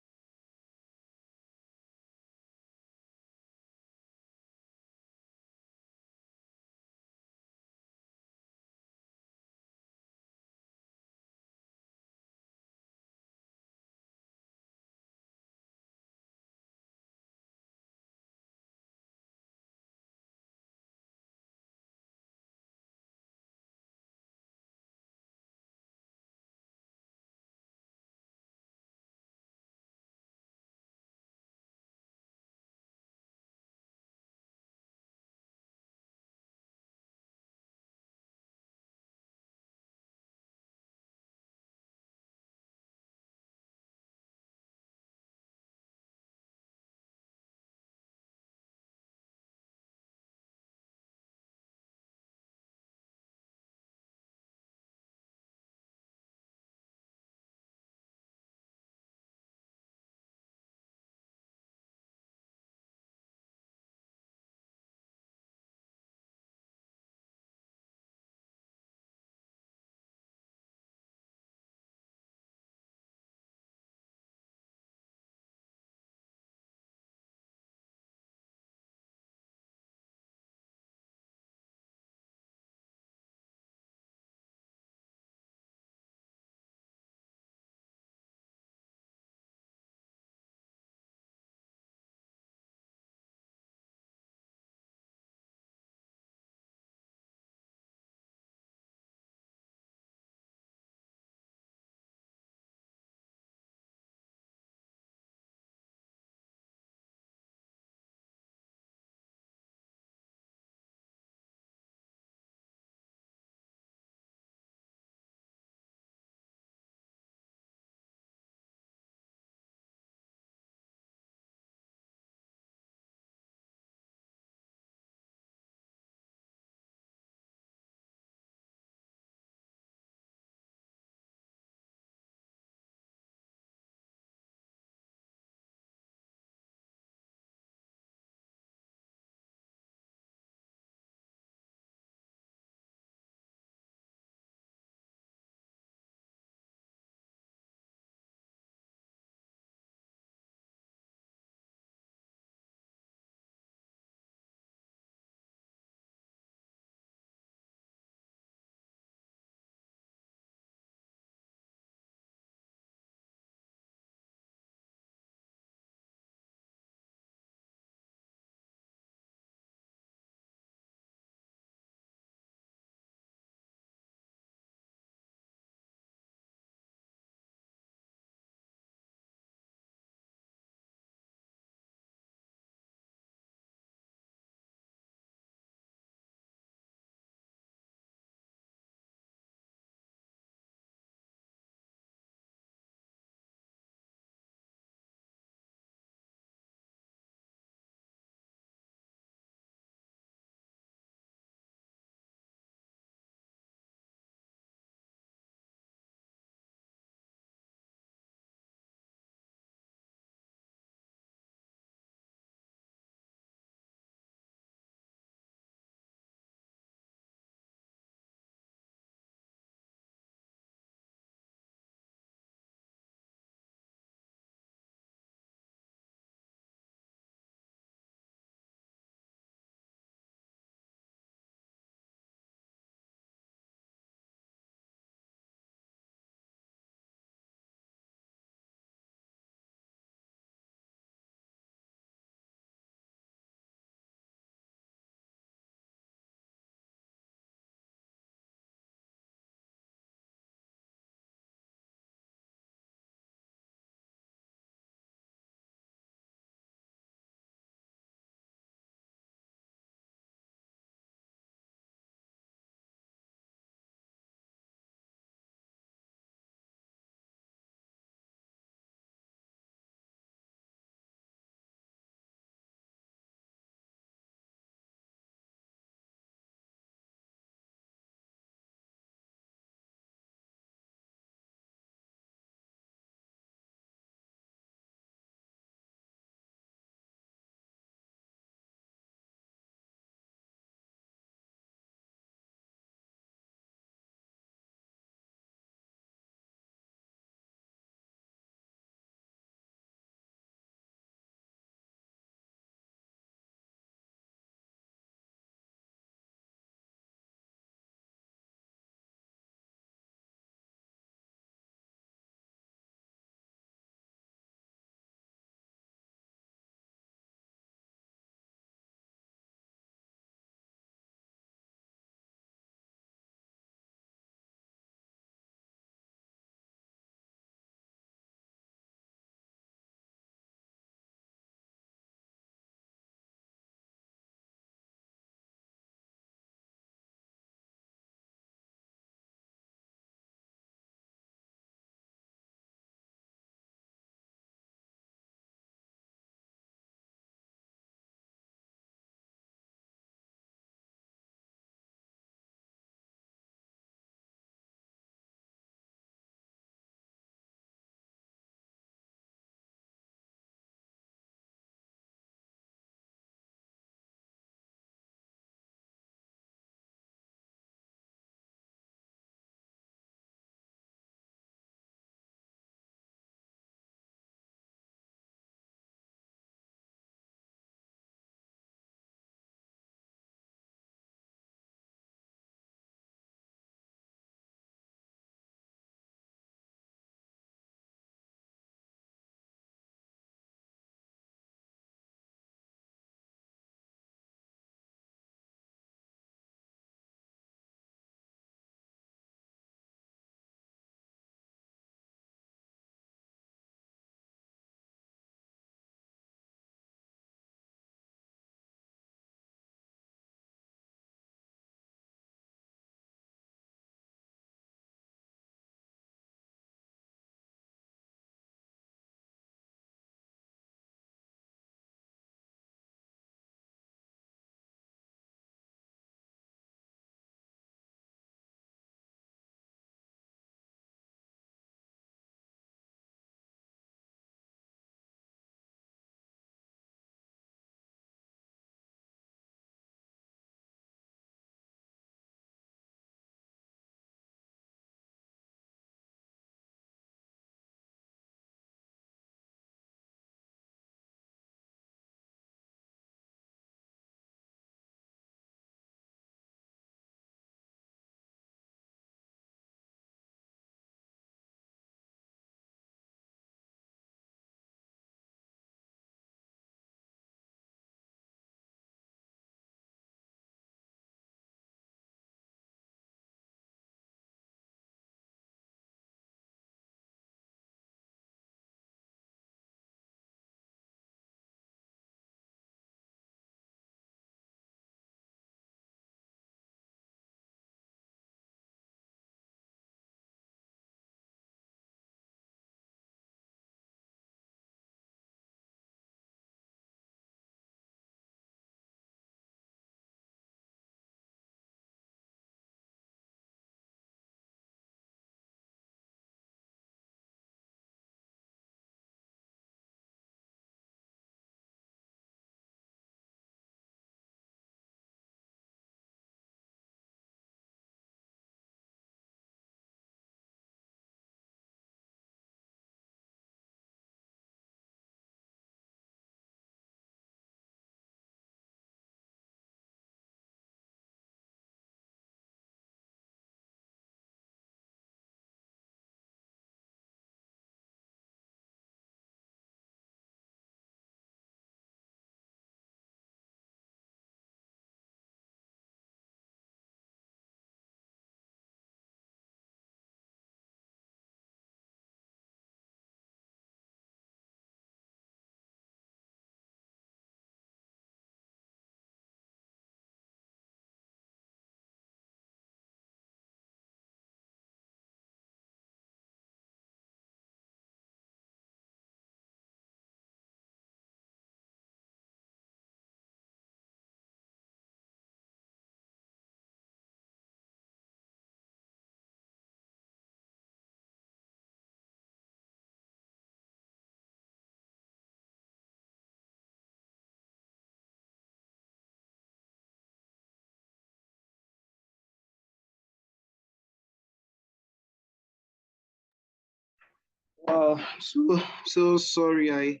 So sorry. I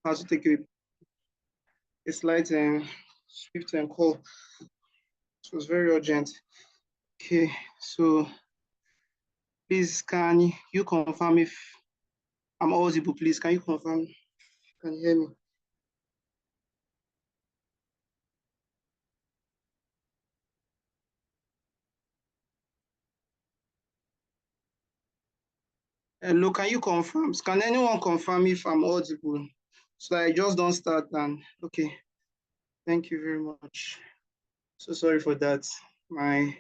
had to take a slight swift and call. It was very urgent. Okay, so please can you confirm if I'm audible? Please, can you confirm? Can you hear me? Hello, can you confirm? Can anyone confirm if I'm audible? So I just don't start and okay. Thank you very much. So sorry for that. I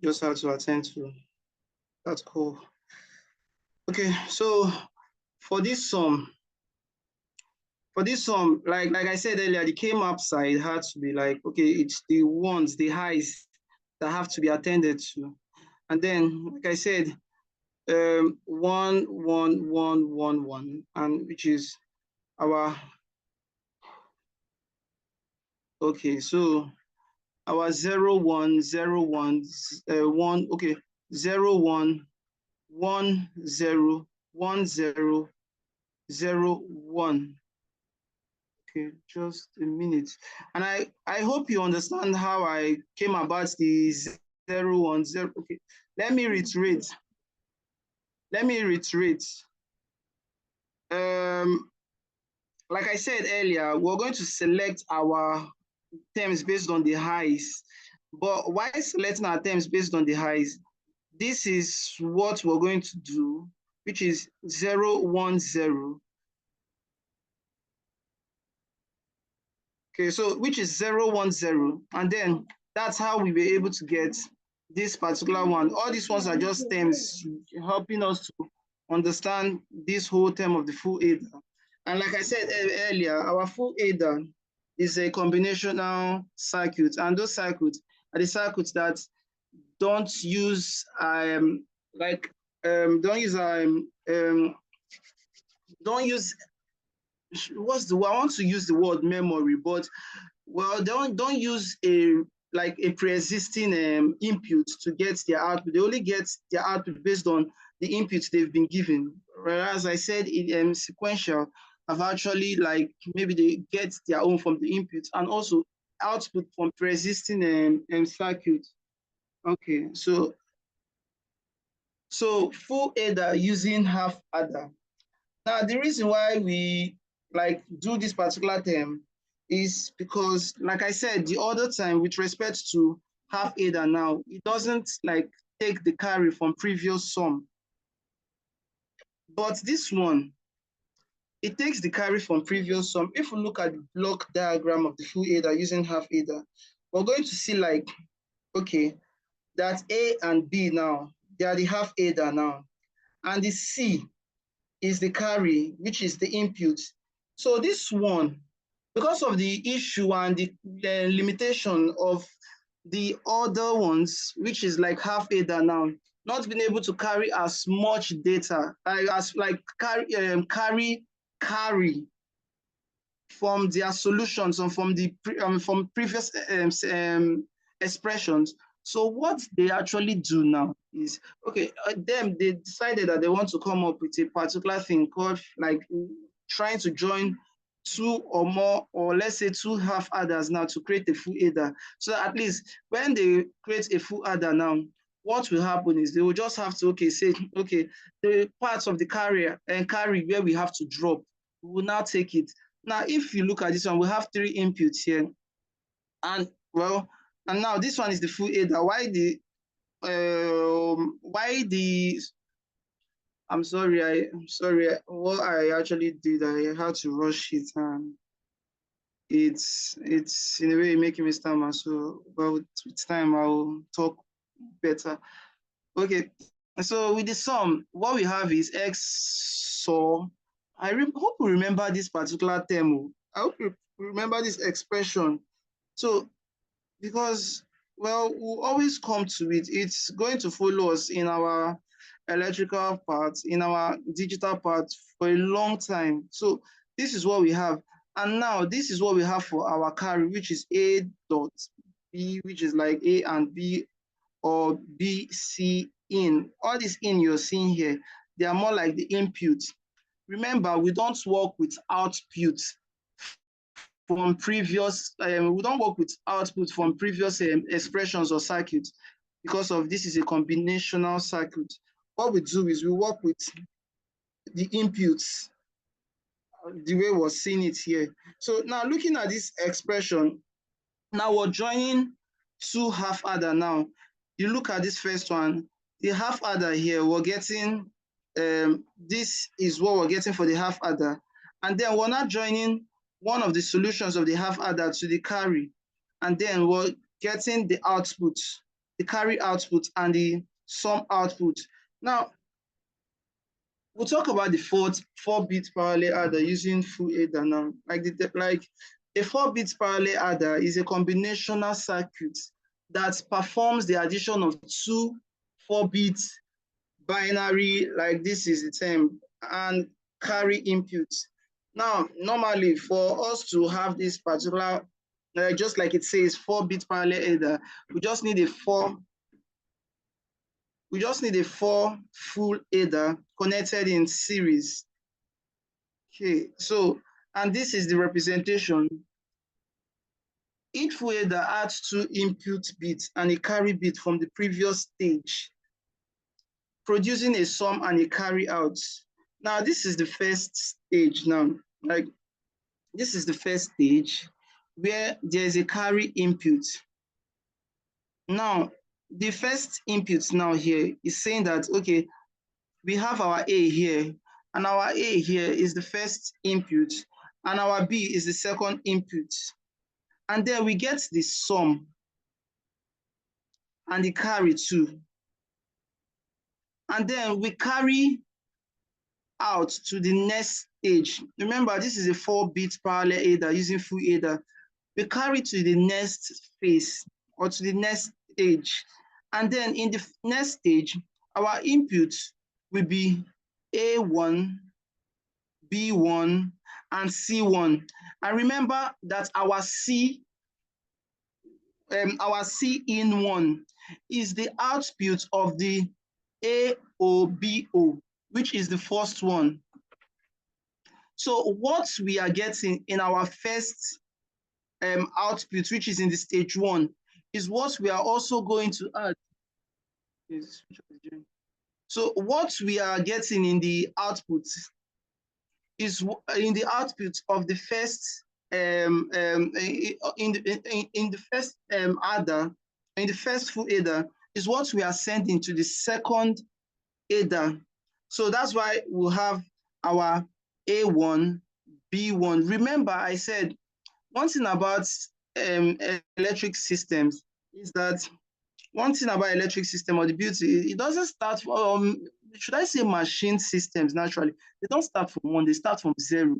just had to attend to that call. Okay, so for this sum, like I said earlier, the K-map side had to be like, okay, it's the ones, the highs that have to be attended to. And then, like I said, 1, 1, 1, 1, 1, and which is our, okay, so our 0, 1, 0, 1, 1, okay, 0, 1, 1, 0, 1, 0, 0, 1. Okay, just a minute. And I hope you understand how I came about the 0, 1, 0. Okay, let me reiterate. Like I said earlier, we're going to select our terms based on the highs. But why selecting our terms based on the highs? This is what we're going to do, which is 0, 1, 0. Okay, so which is 0, 1, 0. And then that's how we were able to get this particular one. All these ones are just terms helping us to understand this whole term of the full adder. And like I said earlier, our full adder is a combinational circuit. And those circuits are the circuits that don't use don't use what's the I want to use the word memory, but well, don't use a pre-existing input to get their output. They only get their output based on the inputs they've been given. Whereas I said in sequential, I've actually like maybe they get their own from the inputs and also output from pre-existing circuit. Okay, so full adder using half adder. Now, the reason why we like do this particular term is because, like I said, the other time with respect to half adder now, it doesn't like take the carry from previous sum. But this one, it takes the carry from previous sum. If we look at the block diagram of the full adder using half adder, we're going to see like, okay, that A and B now, they are the half adder now. And the C is the carry, which is the input. So this one, because of the issue and the limitation of the other ones, which is like half adder now, not being able to carry as much data, as like carry from their solutions and from the from previous expressions. So what they actually do now is, okay, they decided that they want to come up with a particular thing called like trying to join two or more, or let's say two half adders now to create a full adder. So at least when they create a full adder now, what will happen is they will just have to, okay, say, okay, the parts of the carrier and carry where we have to drop, we will now take it. Now, if you look at this one, we have three inputs here. And well, and now this one is the full adder. I'm sorry, what I actually did, I had to rush it, and it's in a way making me stammer. So, but with time, I'll talk better. Okay, so with the sum, what we have is x. So I hope you remember this particular term. I hope you remember this expression. So because, well, we'll always come to it. It's going to follow us in our electrical part, in our digital part for a long time. So this is what we have. And now this is what we have for our carry, which is A dot B, which is like A and B, or B, C, in. All this in you're seeing here, they are more like the input. Remember, we don't work with output from previous, we don't work with output from previous expressions or circuits, because of this is a combinational circuit. What we do is we work with the inputs, the way we're seeing it here. So now looking at this expression, now we're joining two half adder now. You look at this first one, the half adder here, we're getting, this is what we're getting for the half adder. And then we're not joining one of the solutions of the half adder to the carry. And then we're getting the output, the carry output and the sum output. Now, we'll talk about the 4-bit parallel adder using full adder now. Like a 4-bit parallel adder is a combinational circuit that performs the addition of two 4-bit binary, like this is the term, and carry inputs. Now, normally for us to have this particular, just like it says 4-bit parallel adder, we just need a 4 full adder connected in series. Okay, so, and this is the representation. Each full adder adds two input bits and a carry bit from the previous stage, producing a sum and a carry out. Now, this is the first stage now. Like, this is the first stage where there's a carry input. Now, the first input now here is saying that, okay, we have our A here, and our A here is the first input, and our B is the second input. And then we get the sum and the carry too. And then we carry out to the next stage. Remember, this is a 4-bit parallel adder using full adder. We carry to the next phase or to the next stage. And then in the next stage, our input will be A1, B1, and C1. And remember that our C in 1 is the output of the AOBO, which is the first one. So what we are getting in our first output, which is in the stage 1, is what we are also going to add. So what we are getting in the output is in the output of the first in the first adder, in the first full adder, is what we are sending to the second adder. So that's why we'll have our A1, B1. Remember, I said one thing about electric systems is that one thing about electric system or the beauty, it doesn't start from, should I say machine systems naturally, they don't start from 1, they start from 0.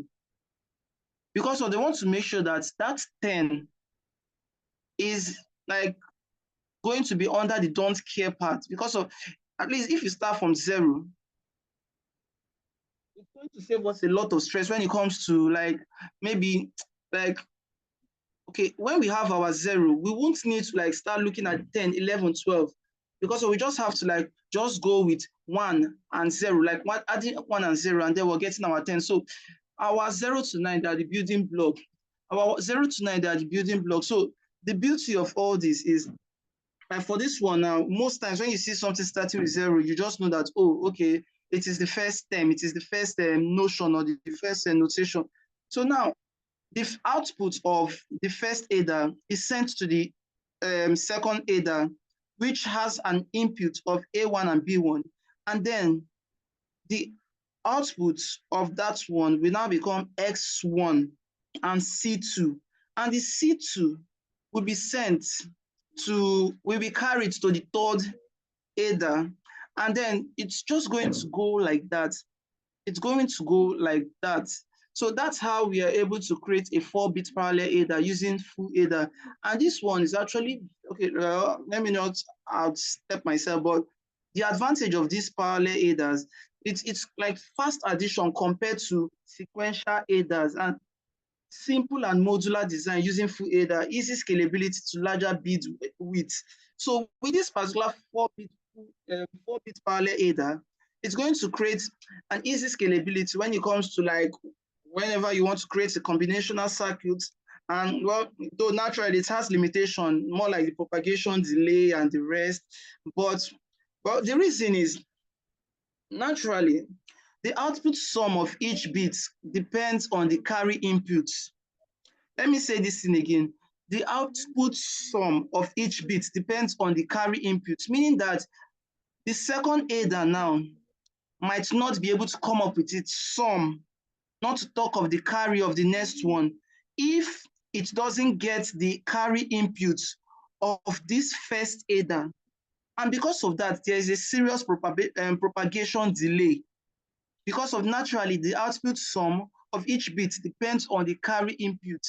Because they want to make sure that that 10 is like going to be under the don't care part. Because of, at least if you start from 0, it's going to save us a lot of stress when it comes to like maybe like, okay, when we have our 0, we won't need to like start looking at 10, 11, 12, because we just have to like just go with 1 and 0, like adding 1 and 0, and then we're getting our 10. So our 0 to 9, they are the building block. Our 0 to 9, they are the building block. So the beauty of all this is, and for this one now, most times when you see something starting with 0, you just know that, oh, okay, it is the first term, it is the first notion or the first notation. So now, the output of the first adder is sent to the second adder, which has an input of A1 and B1. And then the output of that one will now become X1 and C2. And the C2 will be sent to, will be carried to the third adder. And then it's just going to go like that. It's going to go like that. So that's how we are able to create a 4-bit parallel adder using full adder. And this one is actually, okay, let me not outstep myself, but the advantage of these parallel adders, it's like fast addition compared to sequential adders, and simple and modular design using full adder, easy scalability to larger bit width. So with this particular 4-bit parallel adder, it's going to create an easy scalability when it comes to like whenever you want to create a combinational circuit. And well, though naturally it has limitation, more like the propagation delay and the rest. But well, the reason is naturally the output sum of each bit depends on the carry input. Let me say this thing again. The output sum of each bit depends on the carry input, meaning that the second adder now might not be able to come up with its sum, not to talk of the carry of the next one, if it doesn't get the carry input of this first adder. And because of that, there is a serious propagation delay, because of naturally the output sum of each bit depends on the carry input.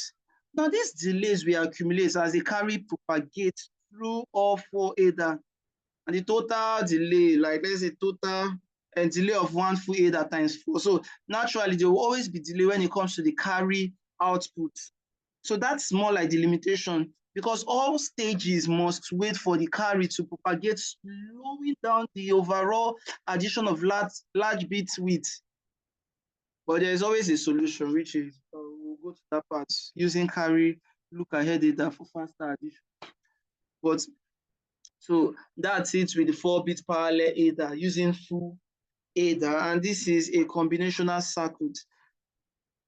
Now these delays will accumulate as the carry propagates through all four adder, and the total delay, like let's say total and delay of one full adder times 4. So naturally there will always be delay when it comes to the carry output. So that's more like the limitation, because all stages must wait for the carry to propagate, slowing down the overall addition of large bit width. But there is always a solution, which is we'll go to that part using carry look ahead data for faster addition. But so that's it with the 4-bit parallel adder using full adder, and this is a combinational circuit.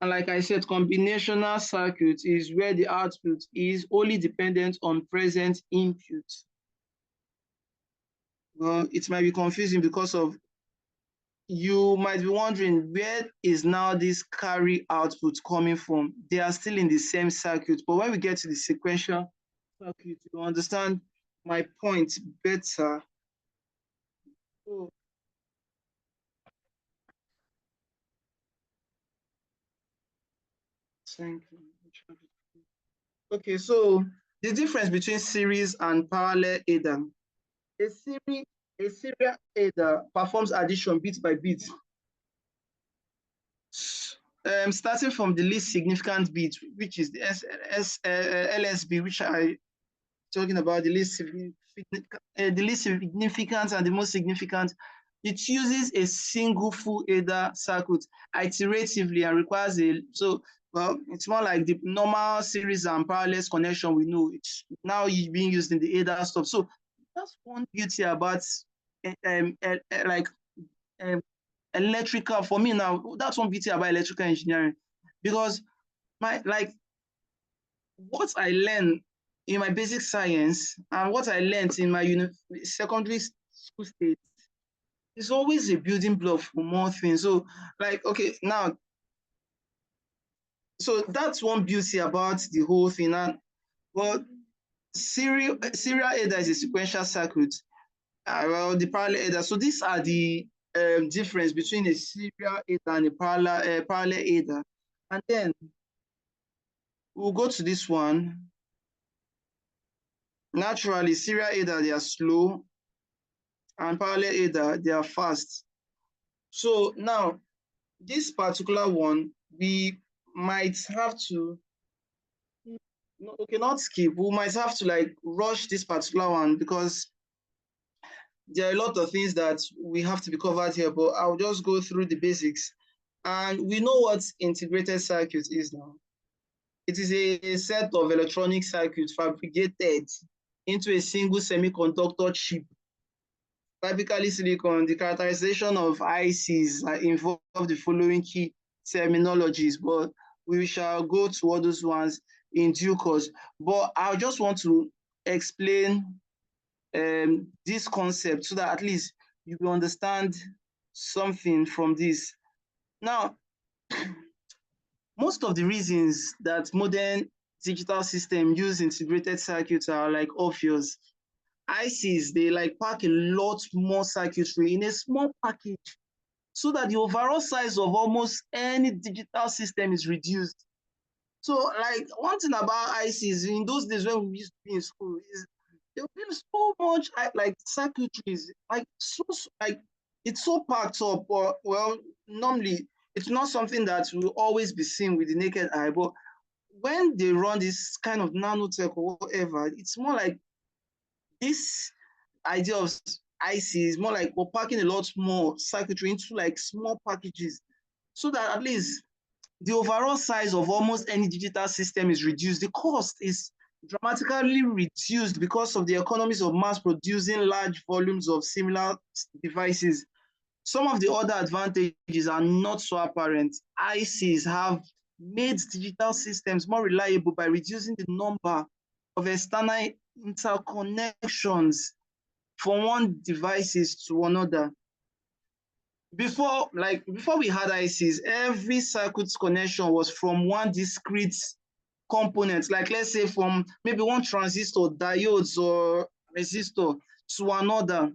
And like I said, combinational circuit is where the output is only dependent on present input. Well, it might be confusing because of you might be wondering, where is now this carry output coming from? They are still in the same circuit, but when we get to the sequential circuit, you understand my point better. So, thank you. Okay, so the difference between series and parallel adder. A serial adder performs addition bit by bit, starting from the least significant bit, which is the LSB, which I talking about the least significant and the most significant. It uses a single full adder circuit iteratively and requires well, it's more like the normal series and parallel connection we know. It's now being used in the adder stuff. So that's one beauty about like electrical. For me now, that's one beauty about electrical engineering, because what I learned in my basic science and what I learned in my secondary school state is always a building block for more things. So like, okay, now, so that's one beauty about the whole thing. And well, serial adder is a sequential circuit. Well, the parallel adder. So these are the difference between a serial adder and a parallel adder. And then we'll go to this one. Naturally, serial adder, they are slow, and parallel adder, they are fast. So now, this particular one, we might have to, okay, not skip, we might have to like rush this particular one because there are a lot of things that we have to be covered here, but I'll just go through the basics. And we know what integrated circuit is now. It is a set of electronic circuits fabricated into a single semiconductor chip, typically silicon. The characterization of ICs involve the following key terminologies, but we shall go to all those ones in due course. But I just want to explain this concept so that at least you will understand something from this. Now, most of the reasons that modern digital systems use integrated circuits are like obvious. ICs, they like pack a lot more circuitry in a small package so that the overall size of almost any digital system is reduced. So like one thing about ICs in those days when we used to be in school is there'll be so much like circuitries, like like it's so packed up, or well, normally it's not something that will always be seen with the naked eye, but when they run this kind of nanotech or whatever, it's more like this idea of ICs, more like we're packing a lot more circuitry into like small packages, so that at least the overall size of almost any digital system is reduced. The cost is dramatically reduced because of the economies of mass producing large volumes of similar devices. Some of the other advantages are not so apparent. ICs have made digital systems more reliable by reducing the number of external interconnections from one devices to another. Before we had ICs, every circuit connection was from one discrete component, like let's say from maybe one transistor, diodes, or resistor to another.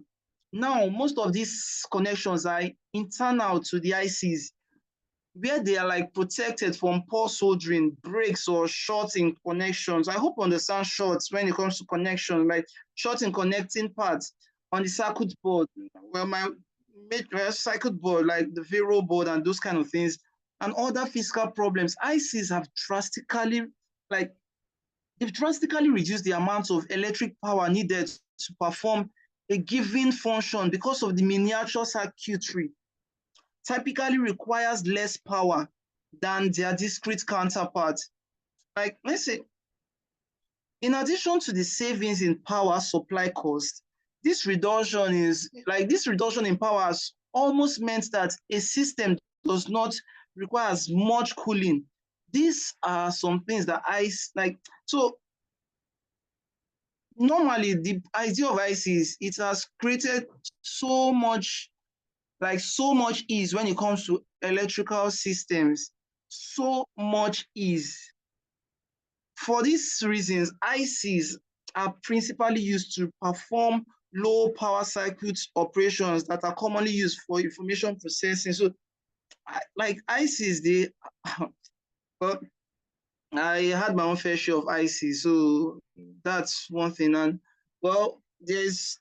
Now, most of these connections are internal to the ICs, where they are like protected from poor soldering, breaks, or shorts in connections. I hope you understand shorts when it comes to connection, like short in connecting parts on the circuit board. Well, my circuit board, like the Vero board and those kind of things, and other physical problems. ICs have drastically reduced the amount of electric power needed to perform a given function because of the miniature circuitry typically requires less power than their discrete counterparts. Like, let's say, in addition to the savings in power supply cost, this reduction in power has almost meant that a system does not require as much cooling. These are some things that so normally the idea of ICs, it has created so much ease when it comes to electrical systems, so much ease. For these reasons, ICs are principally used to perform low power circuit operations that are commonly used for information processing. So like ICs, well, I had my own fair share of ICs, so that's one thing. And well, there's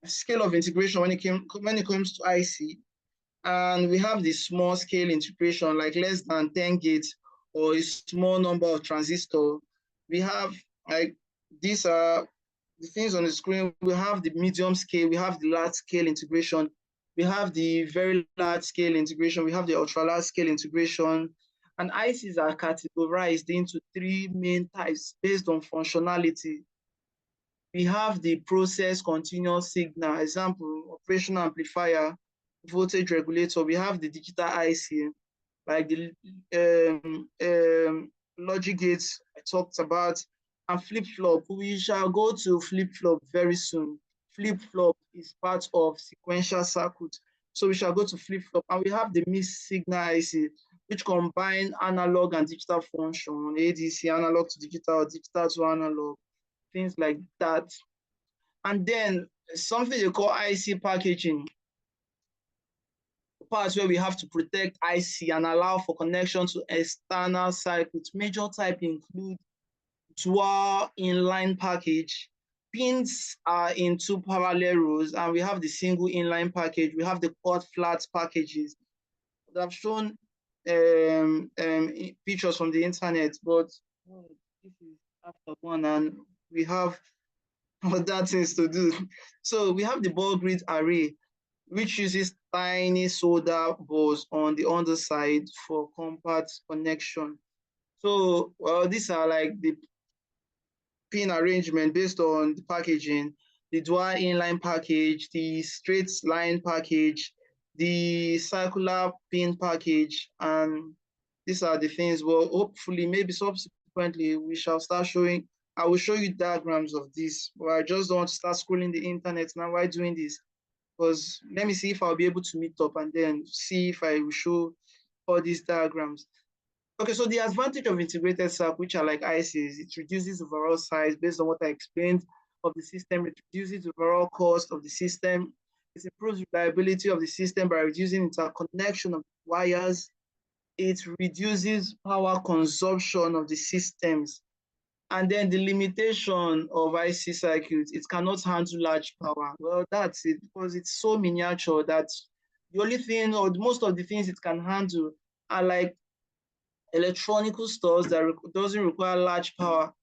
a scale of integration when it comes to IC. And we have the small scale integration, like less than 10 gates or a small number of transistors. We have like these are the things on the screen. We have the medium scale, we have the large scale integration, we have the very large scale integration, we have the ultra large scale integration. And ICs are categorized into three main types based on functionality. We have the process continuous signal, example, operational amplifier, voltage regulator. We have the digital IC, like the logic gates I talked about, and flip-flop. We shall go to flip-flop very soon. Flip-flop is part of sequential circuit. So we shall go to flip-flop, and we have the mixed signal IC, which combine analog and digital function, ADC, analog to digital, digital to analog, things like that. And then something they call IC packaging, parts where we have to protect IC and allow for connection to external circuits. Major type include dual inline package. Pins are in two parallel rows, and we have the single inline package. We have the quad flat packages. I've shown pictures from the internet, but this is after one, and we have other things to do. So we have the ball grid array, which uses tiny solder balls on the underside for compact connection. So, well, these are like the pin arrangement based on the packaging, the dual inline package, the straight line package, the circular pin package, and these are the things. Well, hopefully, maybe subsequently, we shall start showing. I will show you diagrams of this, but I just don't want to start scrolling the internet now while doing this. Because let me see if I'll be able to meet up and then see if I will show all these diagrams. Okay, so the advantage of integrated circuits, which are like ICs, it reduces overall size based on what I explained of the system. It reduces overall cost of the system. It improves reliability of the system by reducing interconnection of wires. It reduces power consumption of the systems. And then the limitation of IC circuits, it cannot handle large power. Well, that's it, because it's so miniature that the only thing, or most of the things it can handle, are like electronic stores that doesn't require large power.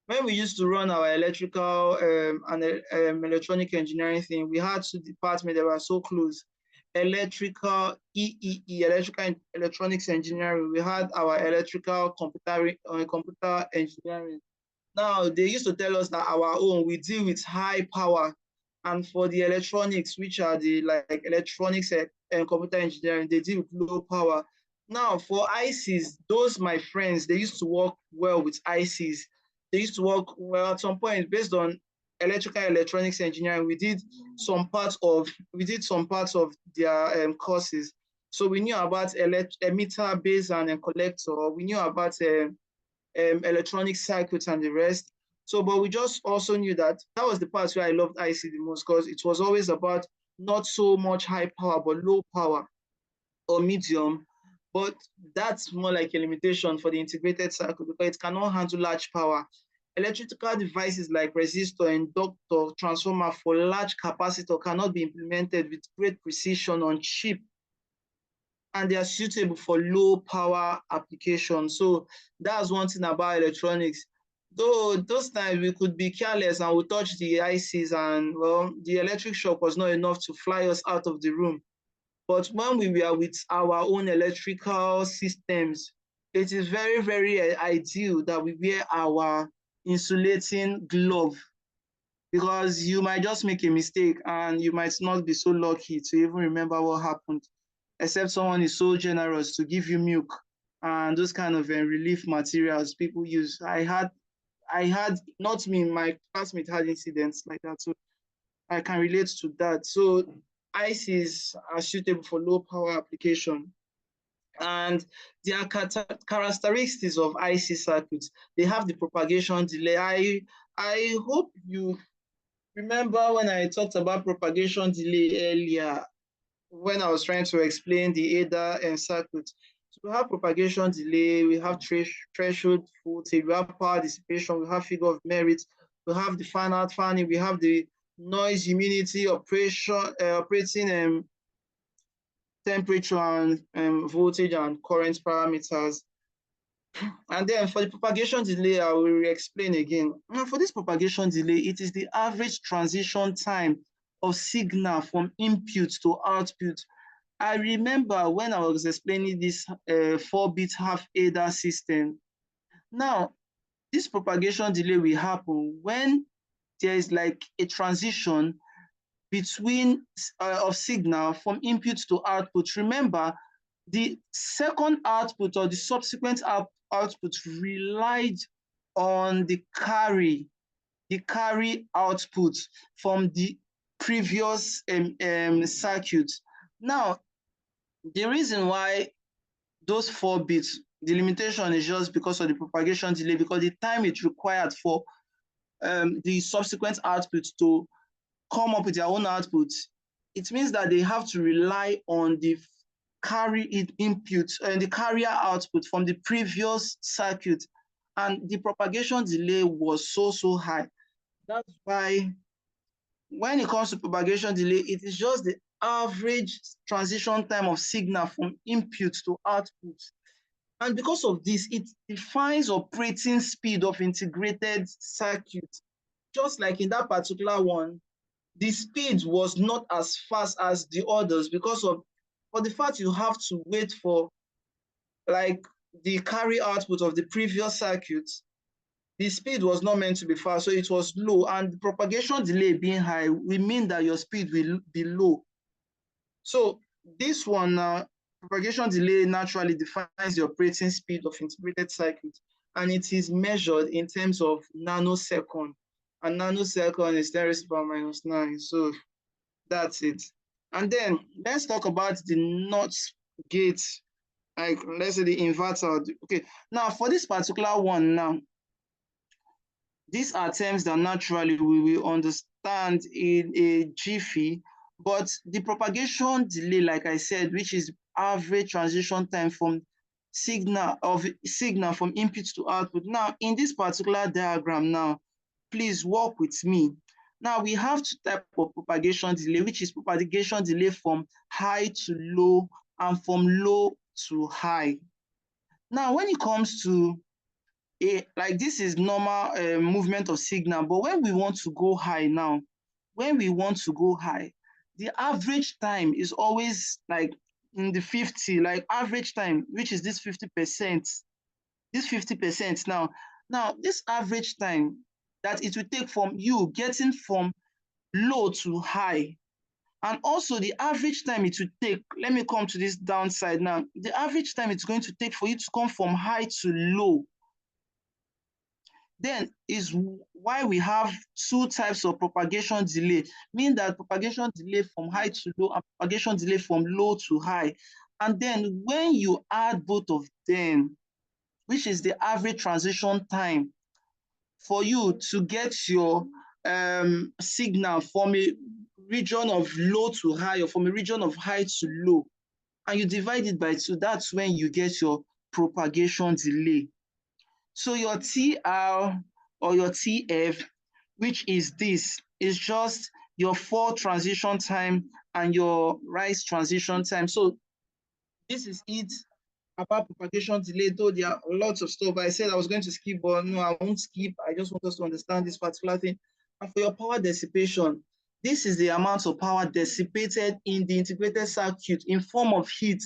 when we used to run our electrical and electronic engineering thing, we had two departments that were so close. Electrical EEE, electrical and electronics engineering. We had our electrical computer engineering. Now they used to tell us that our own we deal with high power, and for the electronics, which are the like electronics and computer engineering, they deal with low power. Now for ICs, those my friends, they used to work well with ICs. They used to work well at some point based on electrical electronics engineering. We did some parts of their courses. So we knew about emitter, base, and collector. We knew about electronic circuits and the rest. So, but we just also knew that that was the part where I loved IC the most, because it was always about not so much high power, but low power or medium. But that's more like a limitation for the integrated circuit because it cannot handle large power. Electrical devices like resistor, inductor, transformer for large capacitor cannot be implemented with great precision on chip, and they are suitable for low power applications. So that's one thing about electronics. Though those times we could be careless and we touch the ICs, and well, the electric shock was not enough to fly us out of the room. But when we were with our own electrical systems, it is very, very ideal that we wear our insulating glove, because you might just make a mistake and you might not be so lucky to even remember what happened, except someone is so generous to give you milk and those kind of relief materials people use. I had, not me, my classmate had incidents like that, so I can relate to that. So ICs are suitable for low power application. And there are characteristics of IC circuits. They have the propagation delay. I hope you remember when I talked about propagation delay earlier, when I was trying to explain the ADA and circuit. So we have propagation delay, we have threshold voltage, we have power dissipation, we have figure of merit, we have the fan out, fan in, we have the noise, humidity, operating temperature and voltage and current parameters. And then for the propagation delay, I will explain again. Now for this propagation delay, it is the average transition time of signal from input to output. I remember when I was explaining this 4-bit half ADA system. Now, this propagation delay will happen when there is like a transition between of signal from input to output. Remember, the second output or the subsequent output relied on the carry output from the previous circuit. Now, the reason why those 4 bits, the limitation is just because of the propagation delay, because the time it required for the subsequent output to come up with their own output, it means that they have to rely on the carry input and the carrier output from the previous circuit, and the propagation delay was so high. That's why when it comes to propagation delay, it is just the average transition time of signal from input to output. And because of this, it defines operating speed of integrated circuit. Just like in that particular one, the speed was not as fast as the others because of for the fact you have to wait for like the carry output of the previous circuit. The speed was not meant to be fast, so it was low, and the propagation delay being high will mean that your speed will be low. So this one now, propagation delay naturally defines the operating speed of integrated circuit, and it is measured in terms of nanosecond. And nanosecond is 10⁻⁹. So that's it. And then let's talk about the NOT gate, like let's say the inverter. Okay, now for this particular one now, these are terms that naturally we will understand in a jiffy, but the propagation delay, like I said, which is average transition time from signal from input to output. Now, in this particular diagram now, please work with me. Now, we have two types of propagation delay, which is propagation delay from high to low and from low to high. Now, when it comes to like this is normal movement of signal, but when we want to go high now, the average time is always like in the 50, like average time, which is this 50%. This 50% now this average time that it will take from you getting from low to high, and also the average time it will take, let me come to this downside now, the average time it's going to take for you to come from high to low, then is why we have two types of propagation delay, meaning that propagation delay from high to low and propagation delay from low to high. And then when you add both of them, which is the average transition time for you to get your signal from a region of low to high or from a region of high to low, and you divide it by 2, that's when you get your propagation delay. So your TR or your TF, which is this, is just your fall transition time and your rise transition time. So this is it about propagation delay, though there are lots of stuff. I said I was going to skip, but no, I won't skip. I just want us to understand this particular thing. And for your power dissipation, this is the amount of power dissipated in the integrated circuit in form of heat.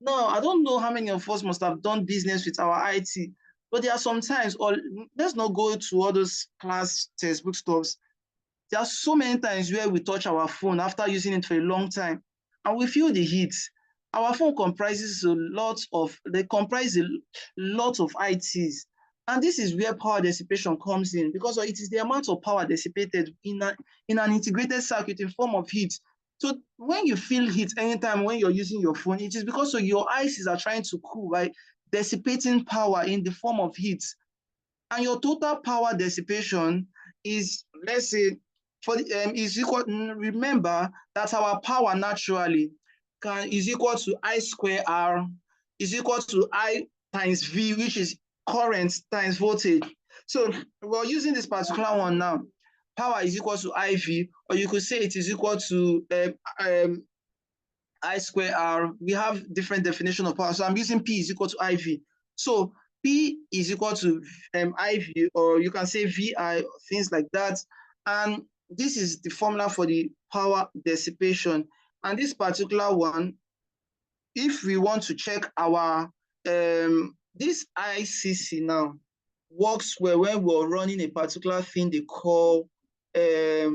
Now, I don't know how many of us must have done business with our IT, but there are some times, or let's not go to all those class textbook stuffs. There are so many times where we touch our phone after using it for a long time and we feel the heat. Our phone they comprise a lot of ITs. And this is where power dissipation comes in, because it is the amount of power dissipated in an integrated circuit in form of heat. So when you feel heat anytime when you're using your phone, it is because your ICs are trying to cool by dissipating power in the form of heat. And your total power dissipation is, let's say, is equal. Remember that our power naturally is equal to I square R is equal to I times V, which is current times voltage. So we're using this particular one now. Power is equal to IV, or you could say it is equal to I square R. We have different definition of power. So I'm using P is equal to IV. So P is equal to IV, or you can say VI, things like that. And this is the formula for the power dissipation. And this particular one, if we want to check our, this ICC now works well when we're running a particular thing they call a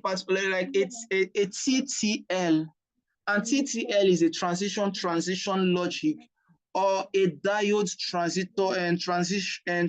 particular, like it's a TTL, and TTL is a transition logic, or a diode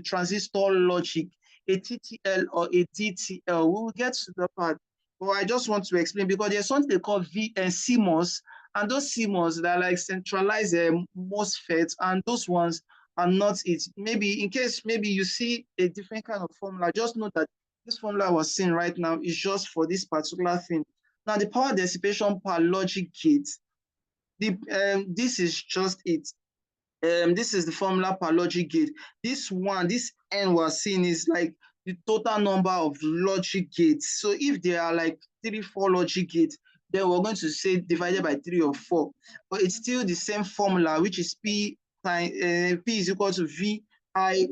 transistor logic, a TTL or a DTL. We will get to the part, but I just want to explain because there's something they call CMOS, and those CMOS that are like centralized MOSFETs, and those ones are not it. Maybe in case maybe you see a different kind of formula, just know that this formula I was seeing right now is just for this particular thing. Now, the power dissipation per logic gate, this is just it. This is the formula per logic gate. This N we're seeing is like the total number of logic gates. So if there are like 3, 4 logic gates, then we're going to say divided by 3 or 4. But it's still the same formula, which is P is equal to VI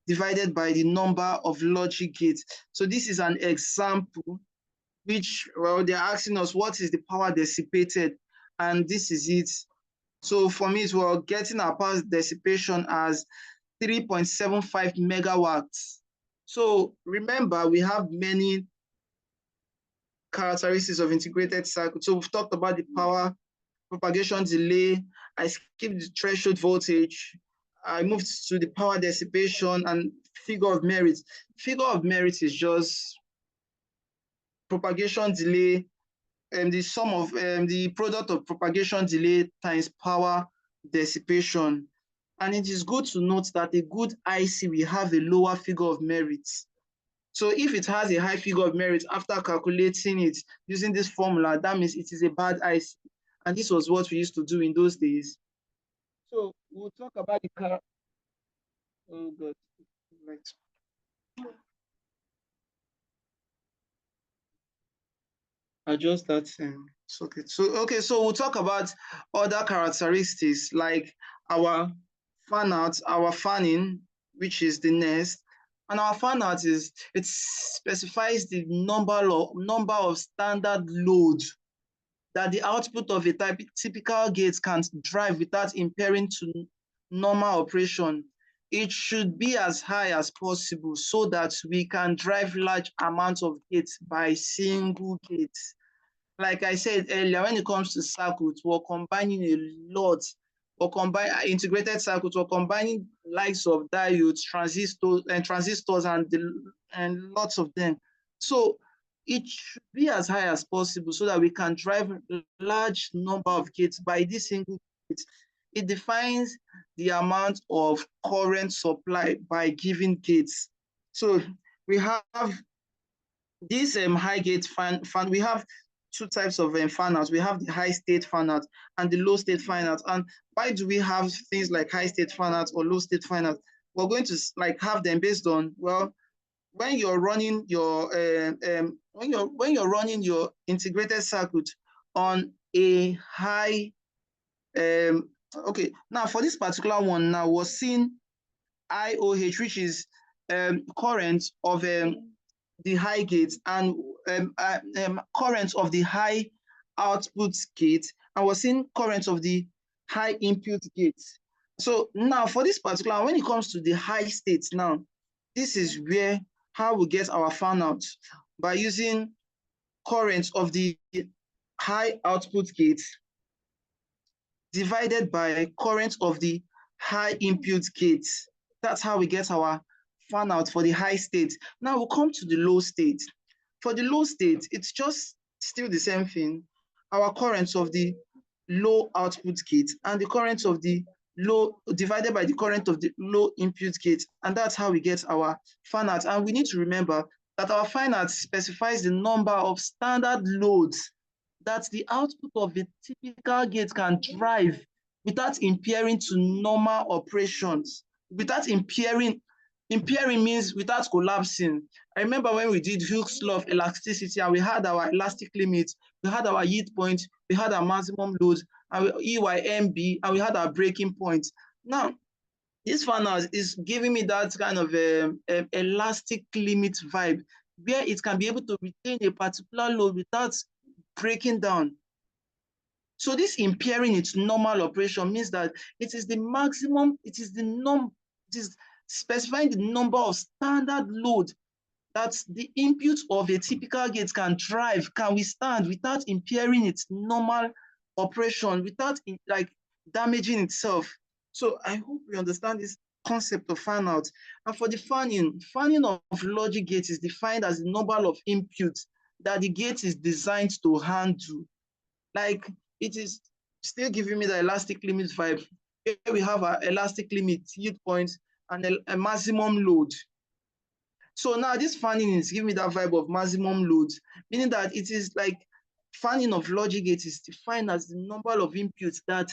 divided by the number of logic gates. So this is an example which, well, they're asking us what is the power dissipated, and this is it. So for me, we're getting our power dissipation as 3.75 megawatts. So remember, we have many characteristics of integrated circuit. So we've talked about the power, propagation delay. I skipped the threshold voltage. I moved to the power dissipation and figure of merit. Figure of merit is just propagation delay, the sum of the product of propagation delay times power dissipation. And it is good to note that a good IC will have a lower figure of merit. So if it has a high figure of merit after calculating it using this formula, that means it is a bad IC. And this was what we used to do in those days. So we'll talk about the car. Oh God, right. Adjust that socket. So okay, so we'll talk about other characteristics like our fan out, our fanning, which is the next. And our fan out it specifies the number of standard load that the output of a typical gate can drive without impairing to normal operation. It should be as high as possible so that we can drive large amounts of gates by single gates. Like I said earlier, when it comes to circuits, we're combining a lot. Or combine integrated circuits, we're combining likes of diodes, transistors, and lots of them. So it should be as high as possible so that we can drive large number of gates by this single gate. It defines the amount of current supply by given gates. So we have this high gate fan, we have two types of fan out. We have the high state fan out and the low state fan out. And why do we have things like high state fan out or low state fan out? We're going to have them based on, well, when you're running your when you're running your integrated circuit on a high okay, now for this particular one, now we're seeing IOH, which is current of the high gate and current of the high output gate, and we're seeing current of the high input gate. So now for this particular, when it comes to the high state, now this is where how we get our fan out by using current of the high output gate divided by current of the high input gate. That's how we get our fan out for the high state. Now we'll come to the low state. For the low state, it's just still the same thing. Our current of the low output gate and the current of the low divided by the current of the low input gate. And that's how we get our fan out. And we need to remember that our fan out specifies the number of standard loads that the output of a typical gate can drive without impairing to normal operations, without impairing means without collapsing. I remember when we did Hooke's law of elasticity and we had our elastic limit, we had our yield point, we had our maximum load, and EYMB, and we had our breaking point. Now, this fan out is giving me that kind of elastic limit vibe where it can be able to retain a particular load without breaking down. So this impairing its normal operation means that it is the maximum, it is specifying the number of standard load that the input of a typical gate can withstand without impairing its normal operation, without damaging itself. So I hope we understand this concept of fan out. And for the fanning of logic gates is defined as the number of inputs that the gate is designed to handle. Like it is still giving me the elastic limit vibe. Here we have our elastic limit, yield point, and a maximum load. So now this fanning is giving me that vibe of maximum load, meaning that it is like fanning of logic gate is defined as the number of inputs that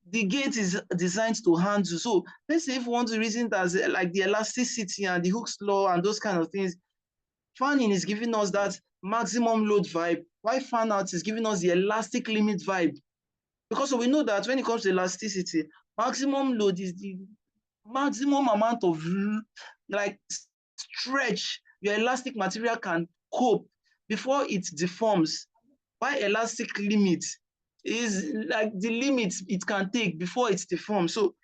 the gate is designed to handle. So let's say if we want to reason that as like the elasticity and the Hooke's law and those kind of things, fanning is giving us that maximum load vibe, while fan out is giving us the elastic limit vibe. Because we know that when it comes to elasticity, maximum load is the maximum amount of stretch your elastic material can cope before it deforms. While elastic limit is like the limit it can take before it deforms. So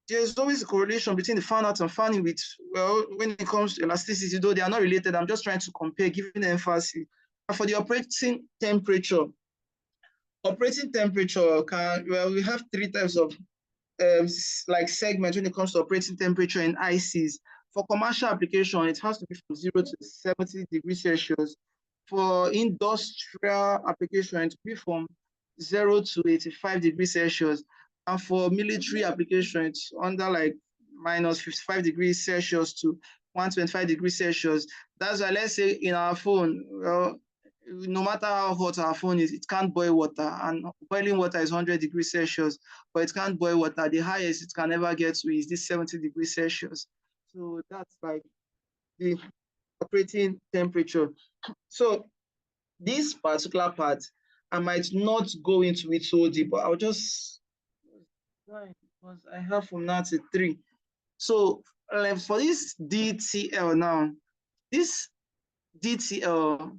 there's always a correlation between the fan out and fanning with, well, when it comes to elasticity, though they are not related, I'm just trying to compare, giving the emphasis. And for the operating temperature can, well, we have three types of segments when it comes to operating temperature in ICs. For commercial application, it has to be from 0 to 70 degrees Celsius. For industrial application, it will be from 0 to 85 degrees Celsius. And for military application, it's under like minus 55 degrees Celsius to 125 degrees Celsius. That's why, let's say in our phone, well, no matter how hot our phone is, it can't boil water. And boiling water is 100 degrees Celsius, but it can't boil water. The highest it can ever get to is this 70 degrees Celsius. So that's like the operating temperature. So this particular part, I might not go into it so deep, but I'll just because I have from now to 3. So for this DTL now, this DTL,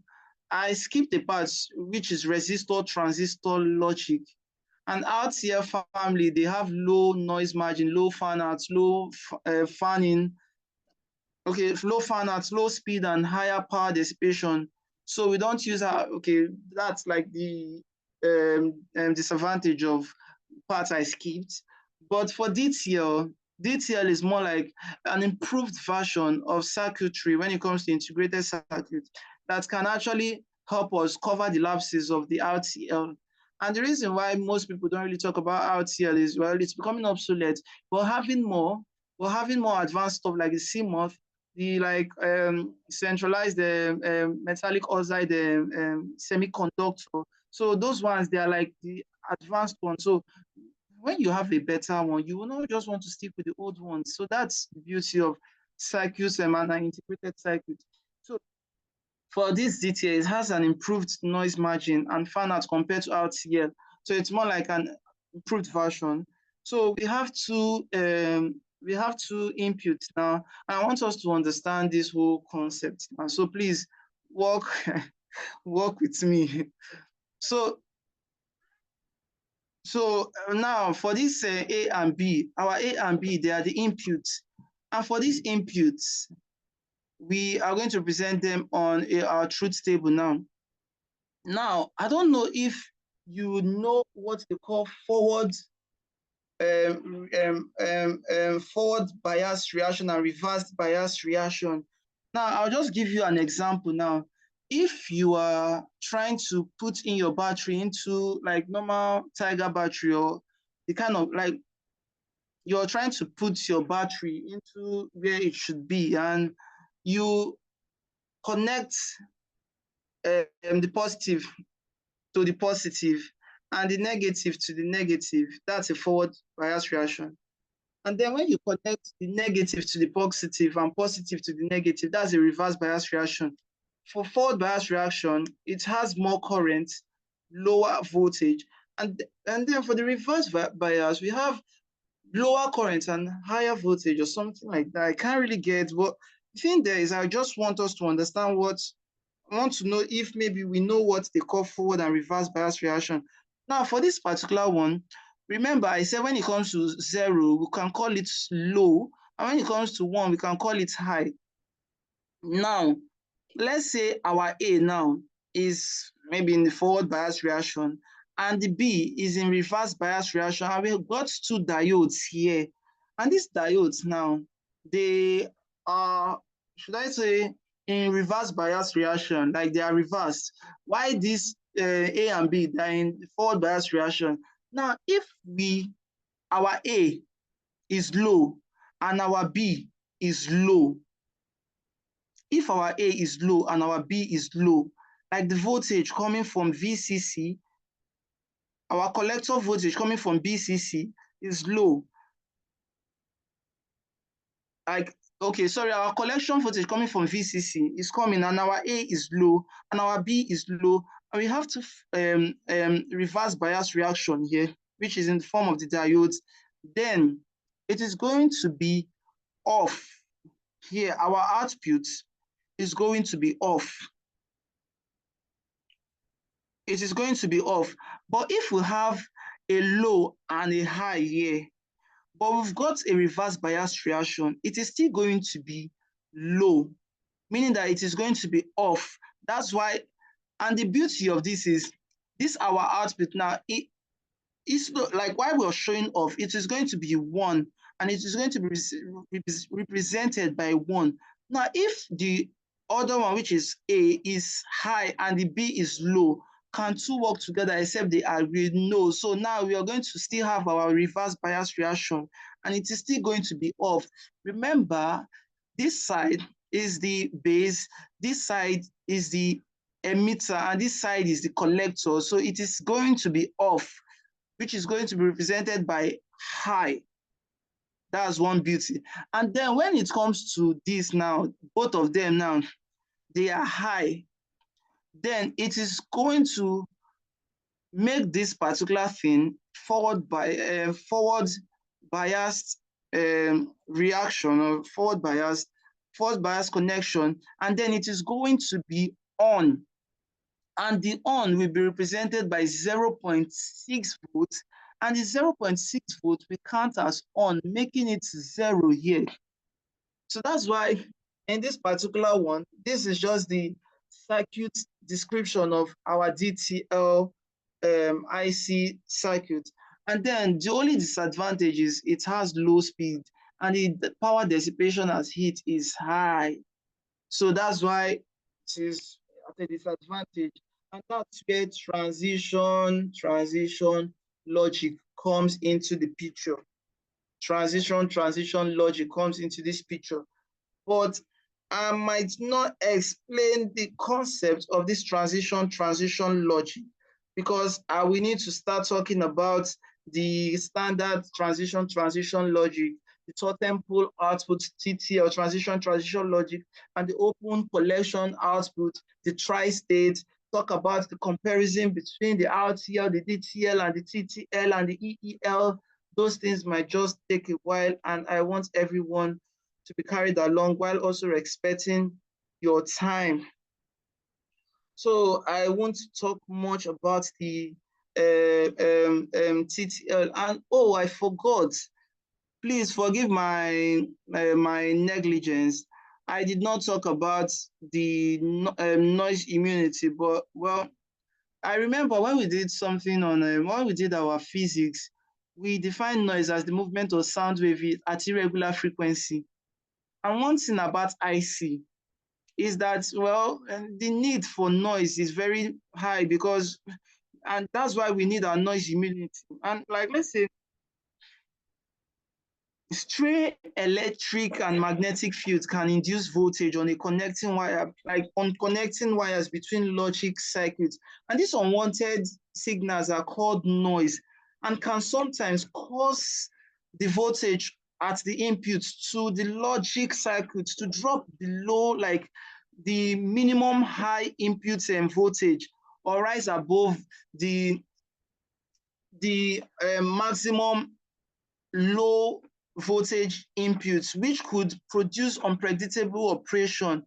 I skipped the part which is resistor, transistor, logic. And RTL family, they have low noise margin, low fan out, low fan-in, okay, low fan out, low speed, and higher power dissipation. So we don't use okay, that's like the disadvantage of part I skipped. But for DTL, DTL is more like an improved version of circuitry when it comes to integrated circuit that can actually help us cover the lapses of the RTL. And the reason why most people don't really talk about RTL is, well, it's becoming obsolete. We're having more advanced stuff like the CMOS, the like centralized metallic oxide semiconductor. So those ones, they are like the advanced ones. So when you have a better one, you will not just want to stick with the old ones. So that's the beauty of circuits and an integrated circuit. So for this DTL, it has an improved noise margin and fan out compared to RTL. So it's more like an improved version. So we have two inputs now. I want us to understand this whole concept. And so please work work with me. So now for this A and B, our A and B, they are the inputs. And for these inputs, we are going to present them on our truth table now. Now, I don't know if you know what they call forward bias reaction and reversed bias reaction. Now, I'll just give you an example now. If you are trying to put in your battery into like normal Tiger battery, or the kind of like you're trying to put your battery into where it should be, and you connect the positive to the positive and the negative to the negative, that's a forward bias reaction. And then when you connect the negative to the positive and positive to the negative, that's a reverse bias reaction. For forward bias reaction, it has more current, lower voltage. And then for the reverse bias, we have lower current and higher voltage or something like that. I can't really get, but the thing there is I just want us to understand I want to know if maybe we know what they call forward and reverse bias reaction. Now, for this particular one, remember I said when it comes to 0, we can call it low, and when it comes to 1, we can call it high. Now, let's say our A now is maybe in the forward bias reaction, and the B is in reverse bias reaction, and we've got 2 diodes here. And these diodes now, they are, should I say, in reverse bias reaction, like they are reversed. Why this A and B, they're in forward bias reaction. Now, if our A is low and our B is low, if our A is low and our B is low, like the voltage coming from VCC, our collector voltage coming from BCC is low. Like, okay, sorry, our collection voltage coming from VCC is coming, and our A is low and our B is low, and we have to reverse bias reaction here, which is in the form of the diodes. Then it is going to be off here. Our output is going to be off. It is going to be off. But if we have a low and a high here, but we've got a reverse bias reaction, it is still going to be low, meaning that it is going to be off. That's why, and the beauty of this is, this our output now, it's like why we're showing off, it is going to be 1, and it is going to be represented by 1. Now, if the other one, which is A, is high and the B is low, can 2 work together except they agree? No. So now we are going to still have our reverse bias reaction, and it is still going to be off. Remember, this side is the base, this side is the emitter, and this side is the collector. So it is going to be off, which is going to be represented by high. That's one beauty. And then when it comes to this now, both of them now, they are high. Then it is going to make this particular thing forward bias biased reaction or forward bias connection, and then it is going to be on. And the on will be represented by 0.6 volts, and the 0.6 volts we count as on, making it 0 here. So that's why in this particular one, this is just the circuit description of our DTL IC circuit. And then the only disadvantage is it has low speed and the power dissipation as heat is high. So that's why it is at a disadvantage. And that's where transition logic comes into the picture. Transition logic comes into this picture. But I might not explain the concept of this transition logic, because I will need to start talking about the standard transition logic, the totem pole output TTL transition logic, and the open collection output, the tri-state, talk about the comparison between the RTL, the DTL, and the TTL, and the EEL. Those things might just take a while, and I want everyone to be carried along while also respecting your time. So I won't talk much about the TTL. And oh, I forgot. Please forgive my negligence. I did not talk about the noise immunity, but well, I remember when we did something on when we did our physics, we defined noise as the movement of sound wave at irregular frequency. And one thing about IC is that, well, the need for noise is very high because, and that's why we need our noise immunity. And like, let's say, stray electric and magnetic fields can induce voltage on a connecting wire, like on connecting wires between logic circuits. And these unwanted signals are called noise and can sometimes cause the voltage at the inputs to the logic circuits to drop below like the minimum high input voltage or rise above the maximum low voltage inputs, which could produce unpredictable operation.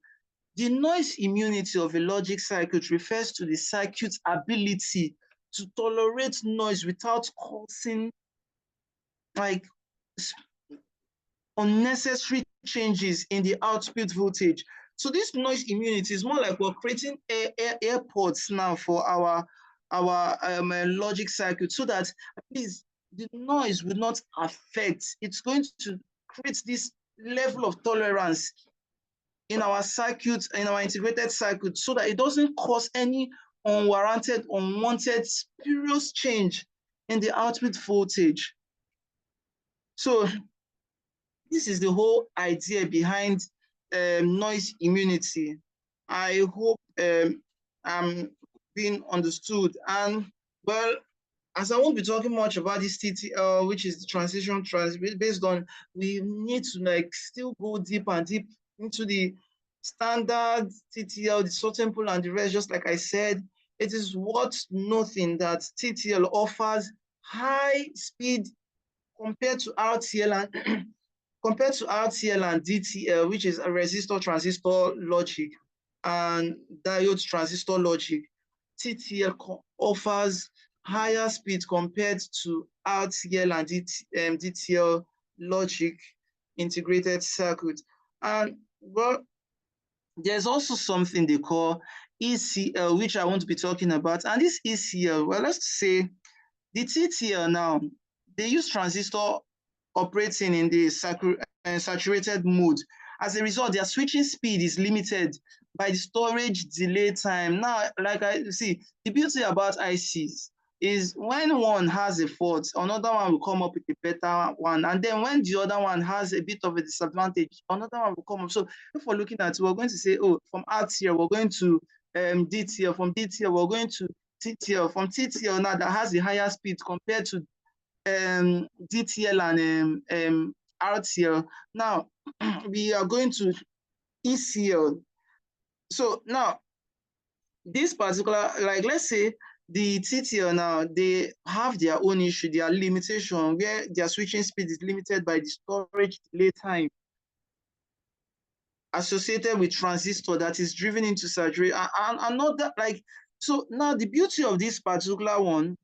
The noise immunity of a logic circuit refers to the circuit's ability to tolerate noise without causing like unnecessary changes in the output voltage. So this noise immunity is more like we're creating airports now for our logic circuit, so that at least the noise will not affect. It's going to create this level of tolerance in our circuits, in our integrated circuit, so that it doesn't cause any unwarranted, unwanted, spurious change in the output voltage. So this is the whole idea behind noise immunity. I hope I'm being understood. And well, as I won't be talking much about this TTL, which is the transition based on, we need to like still go deep and deep into the standard TTL, the totem pole and the rest. Just like I said, it is worth noting that TTL offers high speed compared to RTL and compared to RTL and DTL, which is a resistor transistor logic and diode transistor logic. TTL offers higher speed compared to RTL and DTL logic integrated circuit. And well, there's also something they call ECL, which I want to be talking about. And this ECL, well, let's say the TTL now, they use transistor operating in the saturated mode. As a result, their switching speed is limited by the storage delay time. Now, like I see, the beauty about ICs is when one has a fault, another one will come up with a better one. And then when the other one has a bit of a disadvantage, another one will come up. So if we're looking at, we're going to say, oh, from RTL, we're going to DTL, from DTL, we're going to TTL, from TTL now that has a higher speed compared to DTL and RTL. Now, we are going to ECL. So now, this particular, like let's say the TTL now, they have their own issue, their limitation, where their switching speed is limited by the storage delay time associated with transistor that is driven into saturation. And not that, like, so now the beauty of this particular one,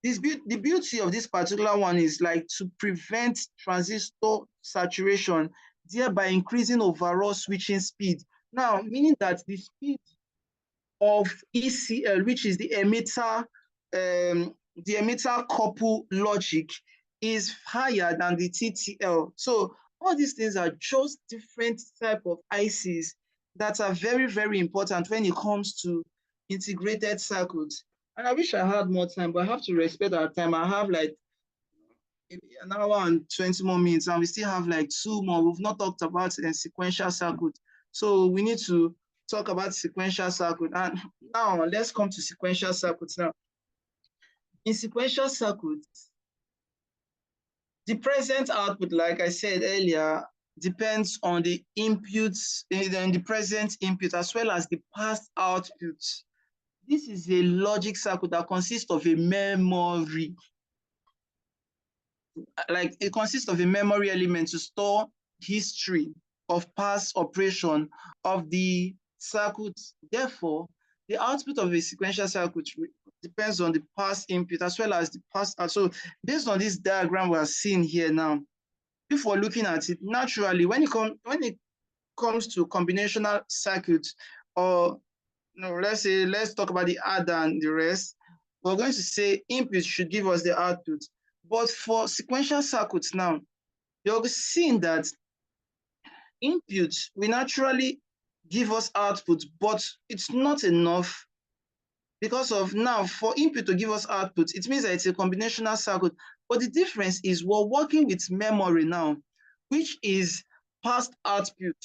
the beauty of this particular one is like to prevent transistor saturation, thereby increasing overall switching speed. Now, meaning that the speed of ECL, which is the emitter couple logic, is higher than the TTL. So all these things are just different type of ICs that are very, very important when it comes to integrated circuits. And I wish I had more time, but I have to respect our time. I have like an hour and 20 more minutes, and we still have like 2 more. We've not talked about a sequential circuit. So we need to talk about sequential circuit. And now let's come to sequential circuits now. In sequential circuits, the present output, like I said earlier, depends on the inputs in the present input as well as the past output. This is a logic circuit that consists of a memory. Like it consists of a memory element to store history of past operation of the circuit. Therefore, the output of a sequential circuit depends on the past input as well as the past out. So based on this diagram we are seeing here now, if we're looking at it naturally, when it comes to combinational circuits, or no, let's talk about the add and the rest, we're going to say input should give us the output. But for sequential circuits now, you're seeing that inputs will naturally give us output, but it's not enough because of now for input to give us output, it means that it's a combinational circuit. But the difference is we're working with memory now, which is past output.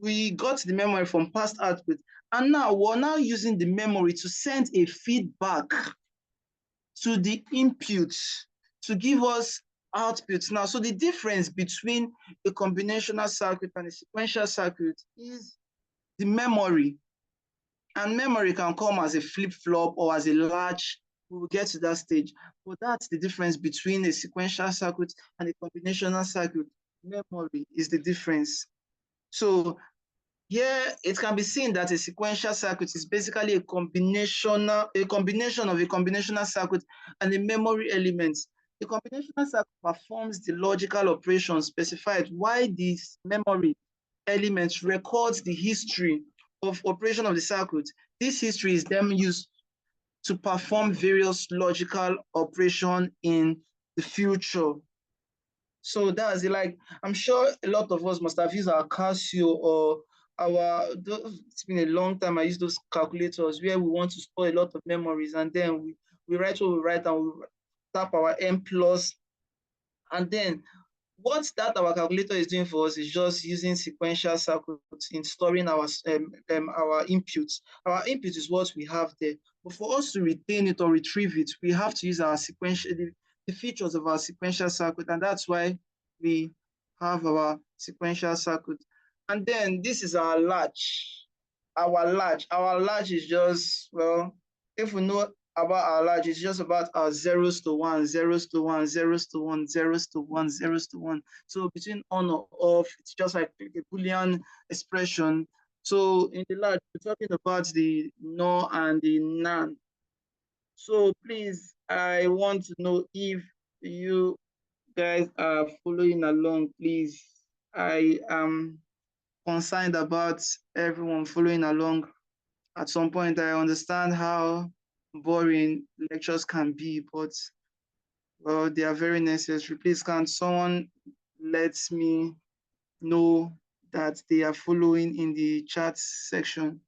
We got the memory from past output, and now we're now using the memory to send a feedback to the input to give us outputs now. So the difference between a combinational circuit and a sequential circuit is the memory. And memory can come as a flip-flop or as a latch. We will get to that stage. But that's the difference between a sequential circuit and a combinational circuit. Memory is the difference. So here it can be seen that a sequential circuit is basically a combination of a combinational circuit and a memory element. The combinational circuit performs the logical operation specified while this memory element records the history of operation of the circuit. This history is then used to perform various logical operations in the future. So that's it. Like, I'm sure a lot of us must have used our Casio or it's been a long time I used those calculators where we want to store a lot of memories, and then we write what we write and we tap our M plus, and then what that our calculator is doing for us is just using sequential circuits in storing our inputs. Our input is what we have there. But for us to retain it or retrieve it, we have to use our the features of our sequential circuit, and that's why we have our sequential circuit. And then this is our latch. Our latch is just, well, if we know about our latch, it's just about our zeros to one, zeros to one, zeros to one, zeros to one, zeros to one. So between on or off, it's just like a Boolean expression. So in the latch, we're talking about the NOR and the NAND. So please, I want to know if you guys are following along, please. I am concerned about everyone following along. At some point, I understand how boring lectures can be, but well, they are very necessary. Please, can someone let me know that they are following in the chat section?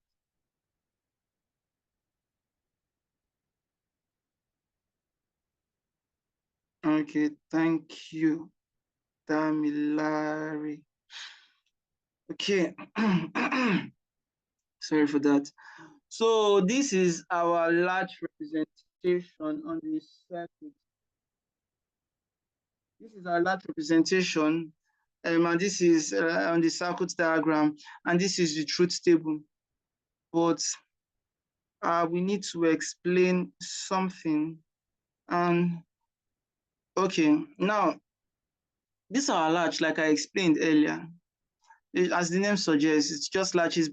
Okay, thank you, Damilari. Okay, sorry for that. So this is our large representation on the circuit. This is our large representation, and this is on the circuit diagram, and this is the truth table. But we need to explain something. And okay, now this our latch, like I explained earlier. As the name suggests, it's just latches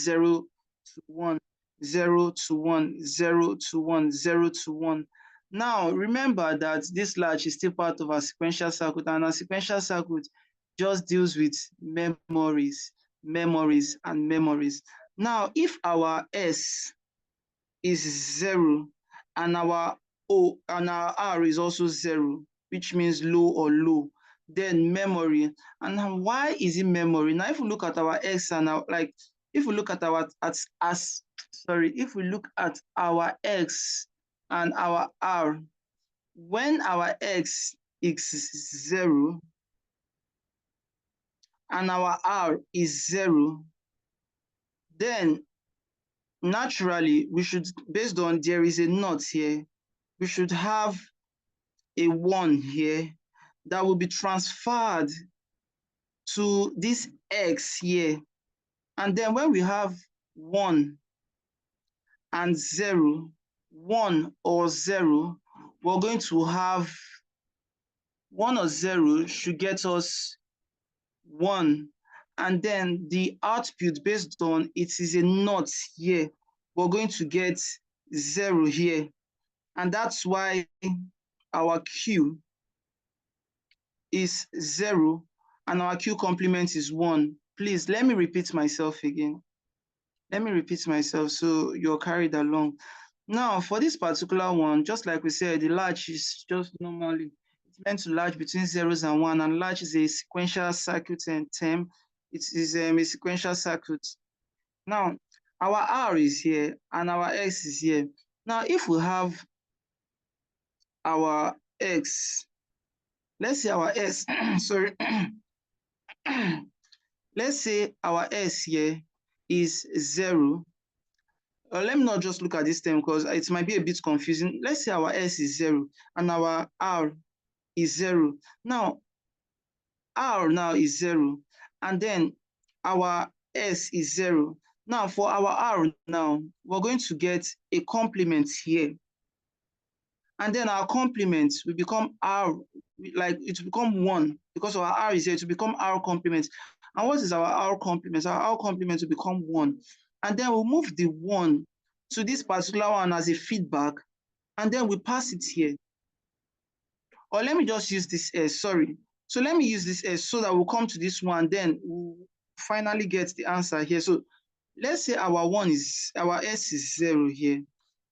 0 to 1, 0 to 1, 0 to 1, 0 to 1. Now, remember that this latch is still part of our sequential circuit, and our sequential circuit just deals with memories, memories, and memories. Now, if our S is 0 and our O and our R is also 0, which means low or low, then memory. And now why is it memory? Now if we look at our X and our, like, if we look at our if we look at our X and our R, when our X is 0 and our R is 0, then naturally we should, based on there is a not here, we should have a 1 here that will be transferred to this X here. And then when we have 1 and 0, 1 or 0, we're going to have 1 or 0 should get us 1. And then the output based on it is a not here, we're going to get 0 here. And that's why our Q is 0 and our Q complement is 1. Please, let me repeat myself again. Let me repeat myself so you're carried along. Now, for this particular one, just like we said, the latch is just normally, it's meant to latch between 0s and 1, and latch is a sequential circuit and term. It is a sequential circuit. Now, our R is here and our X is here. Now, if we have our X, let's say our S, sorry, let's say our S here is 0. Let me not just look at this term because it might be a bit confusing. Let's say our S is 0 and our R is 0. Now, R now is 0 and then our S is 0. Now, for our R now, we're going to get a complement here. And then our complement will become R, like it will become 1 because our R is here, to become R complement. And what is our R complement? Our R complement will become 1. And then we'll move the 1 to this particular one as a feedback, and then we pass it here. Or let me just use this S, sorry. So let me use this S so that we'll come to this one, then we'll finally get the answer here. So let's say our S is 0 here,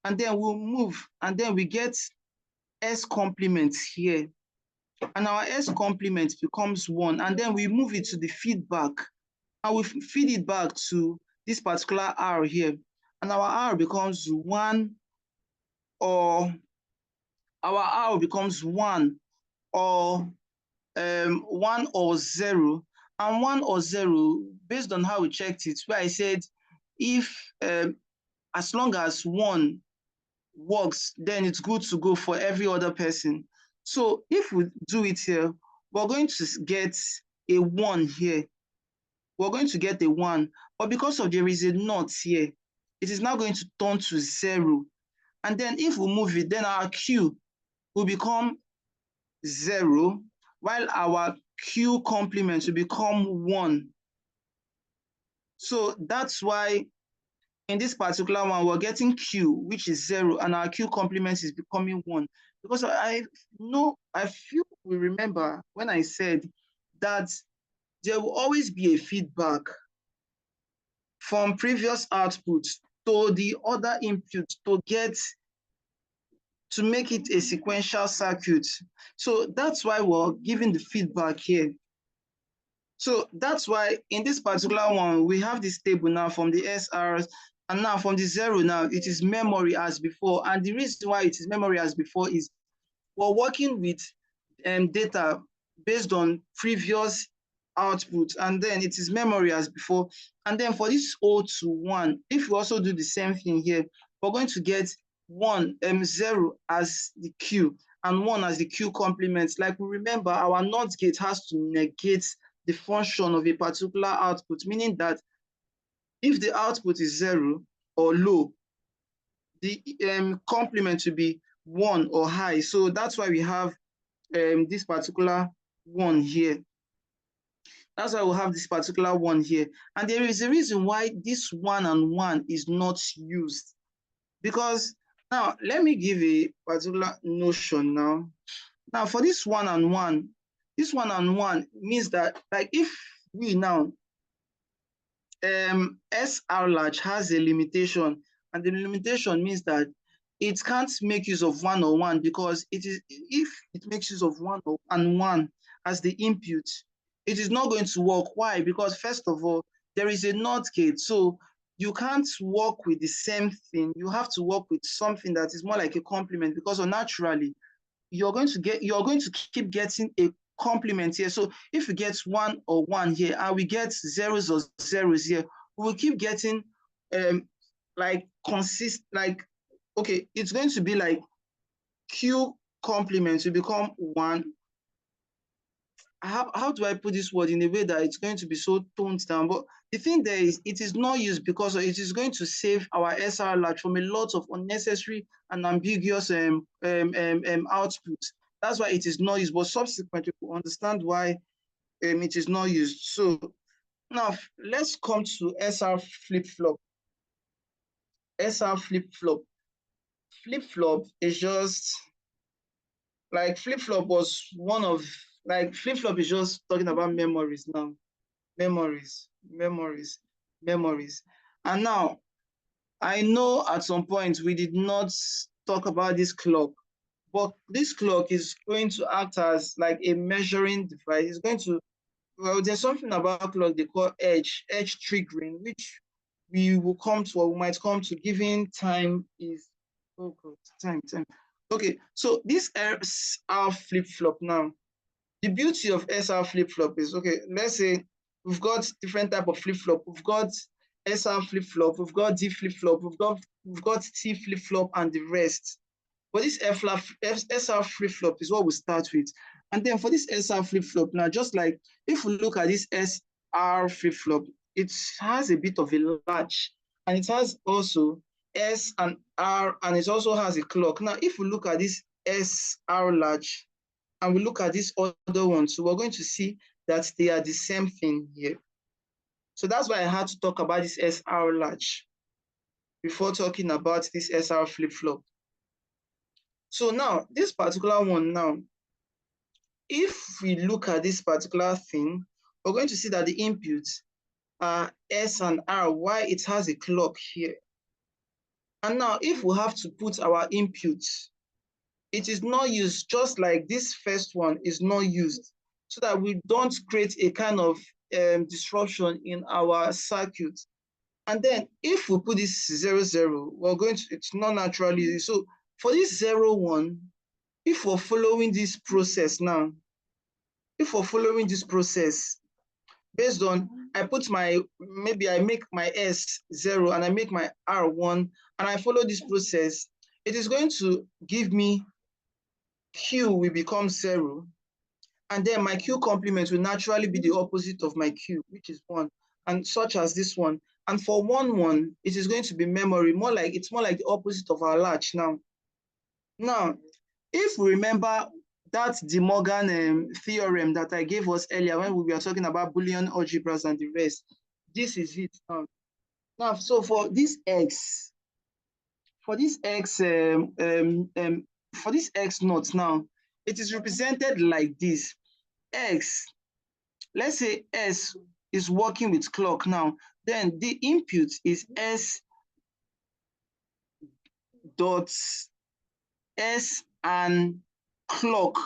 and then we'll move, and then we get S complement here. And our S complement becomes 1, and then we move it to the feedback, and we feed it back to this particular R here. And our R becomes 1, or our R becomes 1 or 1 or 0. And 1 or 0, based on how we checked it, where I said if as long as 1 works, then it's good to go for every other person. So if we do it here, we're going to get a 1 here. We're going to get a 1, but because of there is a not here, it is now going to turn to 0. And then if we move it, then our Q will become 0, while our Q complement will become 1. So that's why in this particular one, we're getting Q, which is 0, and our Q complement is becoming 1. Because I feel we remember when I said that there will always be a feedback from previous output to the other input to make it a sequential circuit. So that's why we're giving the feedback here. So that's why in this particular one, we have this table now from the SRs, and now from the 0 now, it is memory as before. And the reason why it is memory as before is we're working with data based on previous output, and then it is memory as before. And then for this O to 1, if we also do the same thing here, we're going to get 0 as the Q and 1 as the Q complement. Like we remember, our NOT gate has to negate the function of a particular output, meaning that if the output is 0 or low, the complement will be 1 or high. So that's why we have this particular one here. That's why we have this particular one here. And there is a reason why this 1 and 1 is not used. Because now, let me give a particular notion now. Now, for this 1 and 1, this 1 and 1 means that, like, if we now, SR large has a limitation, and the limitation means that it can't make use of 1 or 1, because it is, if it makes use of 1 and 1 as the input, it is not going to work. Why? Because first of all, there is a NOT gate, so you can't work with the same thing. You have to work with something that is more like a complement, because naturally you're going to keep getting a complement here. So if we get 1 or 1 here and we get zeros or zeros here, we will keep getting like okay, it's going to be like Q complement will become 1. How do I put this word in a way that it's going to be so toned down? But the thing there is, it is not used because it is going to save our SR large from a lot of unnecessary and ambiguous outputs. That's why it is not used. But subsequently, we understand why it is not used. So now let's come to SR flip-flop. SR flip-flop. Flip-flop is just like flip-flop was one of, like, flip-flop is just talking about memories now. Memories. And now, I know at some point we did not talk about this clock, but this clock is going to act as like a measuring device. It's going to, well, there's something about clock they call edge triggering, which we will come to, or we might come to, given time is, oh God, time. Okay, so this SR flip-flop now, the beauty of SR flip-flop is, okay, let's say we've got different type of flip-flop. We've got SR flip-flop, we've got D flip-flop, we've got T flip-flop, and the rest. But this SR flip-flop is what we start with. And then for this SR flip-flop now, just like if we look at this SR flip-flop, it has a bit of a latch, and it has also S and R, and it also has a clock. Now, if we look at this SR latch and we look at this other one, so we're going to see that they are the same thing here. So that's why I had to talk about this SR latch before talking about this SR flip-flop. So now, this particular one now, if we look at this particular thing, we're going to see that the inputs are S and R, why it has a clock here. And now, if we have to put our inputs, it is not used, just like this first one is not used, so that we don't create a kind of disruption in our circuit. And then if we put this 0, 0, we're going to, it's not naturally. So for this 0, 1, if we're following this process now, based on, I put my, maybe I make my S 0 and I make my R 1, and I follow this process, it is going to give me Q will become 0. And then my Q complement will naturally be the opposite of my Q, which is 1, and such as this one. And for 1, 1, it is going to be memory, it's more like the opposite of our latch now. Now, if we remember that De Morgan theorem that I gave us earlier when we were talking about Boolean algebras and the rest, this is it now. Now, so for this X naught now, it is represented like this. X, let's say S is working with clock now, then the input is S dot S and clock.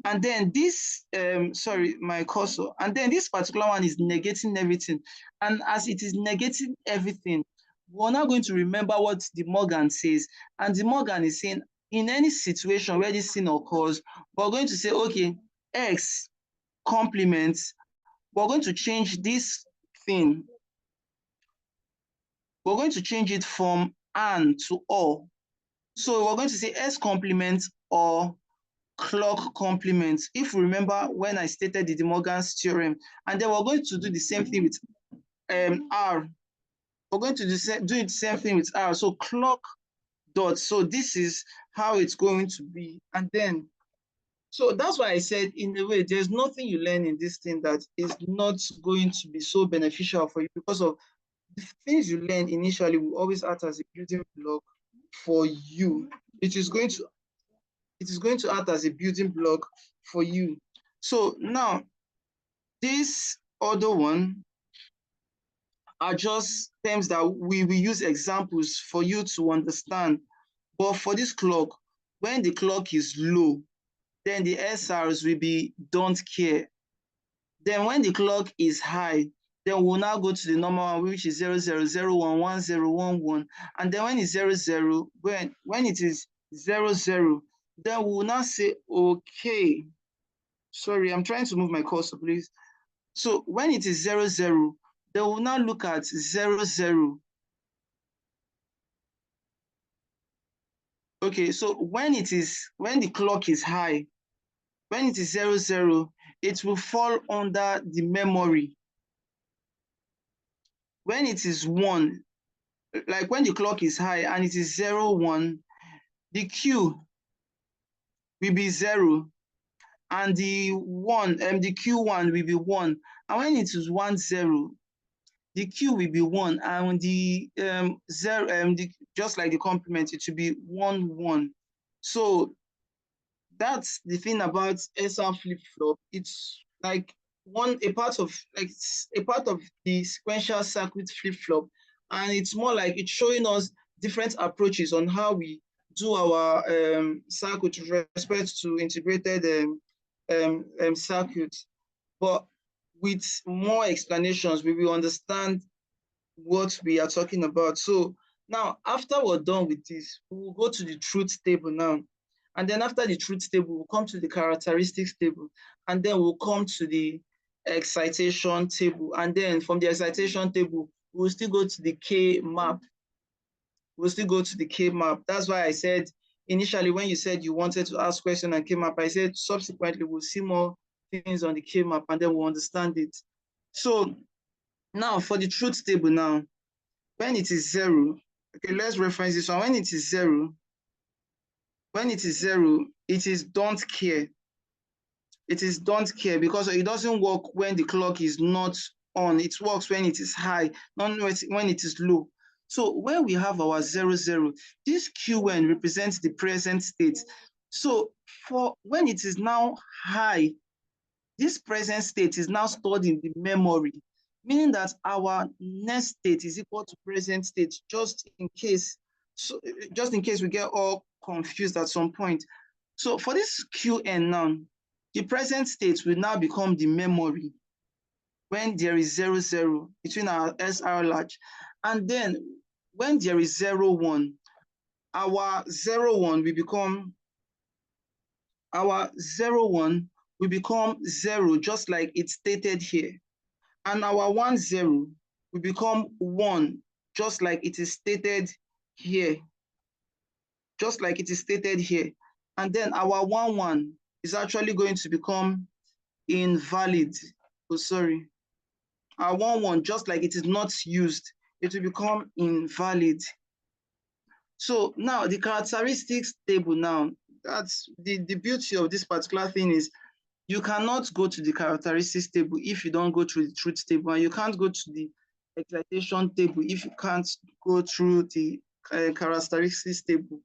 And then this, sorry, my cursor, and then this particular one is negating everything. And as it is negating everything, we're now going to remember what De Morgan says. And De Morgan is saying, in any situation where this thing occurs, we're going to say, okay, X complements, we're going to change this thing. We're going to change it from and to or. So we're going to say S complements or clock complements, if we remember when I stated the De Morgan's theorem. And then we're going to do the same thing with R. we're going to do it the same thing with R. So clock dot. So this is how it's going to be. And then, so that's why I said, in a way, there's nothing you learn in this thing that is not going to be so beneficial for you, because of the things you learn initially will always act as a building block for you. It is going to act as a building block for you. So now, this other one are just terms that we will use examples for you to understand. But for this clock, when the clock is low, then the SRs will be don't care. Then when the clock is high, then we'll now go to the normal one, which is 0001 1011. And then when it's 00, when it is 00, then we'll now say, okay. Sorry, I'm trying to move my cursor, please. So when it is 00, then we'll now look at 00. Okay, so when the clock is high, when it is 00, it will fall under the memory. When it is 1, like when the clock is high and it is 01, the Q will be 0, and the Q1 will be 1. And when it is 10, the Q will be 1, and the 0, just like the complement, it will be 1. So that's the thing about SR flip-flop. It's like a part of the sequential circuit flip-flop, and it's more like it's showing us different approaches on how we do our circuit with respect to integrated circuits. But with more explanations, we will understand what we are talking about. So now, after we're done with this, we will go to the truth table now. And then after the truth table, we'll come to the characteristics table. And then we'll come to the excitation table. And then from the excitation table, we'll still go to the K map. That's why I said initially, when you said you wanted to ask question on K map, I said subsequently we'll see more things on the K map and then we'll understand it. So now for the truth table now, when it is 0, okay, let's reference this one. When it is 0, it is don't care. It is don't care because it doesn't work when the clock is not on. It works when it is high, not when it is low. So when we have our 00, this Qn represents the present state. So for when it is now high, this present state is now stored in the memory, meaning that our next state is equal to present state, just in case we get all confused at some point. So for this Qn now, the present state will now become the memory when there is 00 between our SR large. And then when there is 01, our 01 will become 0, just like it's stated here. And our 10 will become 1, just like it is stated here. And then our 11 is actually going to become invalid. Oh, sorry. Our 11, just like it is not used, it will become invalid. So now the characteristics table now, that's the beauty of this particular thing is you cannot go to the characteristics table if you don't go through the truth table, and you can't go to the excitation table if you can't go through the characteristics table.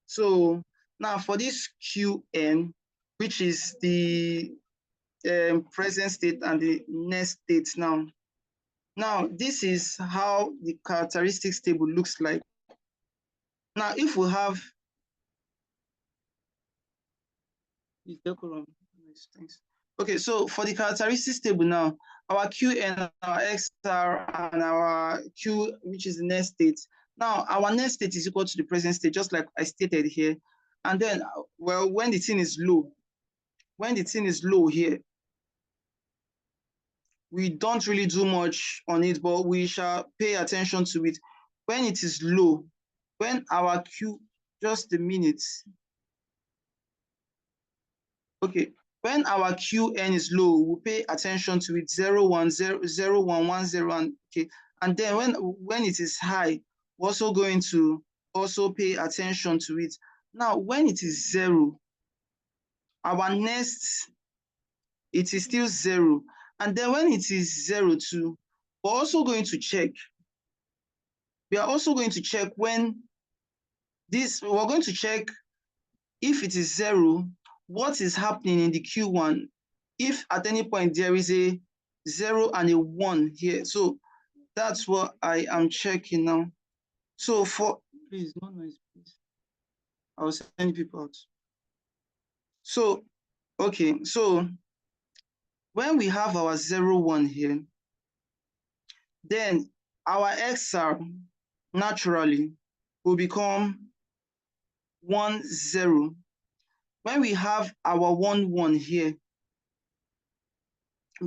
So now for this Qn, which is the present state and the next state now. Now, this is how the characteristics table looks like. Now, if we have okay, so for the characteristics table now, our Qn, our XR, and our Q, which is the next state. Now, our next state is equal to the present state, just like I stated here. And then, well, when the thing is low, here, we don't really do much on it, but we shall pay attention to it. When it is low, when our Q, just a minute. Okay, when our Qn is low, we'll pay attention to it, 0, 1, 0, 0, 1, 1, 0, and okay. And then when it is high, we're also going to also pay attention to it. Now, when it is 0, our next, it is still 0. And then when it is 0 too, we're also going to check. We are also going to check when this, we're going to check if it is 0, what is happening in the Q1 if at any point there is a 0 and a 1 here. So that's what I am checking now. So for, please, no noise, please. I will send people out. So, okay, so when we have our 0, 1 here, then our XR naturally will become 1, 0. When we have our 1, 1 here,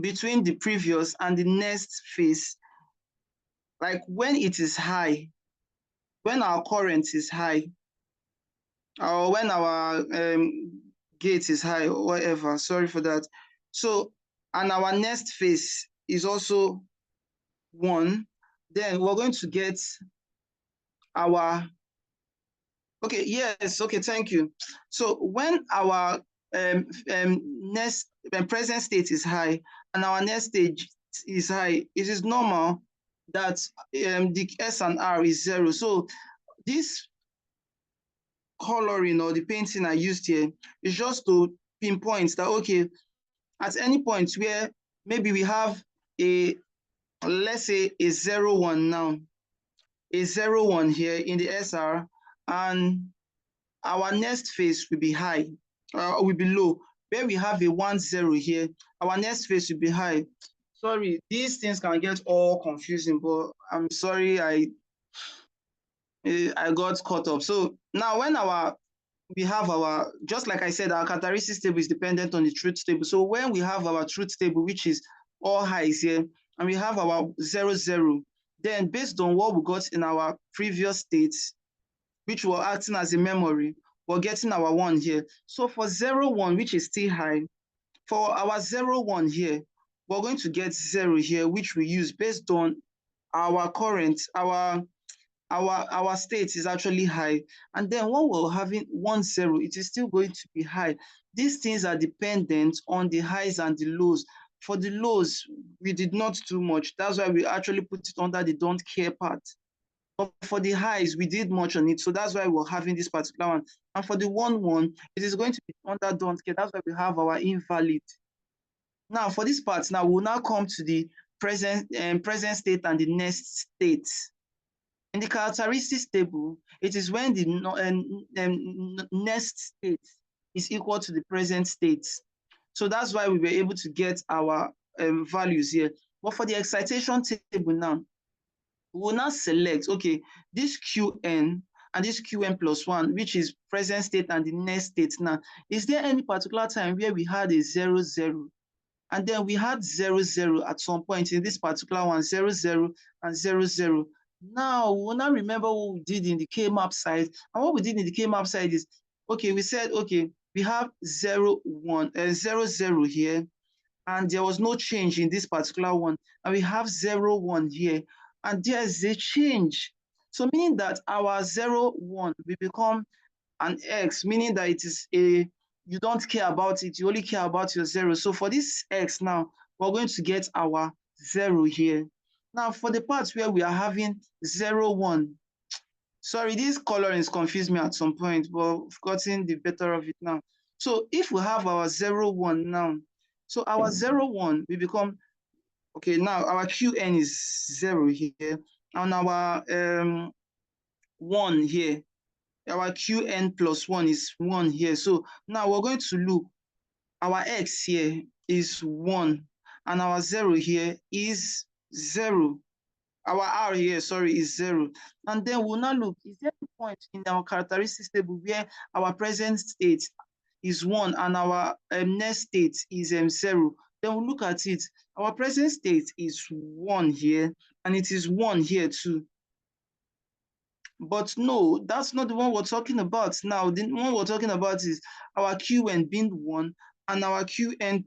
between the previous and the next phase, like when it is high, when our current is high, or when our gate is high, or whatever, sorry for that. So, and our next phase is also 1, then we're going to get our, okay, yes, okay, thank you. So when our next present state is high and our next stage is high, it is normal that the S and R is 0. So this coloring or the painting I used here is just to pinpoint that, okay, at any point where maybe we have a, let's say a 0, 1 now, a 0, 1 here in the SR, and our next phase will be high, will be low. Where we have a 1, 0 here, our next phase will be high. Sorry, these things can get all confusing, but I'm sorry I got caught up. So now when we have our, just like I said, our characteristics table is dependent on the truth table. So when we have our truth table, which is all highs here, and we have our 0, 0, then based on what we got in our previous states, which were acting as a memory, we're getting our 1 here. So for 0, 1, which is still high, for our 0, 1 here, we're going to get 0 here, which we use based on our current, our state is actually high. And then when we're having 1, 0, it is still going to be high. These things are dependent on the highs and the lows. For the lows, we did not do much. That's why we actually put it under the don't care part. But for the highs, we did much on it. So that's why we're having this particular one. And for the 1, 1, it is going to be under don't care. That's why we have our invalid. Now, for this part, now we'll now come to the present state and the next state. In the characteristics table, it is when the next state is equal to the present state. So that's why we were able to get our values here. But for the excitation table now, we will now select, okay, this Qn and this Qn+1, which is present state and the next state now. Is there any particular time where we had a 0, 0? And then we had 0, 0 at some point in this particular one, 0, 0 and 0, 0. Now, we will not remember what we did in the K-map side. And what we did in the K-map side is, okay, we said, okay, we have 0, 1, 0, 0 here, and there was no change in this particular one. And we have 0, 1 here, and there is a change. So meaning that our 0, 1 will become an X, meaning that it is a, you don't care about it, you only care about your 0. So for this X now, we're going to get our 0 here. Now for the parts where we are having 0, 1, sorry, this coloring confused me at some point, but I've gotten the better of it now. So if we have our 0, 1 now, so our 0, 1 will become, okay, now our Qn is 0 here, and our 1 here, our Qn+1 is 1 here. So now we're going to look, our X here is 1, and our 0 here is 0. Our R here, sorry, is 0. And then we'll now look, is there a point in our characteristics table where our present state is 1 and our next state is 0? Then we'll look at it. Our present state is 1 here, and it is 1 here too. But no, that's not the one we're talking about now. The one we're talking about is our Qn being 1 and our Qn+1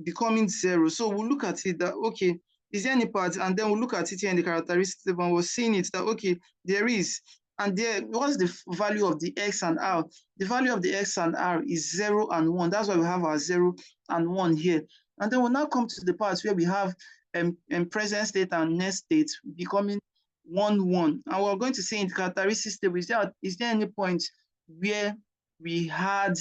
becoming 0. So we'll look at it that, okay, is there any part? And then we'll look at it here in the characteristics table and we're seeing it that, okay, there is. And there, what's the value of the x and r? The value of the x and r is 0 and 1. That's why we have our 0 and 1 here. And then we'll now come to the part where we have present state and next state becoming 1, 1. And we're going to say in the characteristics table, is there any point where we had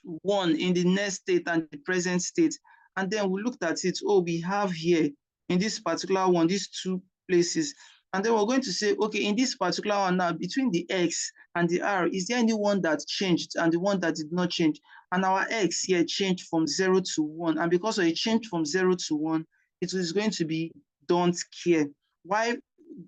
1 in the next state and the present state? And then we looked at it, oh, we have here in this particular one, these two places. And then we're going to say, okay, in this particular one now, between the x and the r, is there any one that changed and the one that did not change? And our x here changed from 0 to 1. And because it changed from 0 to 1, it is going to be don't care. Why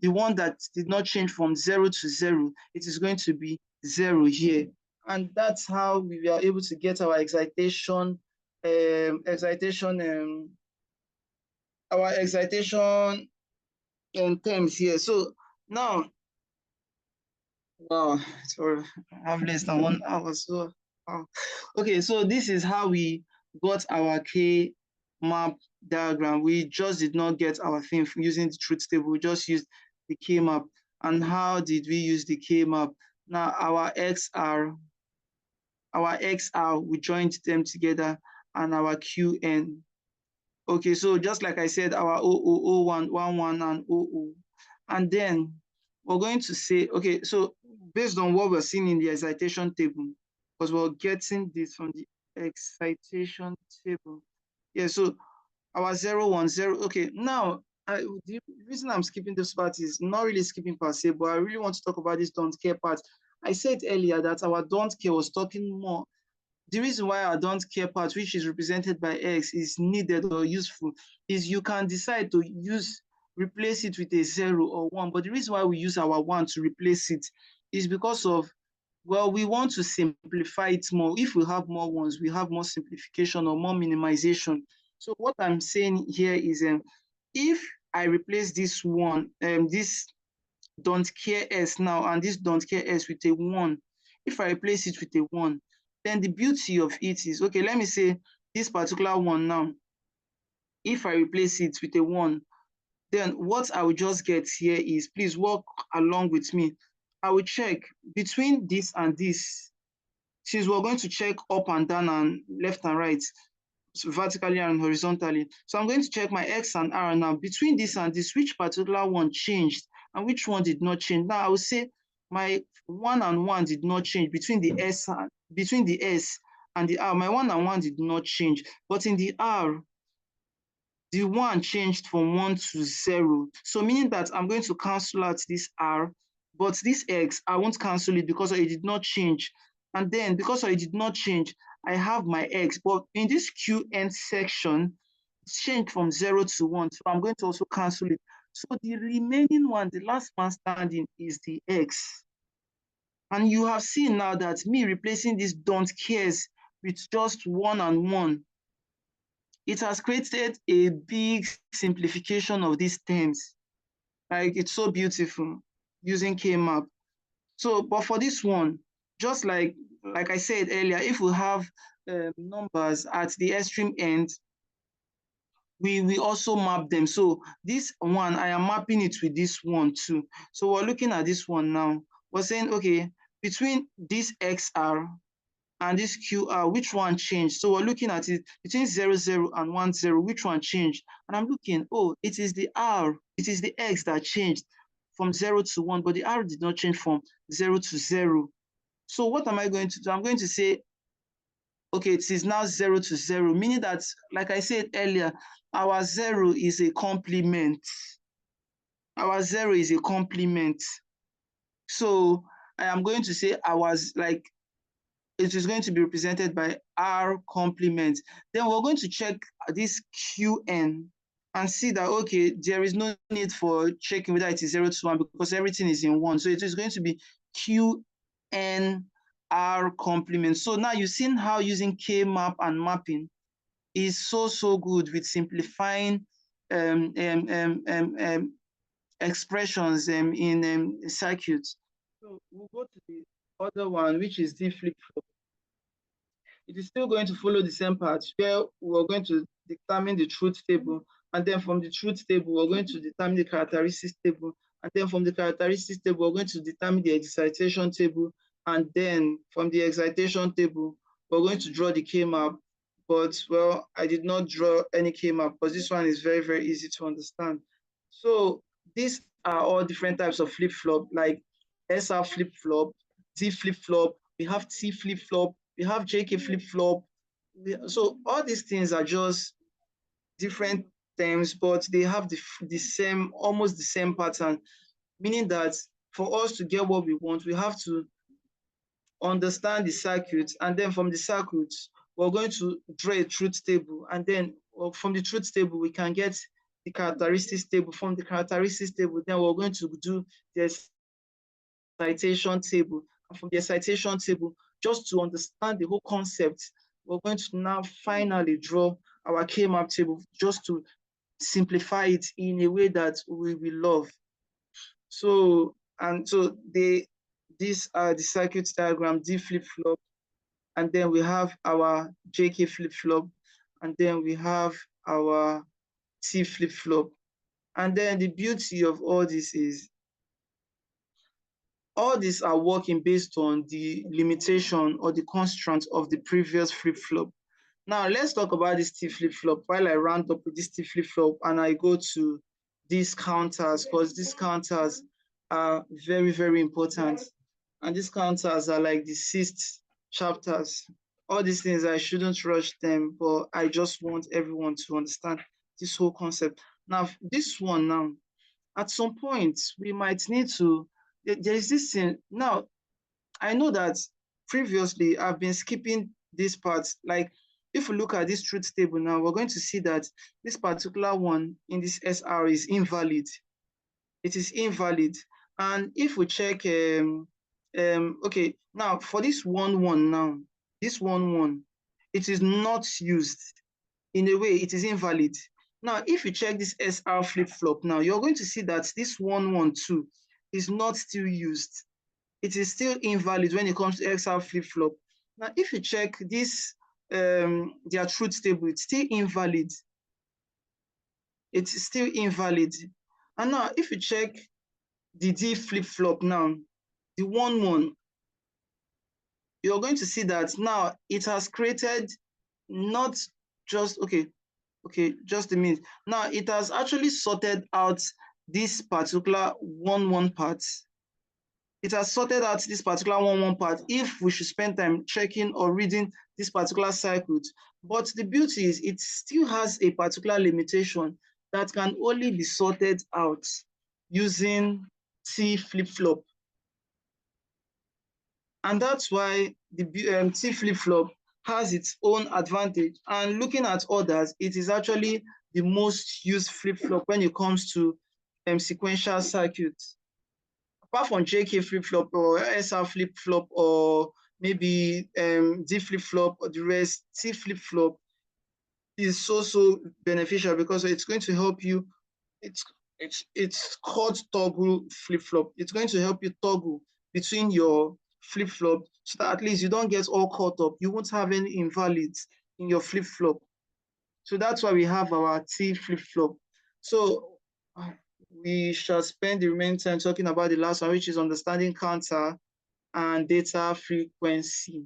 the one that did not change from 0 to 0, it is going to be 0 here. And that's how we are able to get our excitation in terms here. So now, wow, sorry, I have less than 1 hour. So, wow. Okay, so this is how we got our K map diagram. We just did not get our thing from using the truth table. We just used the K map. And how did we use the K map? Now our XR, we joined them together, and our QN. Okay, so just like I said, our 0001, 11, and 00. And then we're going to say, okay, so based on what we're seeing in the excitation table, because we're getting this from the excitation table. Yeah, so our 010, okay, now the reason I'm skipping this part is not really skipping per se, but I really want to talk about this don't care part. I said earlier that our don't care was talking more. The reason why our don't care part, which is represented by x, is needed or useful is you can decide to replace it with a 0 or 1. But the reason why we use our 1 to replace it is because of, well, we want to simplify it more. If we have more ones, we have more simplification or more minimization. So what I'm saying here is, if I replace this one, this don't care s now, and this don't care s with a 1, if I replace it with a 1, then the beauty of it is, okay, let me say this particular one now, if I replace it with a 1, then what I will just get here is, please walk along with me. I will check between this and this, since we're going to check up and down and left and right, so vertically and horizontally. So I'm going to check my X and R now. Between this and this, which particular one changed and which one did not change? Now I will say my 1 and 1 did not change between the S and the R. My 1 and 1 did not change, but in the R, the 1 changed from 1 to 0. So meaning that I'm going to cancel out this R, but this X, I won't cancel it because it did not change. And then because it did not change, I have my X. But in this QN section, it's changed from 0 to 1. So I'm going to also cancel it. So the remaining one, the last one standing, is the X. And you have seen now that me replacing this don't cares with just 1 and 1, it has created a big simplification of these terms. Like, it's so beautiful using K-map. So, but for this one, just like I said earlier, if we have numbers at the extreme end, we also map them. So this one, I am mapping it with this one too. So we're looking at this one now. We're saying, okay, between this XR and this QR, which one changed? So we're looking at it between 0, 0 and 10, which one changed? And I'm looking, oh, it is the R, it is the X that changed from 0 to 1, but the R did not change from 0 to 0. So what am I going to do? I'm going to say, okay, it is now 0 to 0, meaning that, like I said earlier, our 0 is a complement. Our 0 is a complement. So I am going to say it is going to be represented by R complement. Then we're going to check this QN and see that, okay, there is no need for checking whether it is 0 to 1 because everything is in 1. So it is going to be QN R complement. So now you've seen how using K-map and mapping is so good with simplifying expressions in circuits. So we'll go to the other one, which is the flip-flop. It is still going to follow the same path where we're going to determine the truth table And then from the truth table, we're going to determine the characteristics table. And then from the characteristics table, we're going to determine the excitation table. And then from the excitation table, we're going to draw the K-map. But, well, I did not draw any K-map because this one is very, very easy to understand. So these are all different types of flip-flop, like SR flip-flop, D flip-flop, we have T flip-flop, we have JK flip-flop. So all these things are just different terms, but they have the same, almost the same pattern, meaning that for us to get what we want, we have to understand the circuit, and then from the circuit, we're going to draw a truth table, and then from the truth table, we can get the characteristics table. From the characteristics table, then we're going to do the excitation table. And from the excitation table, just to understand the whole concept, we're going to now finally draw our K-map table just to simplify it in a way that we will love. So, and so these are the circuit diagram, D flip-flop, and then we have our JK flip-flop, and then we have our T flip-flop. And then the beauty of all this is all these are working based on the limitation or the constraint of the previous flip-flop. Now let's talk about this T flip-flop while I round up with this T flip-flop and I go to these counters, because these counters are very, very important. And these counters are like the 6th chapters. All these things, I shouldn't rush them, but I just want everyone to understand this whole concept. Now, this one now, at some point, we might need to, there is this thing. Now, I know that previously I've been skipping this part. Like, if we look at this truth table now, we're going to see that this particular one in this SR is invalid. It is invalid. And if we check, okay, now for this 1, now, this 1, it is not used. In a way, it is invalid. Now, if you check this SR flip-flop now, you're going to see that this 1, 2 is not still used. It is still invalid when it comes to XR flip-flop. Now, if you check this, their truth table, it's still invalid. It's still invalid. And now, if you check the D flip-flop now, the 1, you're going to see that now it has created not just, okay, just a minute. Now, it has actually sorted out this particular 1 part. It has sorted out this particular 1 part if we should spend time checking or reading this particular circuit. But the beauty is it still has a particular limitation that can only be sorted out using T flip-flop. And that's why the T flip-flop has its own advantage. And looking at others, it is actually the most used flip-flop when it comes to sequential circuits. Apart from JK flip-flop or SR flip-flop or maybe D flip-flop or the rest, T flip-flop is so beneficial because it's going to help you. It's called toggle flip-flop. It's going to help you toggle between your flip-flop so that at least you don't get all caught up. You won't have any invalids in your flip-flop. So that's why we have our T flip-flop. So we shall spend the remaining time talking about the last one, which is understanding counter and data frequency.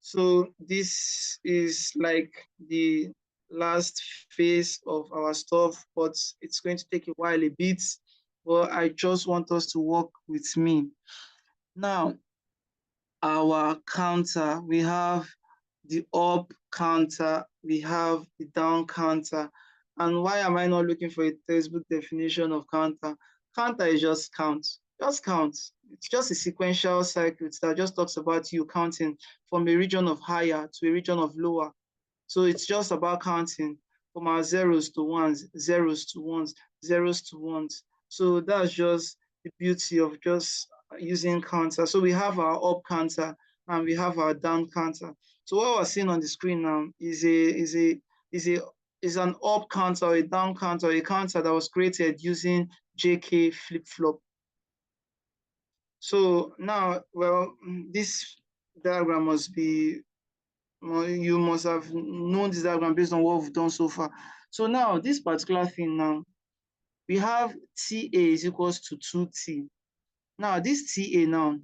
So this is like the last phase of our stuff, but it's going to take a while a bit. But I just want us to work with me. Now, our counter, we have the up counter, we have the down counter. And why am I not looking for a textbook definition of counter? Counter is just count. Just count. It's just a sequential circuit that just talks about you counting from a region of higher to a region of lower. So it's just about counting from our zeros to ones, zeros to ones, zeros to ones. So that's just the beauty of just using counter. So we have our up counter and we have our down counter. So what we're seeing on the screen now is an up counter, a down counter, a counter that was created using JK flip-flop. So now, well, this diagram must be You must have known this diagram based on what we've done so far. So now this particular thing now, we have TA is equals to 2T. Now this TA now,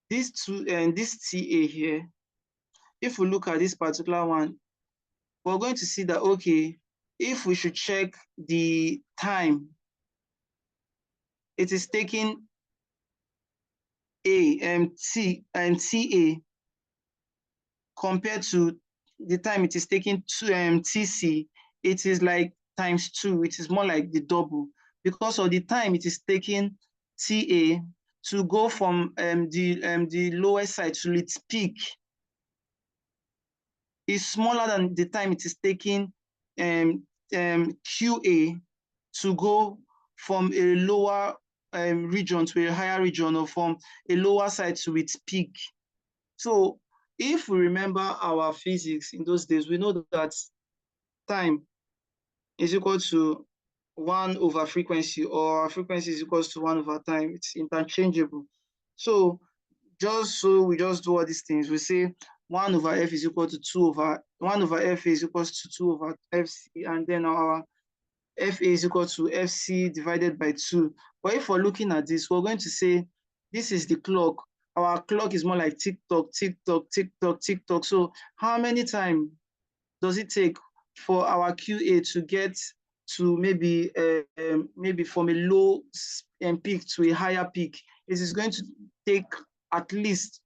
this TA here, if we look at this particular one, we're going to see that, okay, if we should check the time, it is taking TA compared to the time it is taking TC, it is like times 2. It is more like the double because of the time it is taking TA to go from the lowest side to its peak is smaller than the time it is taking QA to go from a lower region to a higher region, or from a lower side to its peak. So if we remember our physics in those days, we know that time is equal to 1 over frequency, or frequency is equal to 1 over time. It's interchangeable. So just so we just do all these things, we say 1 over F is equal to 2 over 1 over F is equals to 2 over FC, and then our FA is equal to FC divided by 2. But if we're looking at this, we're going to say this is the clock. Our clock is more like tick tock, tick tock, tick tock, tick tock. So how many times does it take for our QA to get to maybe from a low peak to a higher peak? It is going to take at least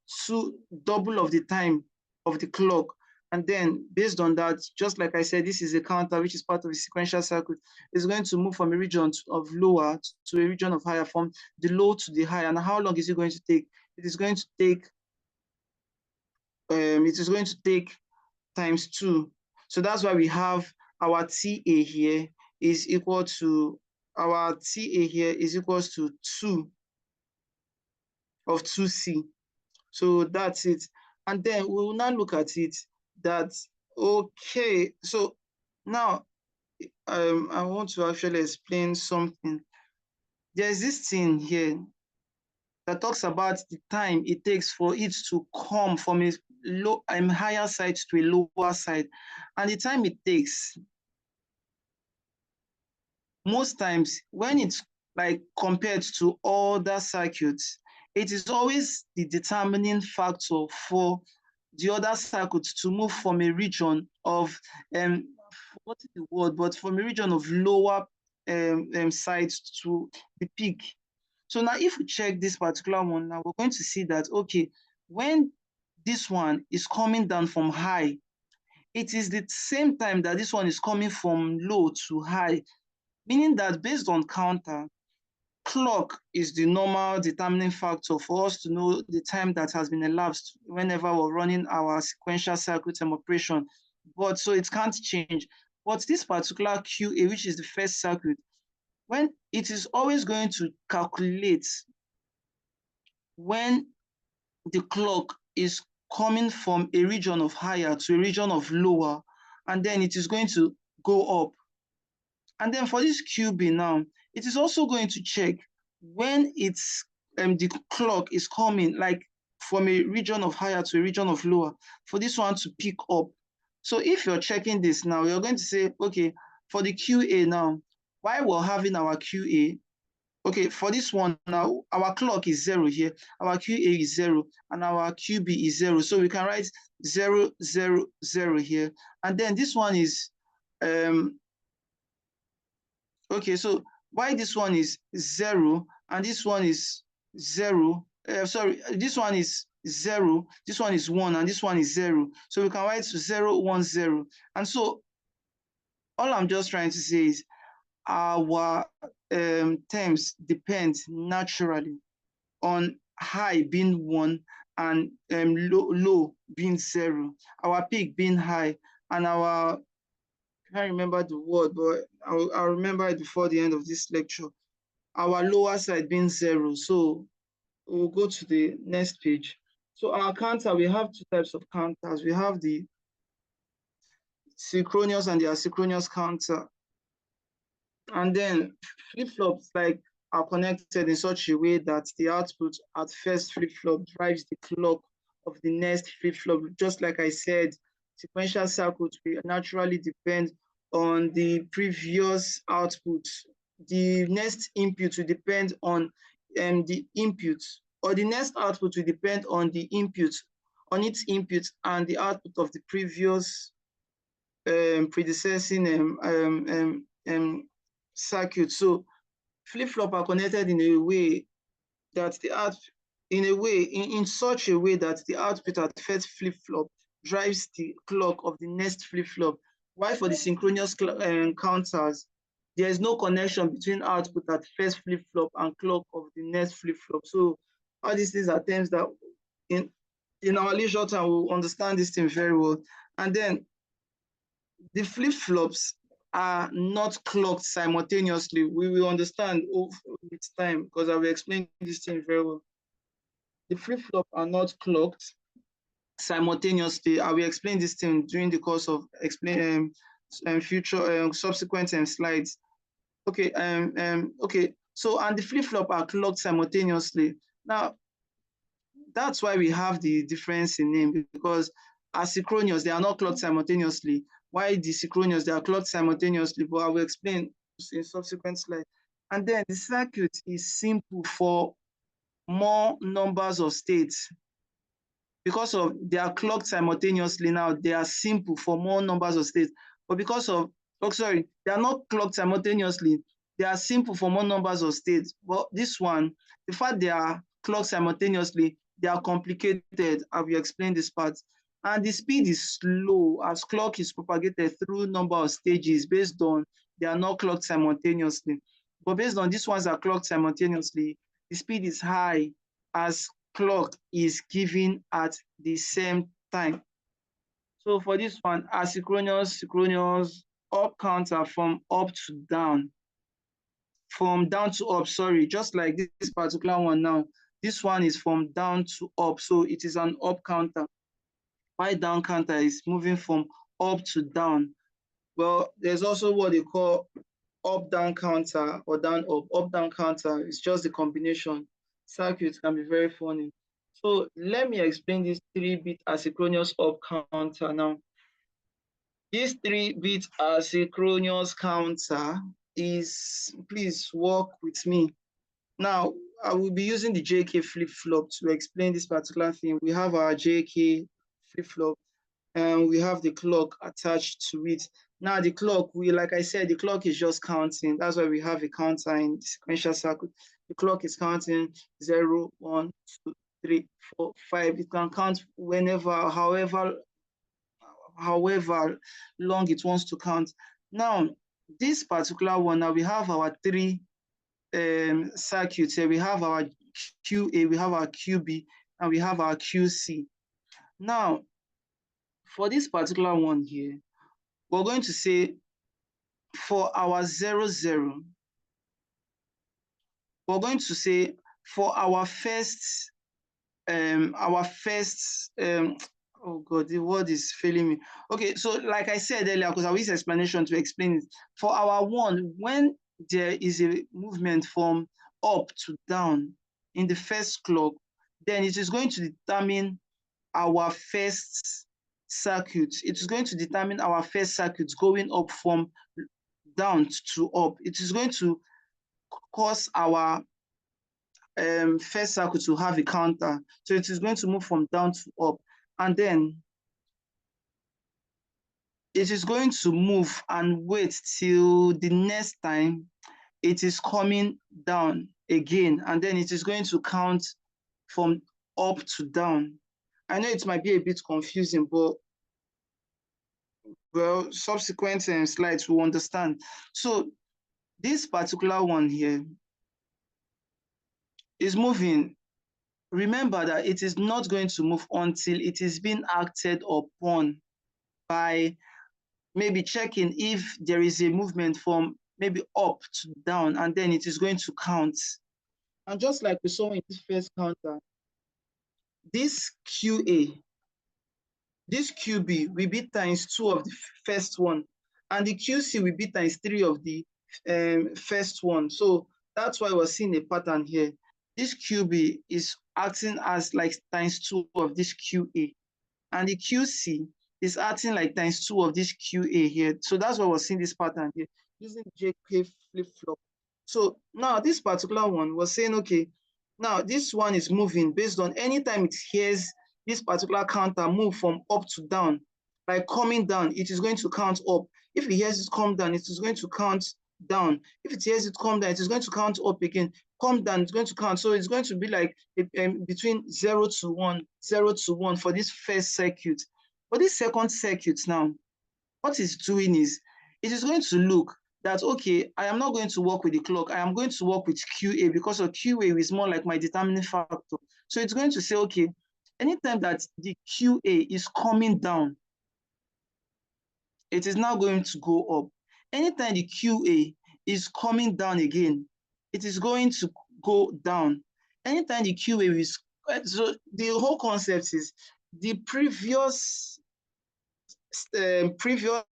double of the time of the clock. And then based on that, just like I said, this is a counter, which is part of the sequential circuit. It's going to move from a region of lower to a region of higher, from the low to the high. And how long is it going to take? It is going to take times 2. So that's why we have our TA here is equal to, our TA here is equals to 2 of 2C. So that's it. And then we will now look at it that, okay, so now I want to actually explain something. There's this thing here that talks about the time it takes for it to come from a higher side to a lower side. And the time it takes, most times when it's like compared to other circuits, it is always the determining factor for the other circuits to move from a region of what is the word, but from a region of lower sides to the peak. So now if we check this particular one, now we're going to see that, okay, when this one is coming down from high, it is the same time that this one is coming from low to high, meaning that based on counter, clock is the normal determining factor for us to know the time that has been elapsed whenever we're running our sequential circuit operation. But so it can't change. But this particular QA, which is the first circuit, when it is always going to calculate when the clock is coming from a region of higher to a region of lower, and then it is going to go up. And then for this QB now, it is also going to check when it's the clock is coming like from a region of higher to a region of lower, for this one to pick up. So if you're checking this now, you're going to say, okay, for the QA now, while we're having our QA, okay, for this one now, our clock is 0 here, our QA is 0, and our QB is 0. So we can write 0, 0, 0 here. And then this one is okay, so why this one is 0 and this one is 0, sorry, this one is 0, this one is 1, and this one is 0. So we can write 0, 1, 0. And so all I'm just trying to say is our terms depend naturally on high being 1 and low being 0, our peak being high, and our, I can't remember the word, but I'll remember it before the end of this lecture, our lower side being 0. So we'll go to the next page. So our counter, we have two types of counters. We have the synchronous and the asynchronous counter. And then flip-flops like are connected in such a way that the output at first flip-flop drives the clock of the next flip-flop. Just like I said, sequential circuits will naturally depend on the previous output. The next input will depend on the input, or the next output will depend on the input, on its input and the output of the previous predecessing circuit. So flip-flop are connected in a way that the in such a way that the output at first flip-flop drives the clock of the next flip-flop. While for the synchronous counters, there is no connection between output at first flip-flop and clock of the next flip-flop. So all these things are terms that in our leisure time we'll understand this thing very well. And then the flip-flops are not clocked simultaneously. We will understand with time because I will explain this thing very well. The flip-flop are not clocked simultaneously. I will explain this thing during the course of explaining future subsequent slides. Okay, okay. So, and the flip-flop are clocked simultaneously. Now, that's why we have the difference in name, because asynchronous, they are not clocked simultaneously. Why the synchronous, they are clocked simultaneously, but I will explain in subsequent slides. And then the circuit is simple for more numbers of states. Because of they are clocked simultaneously now, they are simple for more numbers of states. But because of, oh sorry, they are not clocked simultaneously, they are simple for more numbers of states. But this one, the fact they are clocked simultaneously, they are complicated. I will explain this part. And the speed is slow as clock is propagated through number of stages based on they are not clocked simultaneously. But based on these ones are clocked simultaneously, the speed is high as clock is given at the same time. So for this one, asynchronous, synchronous, up counter from up to down. From down to up, sorry, just like this particular one now. This one is from down to up, so it is an up counter. While down counter is moving from up to down. Well, there's also what they call up-down counter or down-up. Up-down counter is just the combination. Circuits can be very funny. So let me explain this 3-bit asynchronous up counter now. This 3-bit asynchronous counter is, please work with me. Now, I will be using the JK flip-flop to explain this particular thing. We have our JK flip-flop and we have the clock attached to it. Now the clock, like I said, the clock is just counting. That's why we have a counter in the sequential circuit. The clock is counting 0, 1, 2, 3, 4, 5. It can count whenever, however long it wants to count. Now, this particular one, now we have our 3 circuits here. We have our QA, we have our QB, and we have our QC. Now, for this particular one here, we're going to say for our 0, 0, we're going to say for our first, oh God, the word is failing me. Okay, so like I said earlier, because I will use explanation to explain it. For our 1, when there is a movement from up to down in the first clock, then it is going to determine our first circuit. It is going to determine our first circuit going up from down to up. It is going to cause our first circuit to have a counter. So it is going to move from down to up. And then it is going to move and wait till the next time it is coming down again. And then it is going to count from up to down. I know it might be a bit confusing, but well, subsequent slides will understand. So this particular one here is moving. Remember that it is not going to move until it is being acted upon by maybe checking if there is a movement from maybe up to down, and then it is going to count. And just like we saw in this first counter, this QA, this QB will be times 2 of the first one, and the QC will be times 3 of the first one. So that's why we're seeing a pattern here. this QB is acting as like times 2 of this QA, and the QC is acting like times 2 of this QA here. So that's why we're seeing this pattern here, using JK flip-flop. So now this particular one was saying, okay, now this one is moving based on anytime it hears this particular counter move from up to down, like coming down, it is going to count up. If it hears it come down, it is going to count down. If it hears it come down, it is going to count up again. Come down, it's going to count. So it's going to be like between 0 to 1, 0 to 1 for this first circuit. For this second circuit now, what it's doing is, it is going to look that, okay, I am not going to work with the clock. I am going to work with QA, because of QA is more like my determining factor. So it's going to say, okay, anytime that the QA is coming down, it is now going to go up. Anytime the QA is coming down again, it is going to go down. Anytime the QA is, so the whole concept is the previous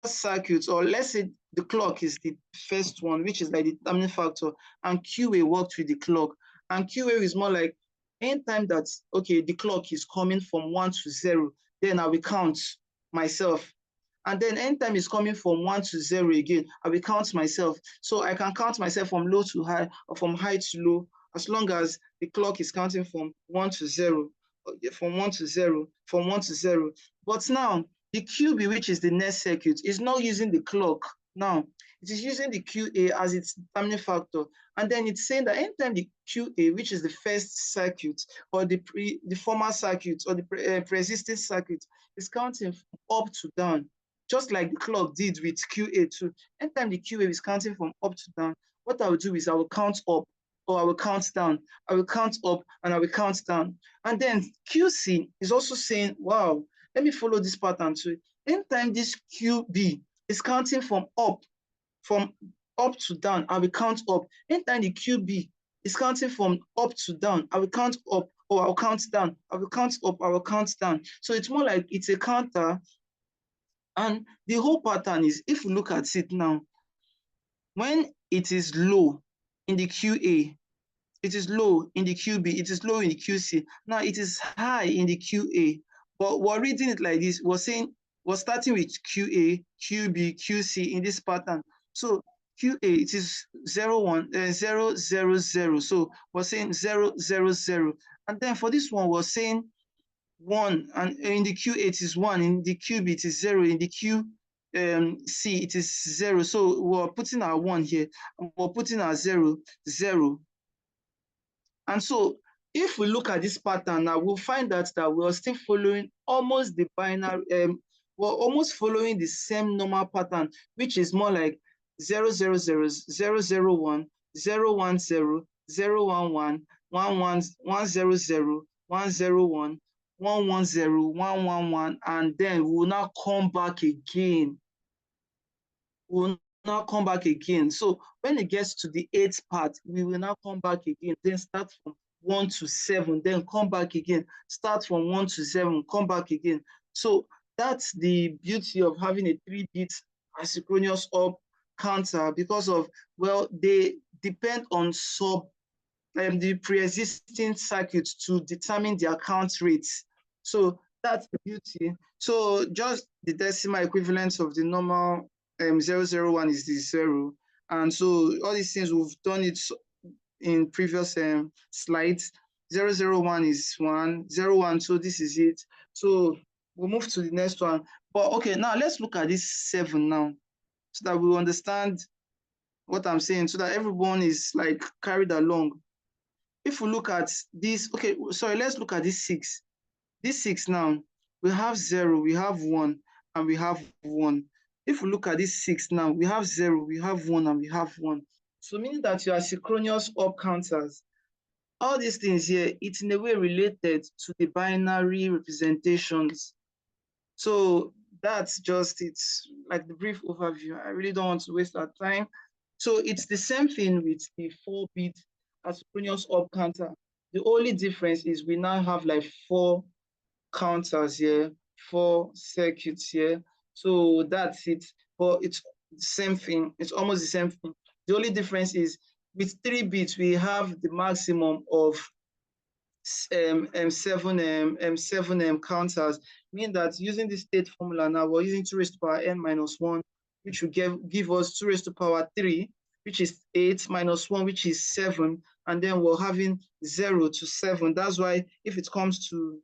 circuits, or let's say the clock is the first one, which is like the determining factor, and QA worked with the clock. And QA is more like anytime that, okay, the clock is coming from 1 to 0, then I will count myself. And then anytime it's coming from 1 to 0 again, I will count myself. So I can count myself from low to high, or from high to low, as long as the clock is counting from 1 to 0, from 1 to 0, from 1 to 0. But now, the QB, which is the next circuit, is not using the clock now. It is using the QA as its determining factor. And then it's saying that anytime the QA, which is the first circuit, or the former circuit, or the pre-existing circuit, is counting from up to down, just like the clock did with QA too. Anytime the QA is counting from up to down, what I will do is I will count up, or I will count down. I will count up and I will count down. And then QC is also saying, wow, let me follow this pattern too. Anytime this QB is counting from up to down, I will count up. Anytime the QB is counting from up to down, I will count up, or I'll count down. I will count up, I will count down. So it's more like it's a counter. And the whole pattern is, if you look at it now, when it is low in the QA, it is low in the QB, it is low in the QC. Now it is high in the QA. But we're reading it like this. We're starting with QA, QB, QC in this pattern. So QA, it is 0, 1, 0, 0, 0. So we're saying 0, 0, 0. And then for this one, we're saying 1. And in the QA, it is 1. In the QB, it is 0. In the QC, it is 0. So we're putting our 1 here. And we're putting our 0, 0. And so if we look at this pattern now, we'll find that we're still following almost the binary, we're almost following the same normal pattern, which is more like 0, 0, 0, 0, 0, 1, 0, 1, 0, 0, 1, 1, 1, 1, 1, 0, 0, 1, 0, 1, 1, 1, 0, 1, 1, 1, and then we'll now come back again. We'll now come back again. So when it gets to the 8th part, we will now come back again, then start from 1 to 7, then come back again, start from 1 to 7, come back again. So that's the beauty of having a 3-bit asynchronous up counter, because of, well, they depend on the pre-existing circuits to determine their count rates. So that's the beauty. So just the decimal equivalence of the normal 001 is the 0. And so all these things, we've done it in previous slides. 001 is 1, 01, so this is it. So we'll move to the next one. But okay, now let's look at this 7 now, so that we understand what I'm saying, so that everyone is like carried along. If we look at this, okay, sorry, let's look at this 6. This 6 now, we have 0, we have 1, and we have 1. If we look at this 6 now, we have 0, we have 1, and we have 1. So meaning that your asynchronous up counters, all these things here, it's in a way related to the binary representations. So that's just, it's like the brief overview. I really don't want to waste our time. So it's the same thing with the 4-bit asynchronous up counter. The only difference is we now have like 4 counters here, 4 circuits here. So that's it. But it's the same thing. It's almost the same thing. The only difference is with 3 bits, we have the maximum of seven counters, meaning that using the state formula now, we're using 2 raised to power n minus 1, which will give us 2 raised to power 3, which is 8, minus 1, which is 7, and then we're having 0 to 7. That's why if it comes to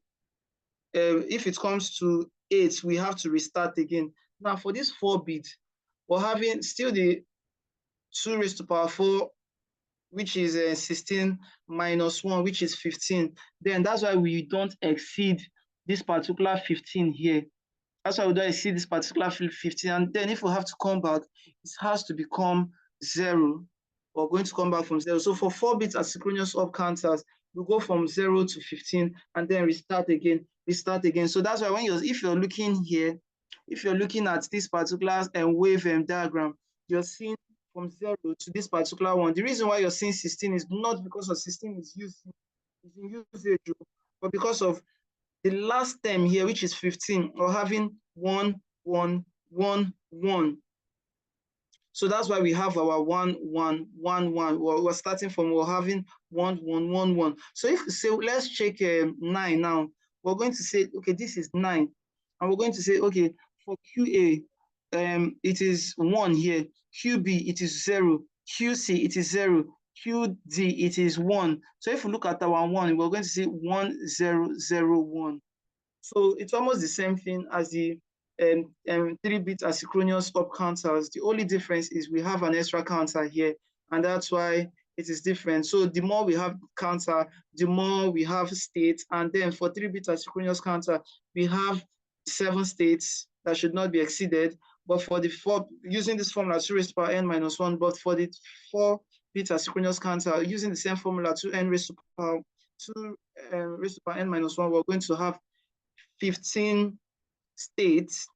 8, we have to restart again. Now for this 4-bit, we're having still the 2 raised to power 4, which is 16, minus 1, which is 15. Then that's why we don't exceed this particular 15 here. That's why we don't exceed this particular 15. And then if we have to come back, it has to become 0. We're going to come back from 0. So for 4-bit asynchronous up counters, we go from 0 to 15 and then restart again. So that's why if you're looking here, if you're looking at this particular wave diagram, you're seeing from 0 to this particular one. The reason why you're seeing 16 is not because of 16 is in usage, but because of the last term here, which is 15, or having 1, 1, 1, 1. So that's why we have our 1, 1, 1, 1. We're starting from, we're having 1, 1, 1, 1. So if we say, let's check 9 now, we're going to say, okay, this is 9. And we're going to say, okay, for QA, it is 1 here. QB, it is 0. QC, it is 0. QD, it is 1. So if we look at our 1, we're going to say 1, 0, 0, 1. So it's almost the same thing as the 3-bit asynchronous up counters. The only difference is we have an extra counter here, and that's why it is different. So the more we have counter, the more we have states. And then for 3-bit asynchronous counter, we have 7 states that should not be exceeded. But for the 4, using this formula, 2 raised to power n minus 1, but for the 4-bit asynchronous counter, using the same formula, 2 raised to power n minus 1, we're going to have 15 states.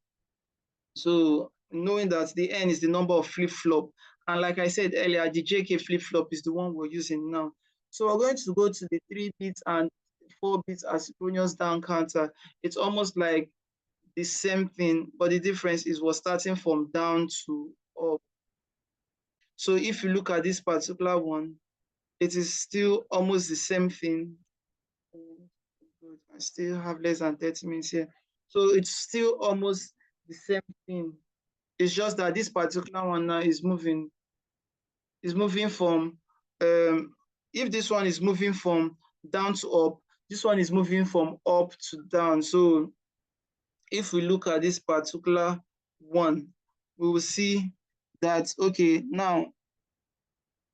So knowing that the n is the number of flip-flop, and like I said earlier, the JK flip-flop is the one we're using now. So we're going to go to the 3-bit and 4-bit asynchronous down counter. It's almost like the same thing, but the difference is we're starting from down to up. So if you look at this particular one, it is still almost the same thing. I still have less than 30 minutes here. So it's still almost the same thing. It's just that this particular one now is moving from, if this one is moving from down to up, this one is moving from up to down. So if we look at this particular one, we will see that, okay, now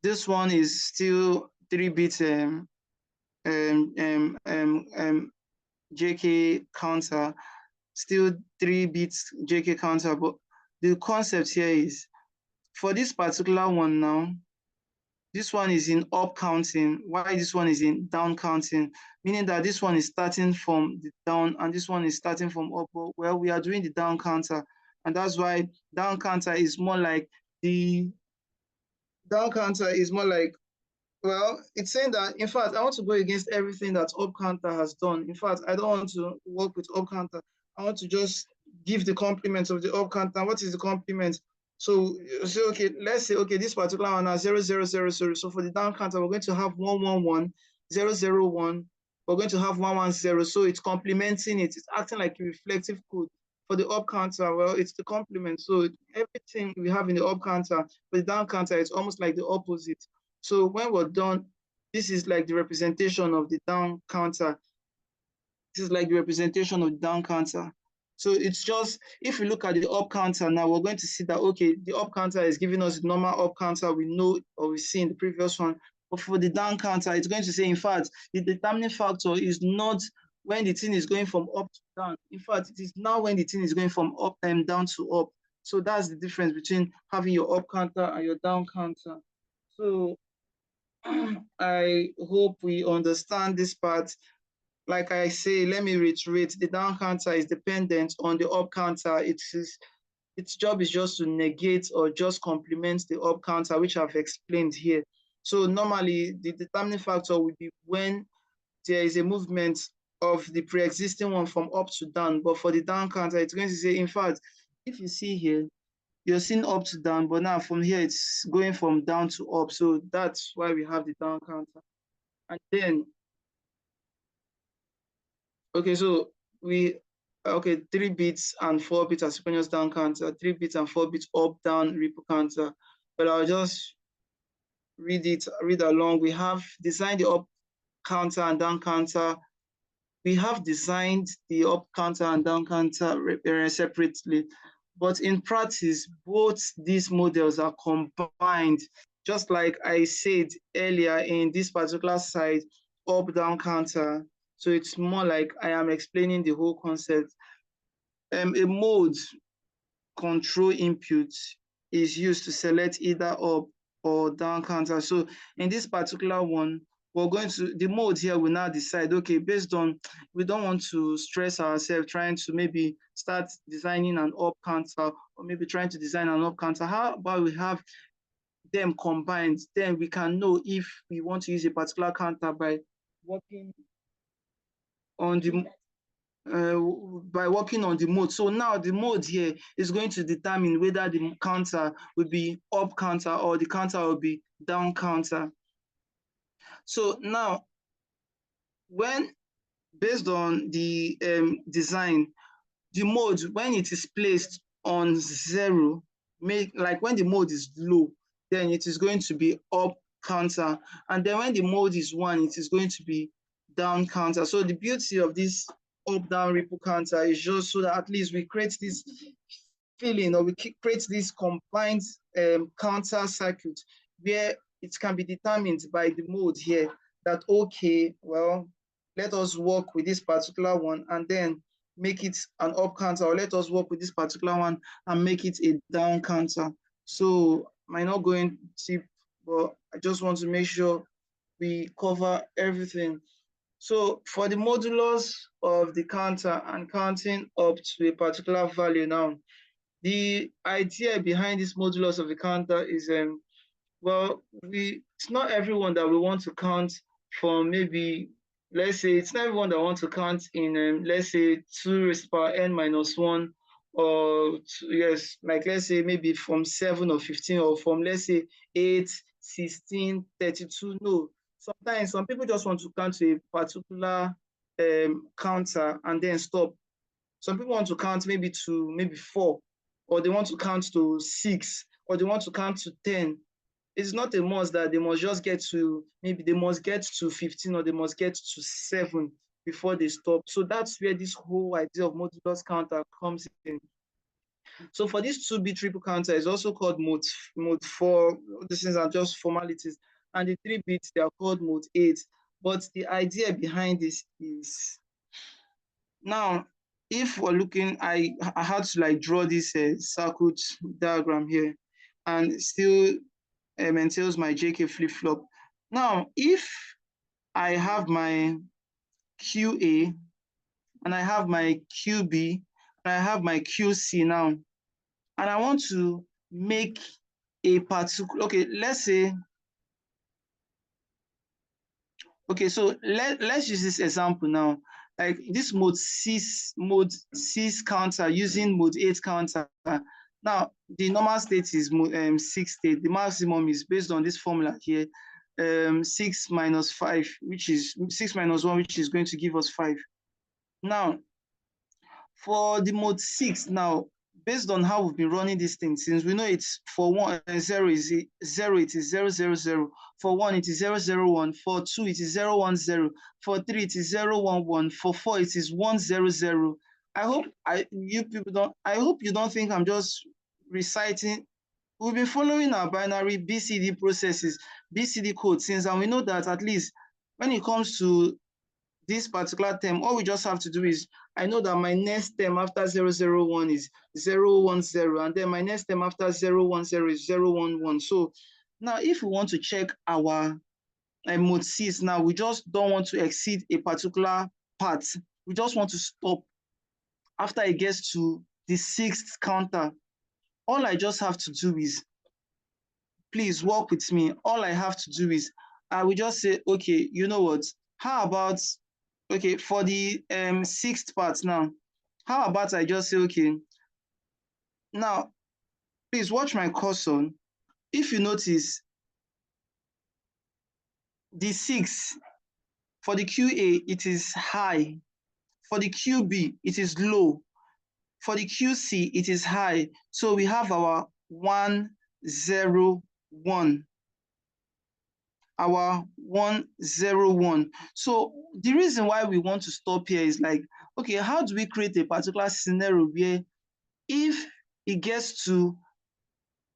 this one is still 3-bit JK counter, still 3-bit JK counter, but the concept here is for this particular one now, this one is in up counting, while this one is in down counting, meaning that this one is starting from the down and this one is starting from up. Well, we are doing the down counter, and that's why down counter is more like well, it's saying that, in fact, I want to go against everything that up counter has done. In fact, I don't want to work with up counter. I want to just give the complement of the up counter. What is the complement? So okay, let's say, okay, this particular one has 0, 0, 0, 0. So for the down counter, we're going to have 1, 1, 1, 0, 0, 1. We're going to have 1, 1, 0. So it's complementing it. It's acting like a reflective code. For the up counter, well, it's the complement. So everything we have in the up counter, for the down counter, it's almost like the opposite. So when we're done, this is like the representation of the down counter. This is like the representation of the down counter. So it's just, if we look at the up counter now, we're going to see that, okay, the up counter is giving us the normal up counter we know or we see in the previous one. But for the down counter, it's going to say, in fact, the determining factor is not when the thing is going from up to down. In fact, it is now when the thing is going from up and down to up. So that's the difference between having your up counter and your down counter. So I hope we understand this part. Like I say, let me reiterate, the down counter is dependent on the up counter. Its job is just to negate or just complement the up counter, which I've explained here. So normally the determining factor would be when there is a movement of the pre-existing one from up to down. But for the down counter, it's going to say, in fact, if you see here, you're seeing up to down, but now from here it's going from down to up. So that's why we have the down counter. And then Okay, so we 3 bits and 4 bits asynchronous down counter, 3 bits and 4 bits up down ripple counter. But I'll just read along. We have designed the up counter and down counter. We have designed the up counter and down counter separately, but in practice, both these models are combined. Just like I said earlier in this particular side, up down counter. So it's more like I am explaining the whole concept. A mode control input is used to select either up or down counter. So in this particular one, we're going to, the mode here will now decide, okay, based on, we don't want to stress ourselves trying to maybe start designing an up counter or maybe trying to design an up counter. How about we have them combined? Then we can know if we want to use a particular counter by working on the by working on the mode. So now the mode here is going to determine whether the counter will be up counter or the counter will be down counter. So now, when based on the design, the mode, when it is placed on 0, like when the mode is low, then it is going to be up counter. And then when the mode is 1, it is going to be down counter. So the beauty of this up down ripple counter is just so that at least we create this feeling, or we create this combined counter circuit where it can be determined by the mode here that, okay, well, let us work with this particular one and then make it an up counter, or let us work with this particular one and make it a down counter. So might not go in deep, but I just want to make sure we cover everything. So for the modulus of the counter and counting up to a particular value now, the idea behind this modulus of the counter is well, it's not everyone that we want to count from, maybe, let's say, it's not everyone that wants to count in, let's say, 2 raised to the power n minus 1, or yes, like let's say maybe from 7 or 15, or from, let's say, 8, 16, 32. No, sometimes some people just want to count to a particular counter and then stop. Some people want to count maybe to maybe 4, or they want to count to 6, or they want to count to 10. It's not a must that they must just get to, maybe they must get to 15 or they must get to 7 before they stop. So that's where this whole idea of modulus counter comes in. So for this 2-bit triple counter, is also called mode 4. These things are just formalities. And the 3 bits, they are called mode 8. But the idea behind this is, now, if we're looking, I had to like draw this circuit diagram here, and still entails my JK flip-flop. Now, if I have my QA and I have my QB and I have my QC now, and I want to make a particular, okay, let's say, okay, so let's use this example now. Like this mode 6 counter using mode 8 counter. Now, the normal state is 6 state. The maximum is based on this formula here, 6 minus 5, which is 6 minus 1, which is going to give us 5. Now, for the mode 6 now, based on how we've been running this thing, since we know it's for 1, 0 is 0, it is 0, 0, 0. For 1, it is 0, 0, 1. For 2, it is 0, 1, 0. For 3, it is 0, 1, 1. For 4, it is 1, 0, 0. I hope you don't think I'm just reciting. We've been following our binary BCD processes, BCD code since, and we know that at least when it comes to this particular term, all we just have to do is, I know that my next term after 001 is 010, and then my next term after 010 is 011. So now if we want to check our mode 6 now, we just don't want to exceed a particular part. We just want to stop after it gets to the 6th counter. All I just have to do is, please work with me. All I have to do is, I will just say, okay, you know what? How about, okay, for the 6th part now, how about I just say, okay, now, please watch my cursor. If you notice, the 6, for the QA, it is high. For the QB, it is low. For the QC, it is high. So we have our 1, 0, 1. Our 1, 0, 1. So the reason why we want to stop here is like, okay, how do we create a particular scenario where if it gets to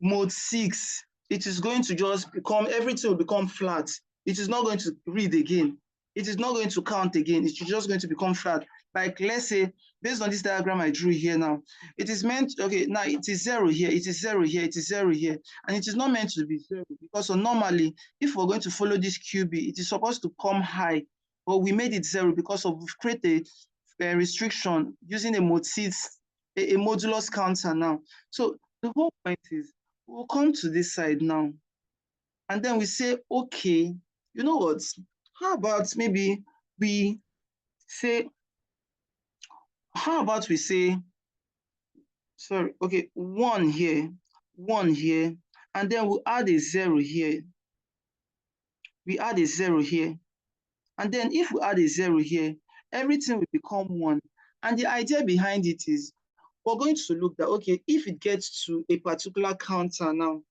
mode 6, it is going to just become, everything will become flat. It is not going to read again. It is not going to count again. It's just going to become flat. Like, let's say, based on this diagram I drew here now, it is meant, okay, now it is 0 here, it is 0 here, it is 0 here, and it is not meant to be 0 because normally, if we're going to follow this QB, it is supposed to come high, but we made it 0 because of we've created a restriction using a mode 6, a modulus counter now. So the whole point is, we'll come to this side now, and then we say, okay, you know what? How about maybe we say, sorry, okay, 1 here, 1 here, and then we'll add a 0 here. We add a 0 here. And then if we add a 0 here, everything will become 1. And the idea behind it is, we're going to look that, okay, if it gets to a particular counter now,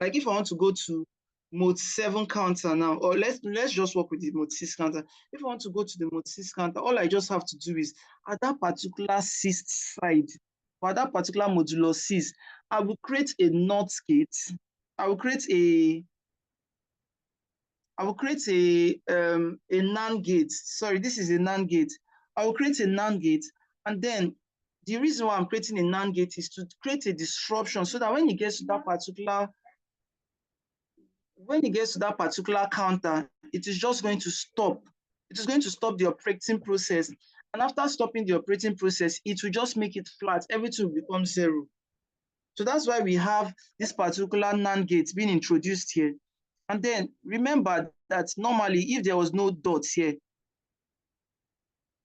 like if I want to go to mode 7 counter now, or let's just work with the mode 6 counter. If I want to go to the mode 6 counter, all I just have to do is at that particular 6th side, or at that particular modulo 6, I will create a NOT gate. I will create a NAND gate. Sorry, this is a NAND gate. I will create a NAND gate, and then the reason why I'm creating a NAND gate is to create a disruption so that when it gets to that particular counter, it is just going to stop. It is going to stop the operating process. And after stopping the operating process, it will just make it flat. Everything will become 0. So that's why we have this particular NAND gate being introduced here. And then remember that normally if there was no dots here,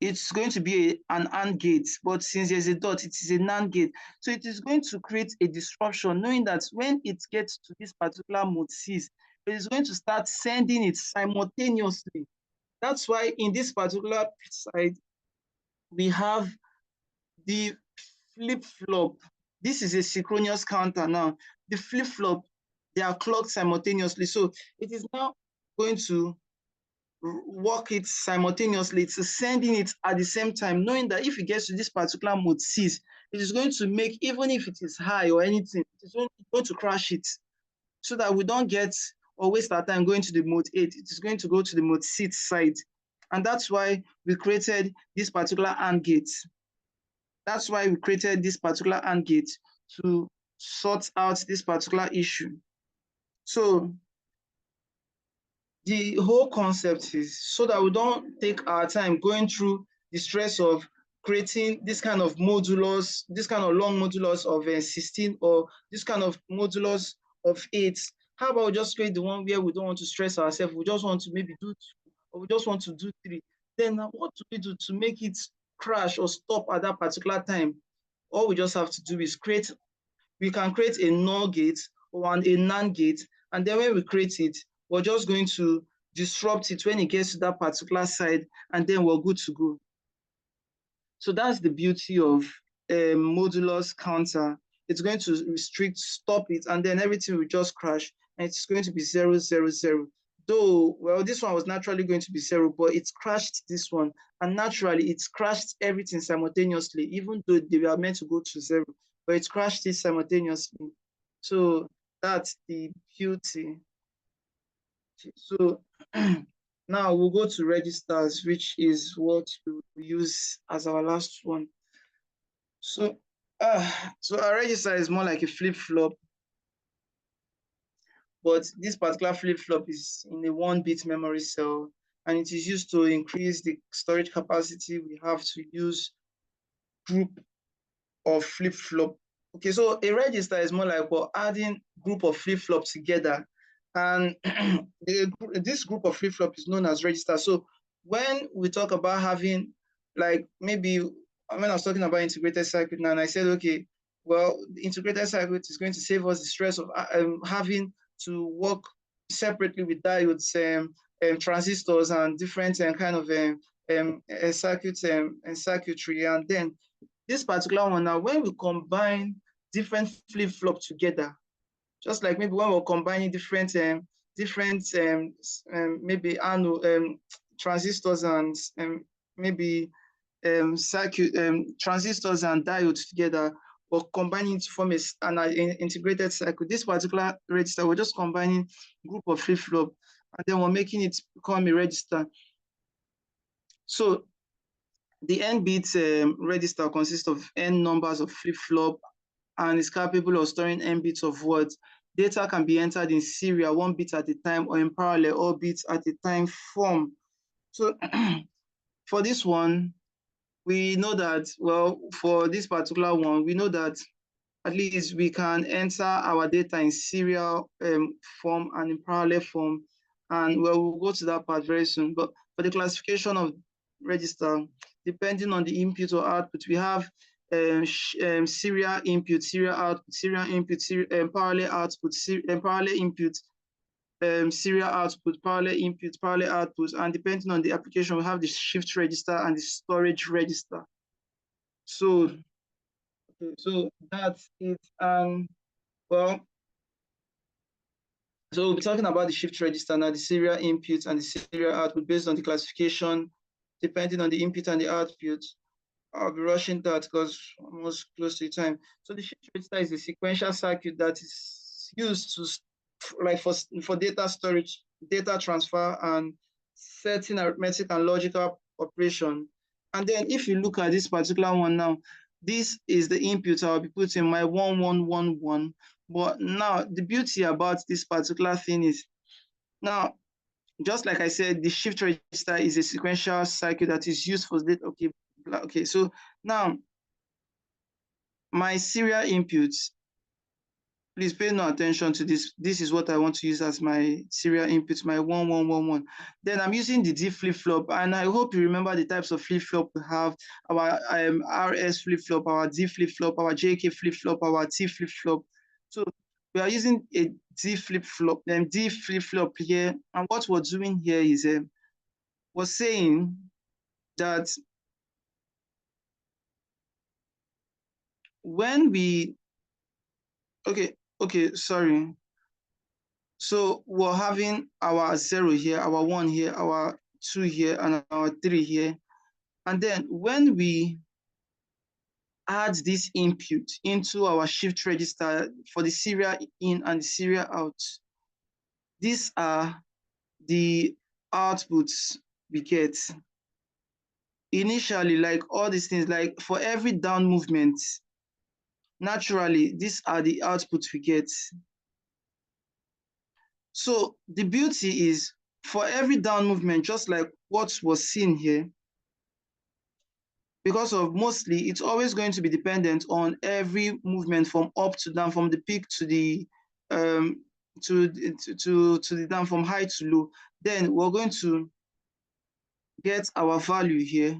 it's going to be an AND gate, but since there's a dot, it is a NAND gate. So it is going to create a disruption, knowing that when it gets to this particular mode 6, it is going to start sending it simultaneously. That's why in this particular side, we have the flip-flop. This is a synchronous counter now. The flip-flop, they are clocked simultaneously. So it is now going to work it simultaneously. It's sending it at the same time, knowing that if it gets to this particular mode 6, it is going to make, even if it is high or anything, it's going to crash it so that we don't get or waste our time going to the mode 8. It is going to go to the mode 6 side. And that's why we created this particular AND gate. That's why we created this particular AND gate to sort out this particular issue. So the whole concept is so that we don't take our time going through the stress of creating this kind of modulus, this kind of long modulus of 16 or this kind of modulus of 8. How about we just create the one where we don't want to stress ourselves? We just want to maybe do 2, or we just want to do 3. Then what do we do to make it crash or stop at that particular time? All we just have to do is we can create a NOR gate or a NAND gate, and then when we create it, we're just going to disrupt it when it gets to that particular side, and then we're good to go. So that's the beauty of a modulus counter. It's going to restrict, stop it, and then everything will just crash, and it's going to be 0, 0, 0. Though, well, this one was naturally going to be 0, but it's crashed this one, and naturally it's crashed everything simultaneously, even though they were meant to go to 0, but it's crashed it simultaneously. So that's the beauty. So now we'll go to registers, which is what we use as our last one. So our register is more like a flip-flop, but this particular flip-flop is in a 1-bit memory cell, and it is used to increase the storage capacity. We have to use group of flip-flop. Okay, so a register is more like we're adding group of flip-flop together, and this group of flip-flop is known as register. So when we talk about having, like, maybe when I was talking about integrated circuit now, and I said, okay, well, the integrated circuit is going to save us the stress of having to work separately with diodes, transistors, and different kind of a circuitry. And then this particular one now, when we combine different flip-flop together, just like maybe when we're combining different maybe transistors and maybe circuit transistors and diodes together, or combining to form an integrated circuit. This particular register, we're just combining group of flip-flop, and then we're making it become a register. So the n-bit register consists of n numbers of flip-flop and is capable of storing n bits of words. Data can be entered in serial, 1 bit at a time, or in parallel, all bits at a time form. So for this one, we know that, well, for this particular one, we know that at least we can enter our data in serial form and in parallel form. And well, we'll go to that part very soon. But for the classification of register, depending on the input or output, we have serial input, serial output, serial input, parallel output, parallel input, serial output, parallel input, parallel output, and depending on the application, we have the shift register and the storage register. So that's it. Well, so we'll be talking about the shift register now, the serial input and the serial output based on the classification, depending on the input and the output. I'll be rushing that because I'm almost close to the time. So the shift register is a sequential circuit that is used to, like for data storage, data transfer, and certain arithmetic and logical operation. And then if you look at this particular one now, this is the input I'll be putting my 1111. But now the beauty about this particular thing is, now, just like I said, the shift register is a sequential circuit that is used for data. Okay, so now my serial inputs, please pay no attention to this. This is what I want to use as my serial input, my 1111. Then I'm using the D flip-flop, and I hope you remember the types of flip-flop we have: our RS flip-flop, our D flip-flop, our JK flip-flop, our T flip-flop. So we are using a D flip-flop here, and what we're doing here is we're saying that when we sorry. So we're having our 0 here, our 1 here, our 2 here, and our 3 here. And then when we add this input into our shift register for the serial in and the serial out, these are the outputs we get. Initially, like all these things, like for every down movement, naturally, these are the outputs we get. So the beauty is, for every down movement, just like what was seen here, because of mostly, it's always going to be dependent on every movement from up to down, from the peak to the the down, from high to low. Then we're going to get our value here.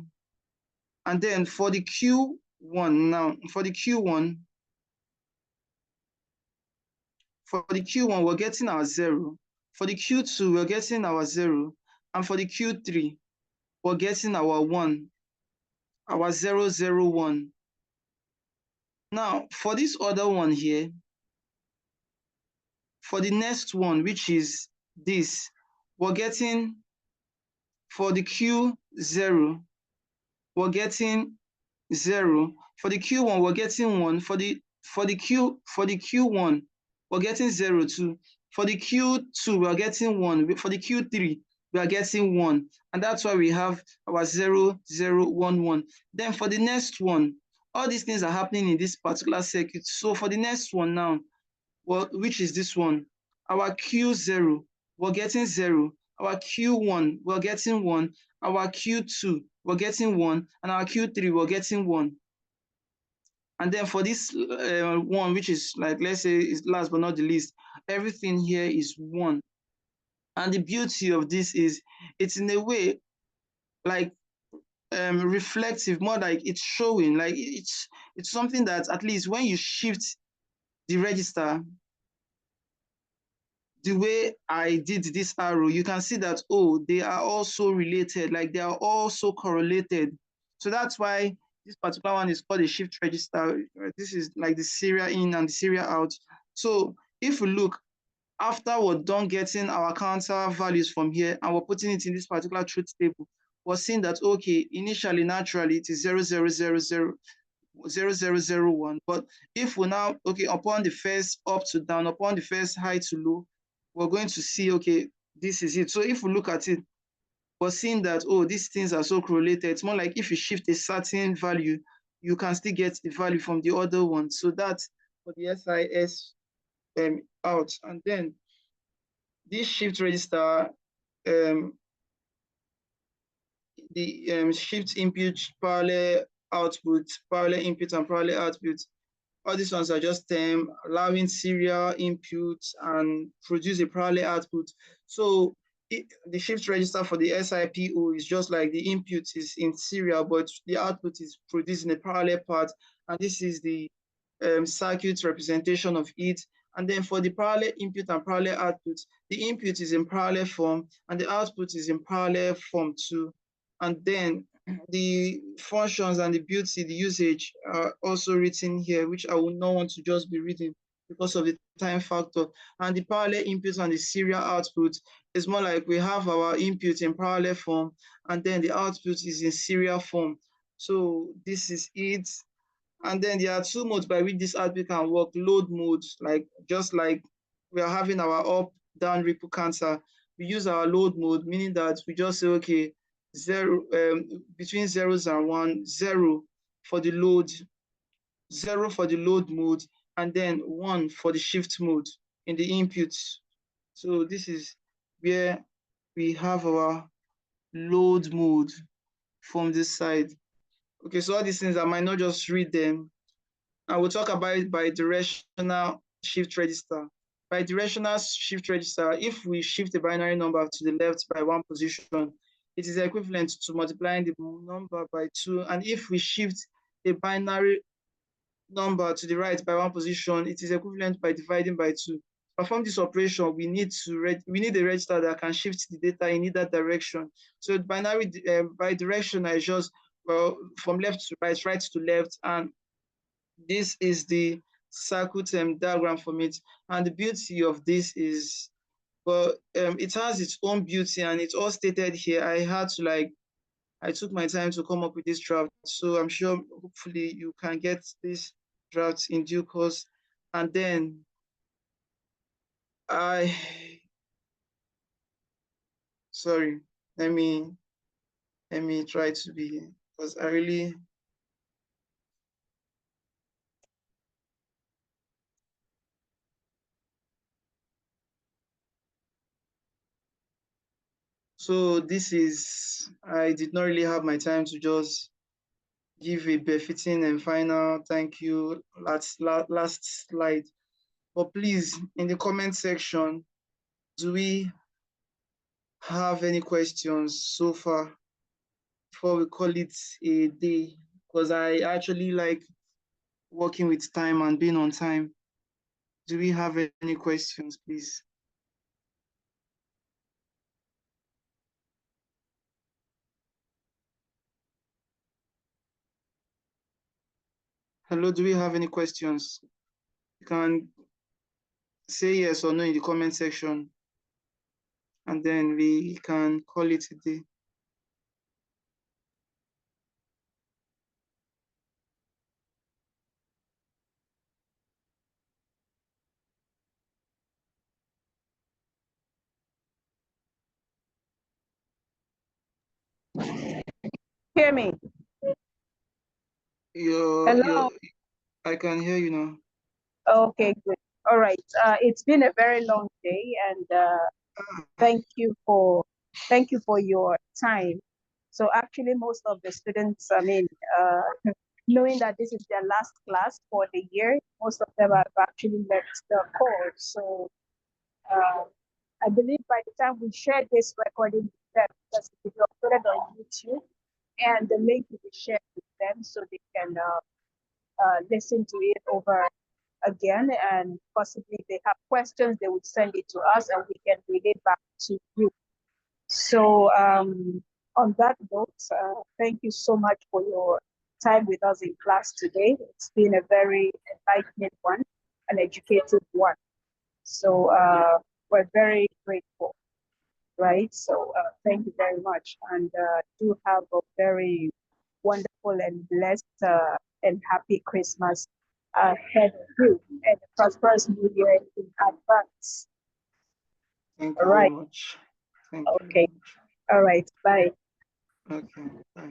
And then for the Q1 now, for the Q1, we're getting our 0. For the Q2, we're getting our 0. And for the Q3, we're getting our 1, our 0, 0, 1. Now, for this other one here, for the next one, which is this, we're getting, for the Q0, we're getting 0. For the Q1, we're getting 1. For the Q1, we're getting 0 too. For the Q2, we're getting 1. For the Q3, we are getting 1. And that's why we have our 0, 0, 1, 1. Then for the next one, all these things are happening in this particular circuit. So for the next one now, well, which is this one, our Q0, we're getting 0. Our Q1, we're getting 1. Our Q2, we're getting 1. And our Q3, we're getting 1. And then for this one, which is like, let's say, is last but not the least, everything here is 1. And the beauty of this is, it's in a way like reflective, more like it's showing, like it's something that at least when you shift the register, the way I did this arrow, you can see that, oh, they are also related, like they are also correlated. So that's why this particular one is called a shift register. This is like the serial in and the serial out. So if we look, after we're done getting our counter values from here and we're putting it in this particular truth table, we're seeing that, okay, initially, naturally, it is 0, 0, 0, 0, 0, 0, 0, 1. But if we now, okay, upon the first up to down, upon the first high to low, we're going to see, okay, this is it. So if we look at it, we're seeing that, oh, these things are so correlated. It's more like if you shift a certain value, you can still get the value from the other one. So that's for the SIS out. And then this shift register, the shift input, parallel output, parallel input, and parallel output. All these ones are just allowing serial input and produce a parallel output. So the shift register for the SIPO is just like the input is in serial, but the output is produced in a parallel path. And this is the circuit representation of it. And then for the parallel input and parallel output, the input is in parallel form and the output is in parallel form too. And then the functions and the beauty, the usage are also written here, which I would not want to just be reading because of the time factor. And the parallel input and the serial output is more like we have our input in parallel form and then the output is in serial form. So this is it. And then there are two modes by which this output can work. Load mode, like just like we are having our up, down ripple counter. We use our load mode, meaning that we just say, okay, zero between zeros and one, zero for the load, zero for the load mode, and then one for the shift mode in the inputs. So this is where we have our load mode from this side. Okay, so all these things I might not just read them. I will talk about it by directional shift register. By directional shift register, if we shift a binary number to the left by one position, it is equivalent to multiplying the number by 2. And if we shift a binary number to the right by one position, it is equivalent by dividing by 2. To perform this operation, we need a register that can shift the data in either direction. So binary bidirectional is just, well, from left to right, right to left, and this is the circuit diagram from it. And the beauty of this is, well, it has its own beauty and it's all stated here. I took my time to come up with this draft. So I'm sure hopefully you can get this draft in due course. And then sorry, let me try to be, because I really, so this is, I did not really have my time to just give a befitting and final thank you last slide. But please, in the comment section, do we have any questions so far before we call it a day? Because I actually like working with time and being on time. Do we have any questions, please? Hello, do we have any questions? You can say yes or no in the comment section, and then we can call it a day. Hear me? Hello? I can hear you now. Okay, good. All right. It's been a very long day, and thank you for your time. So actually, most of the students, knowing that this is their last class for the year, most of them have actually left the course. So I believe by the time we share this recording with them, because it will be uploaded on YouTube, and the link will be shared with them so they can listen to it over again, and possibly if they have questions, they would send it to us and we can relate back to you. So on that note, thank you so much for your time with us in class today. It's been a very enlightening one, an educative one. So we're very grateful, right? So thank you very much, and do have a very wonderful and blessed and happy Christmas ahead of you, and a prosperous New Year in advance. Thank you All right. very much. Thank you Okay. very much. All right. Bye. Okay. Bye.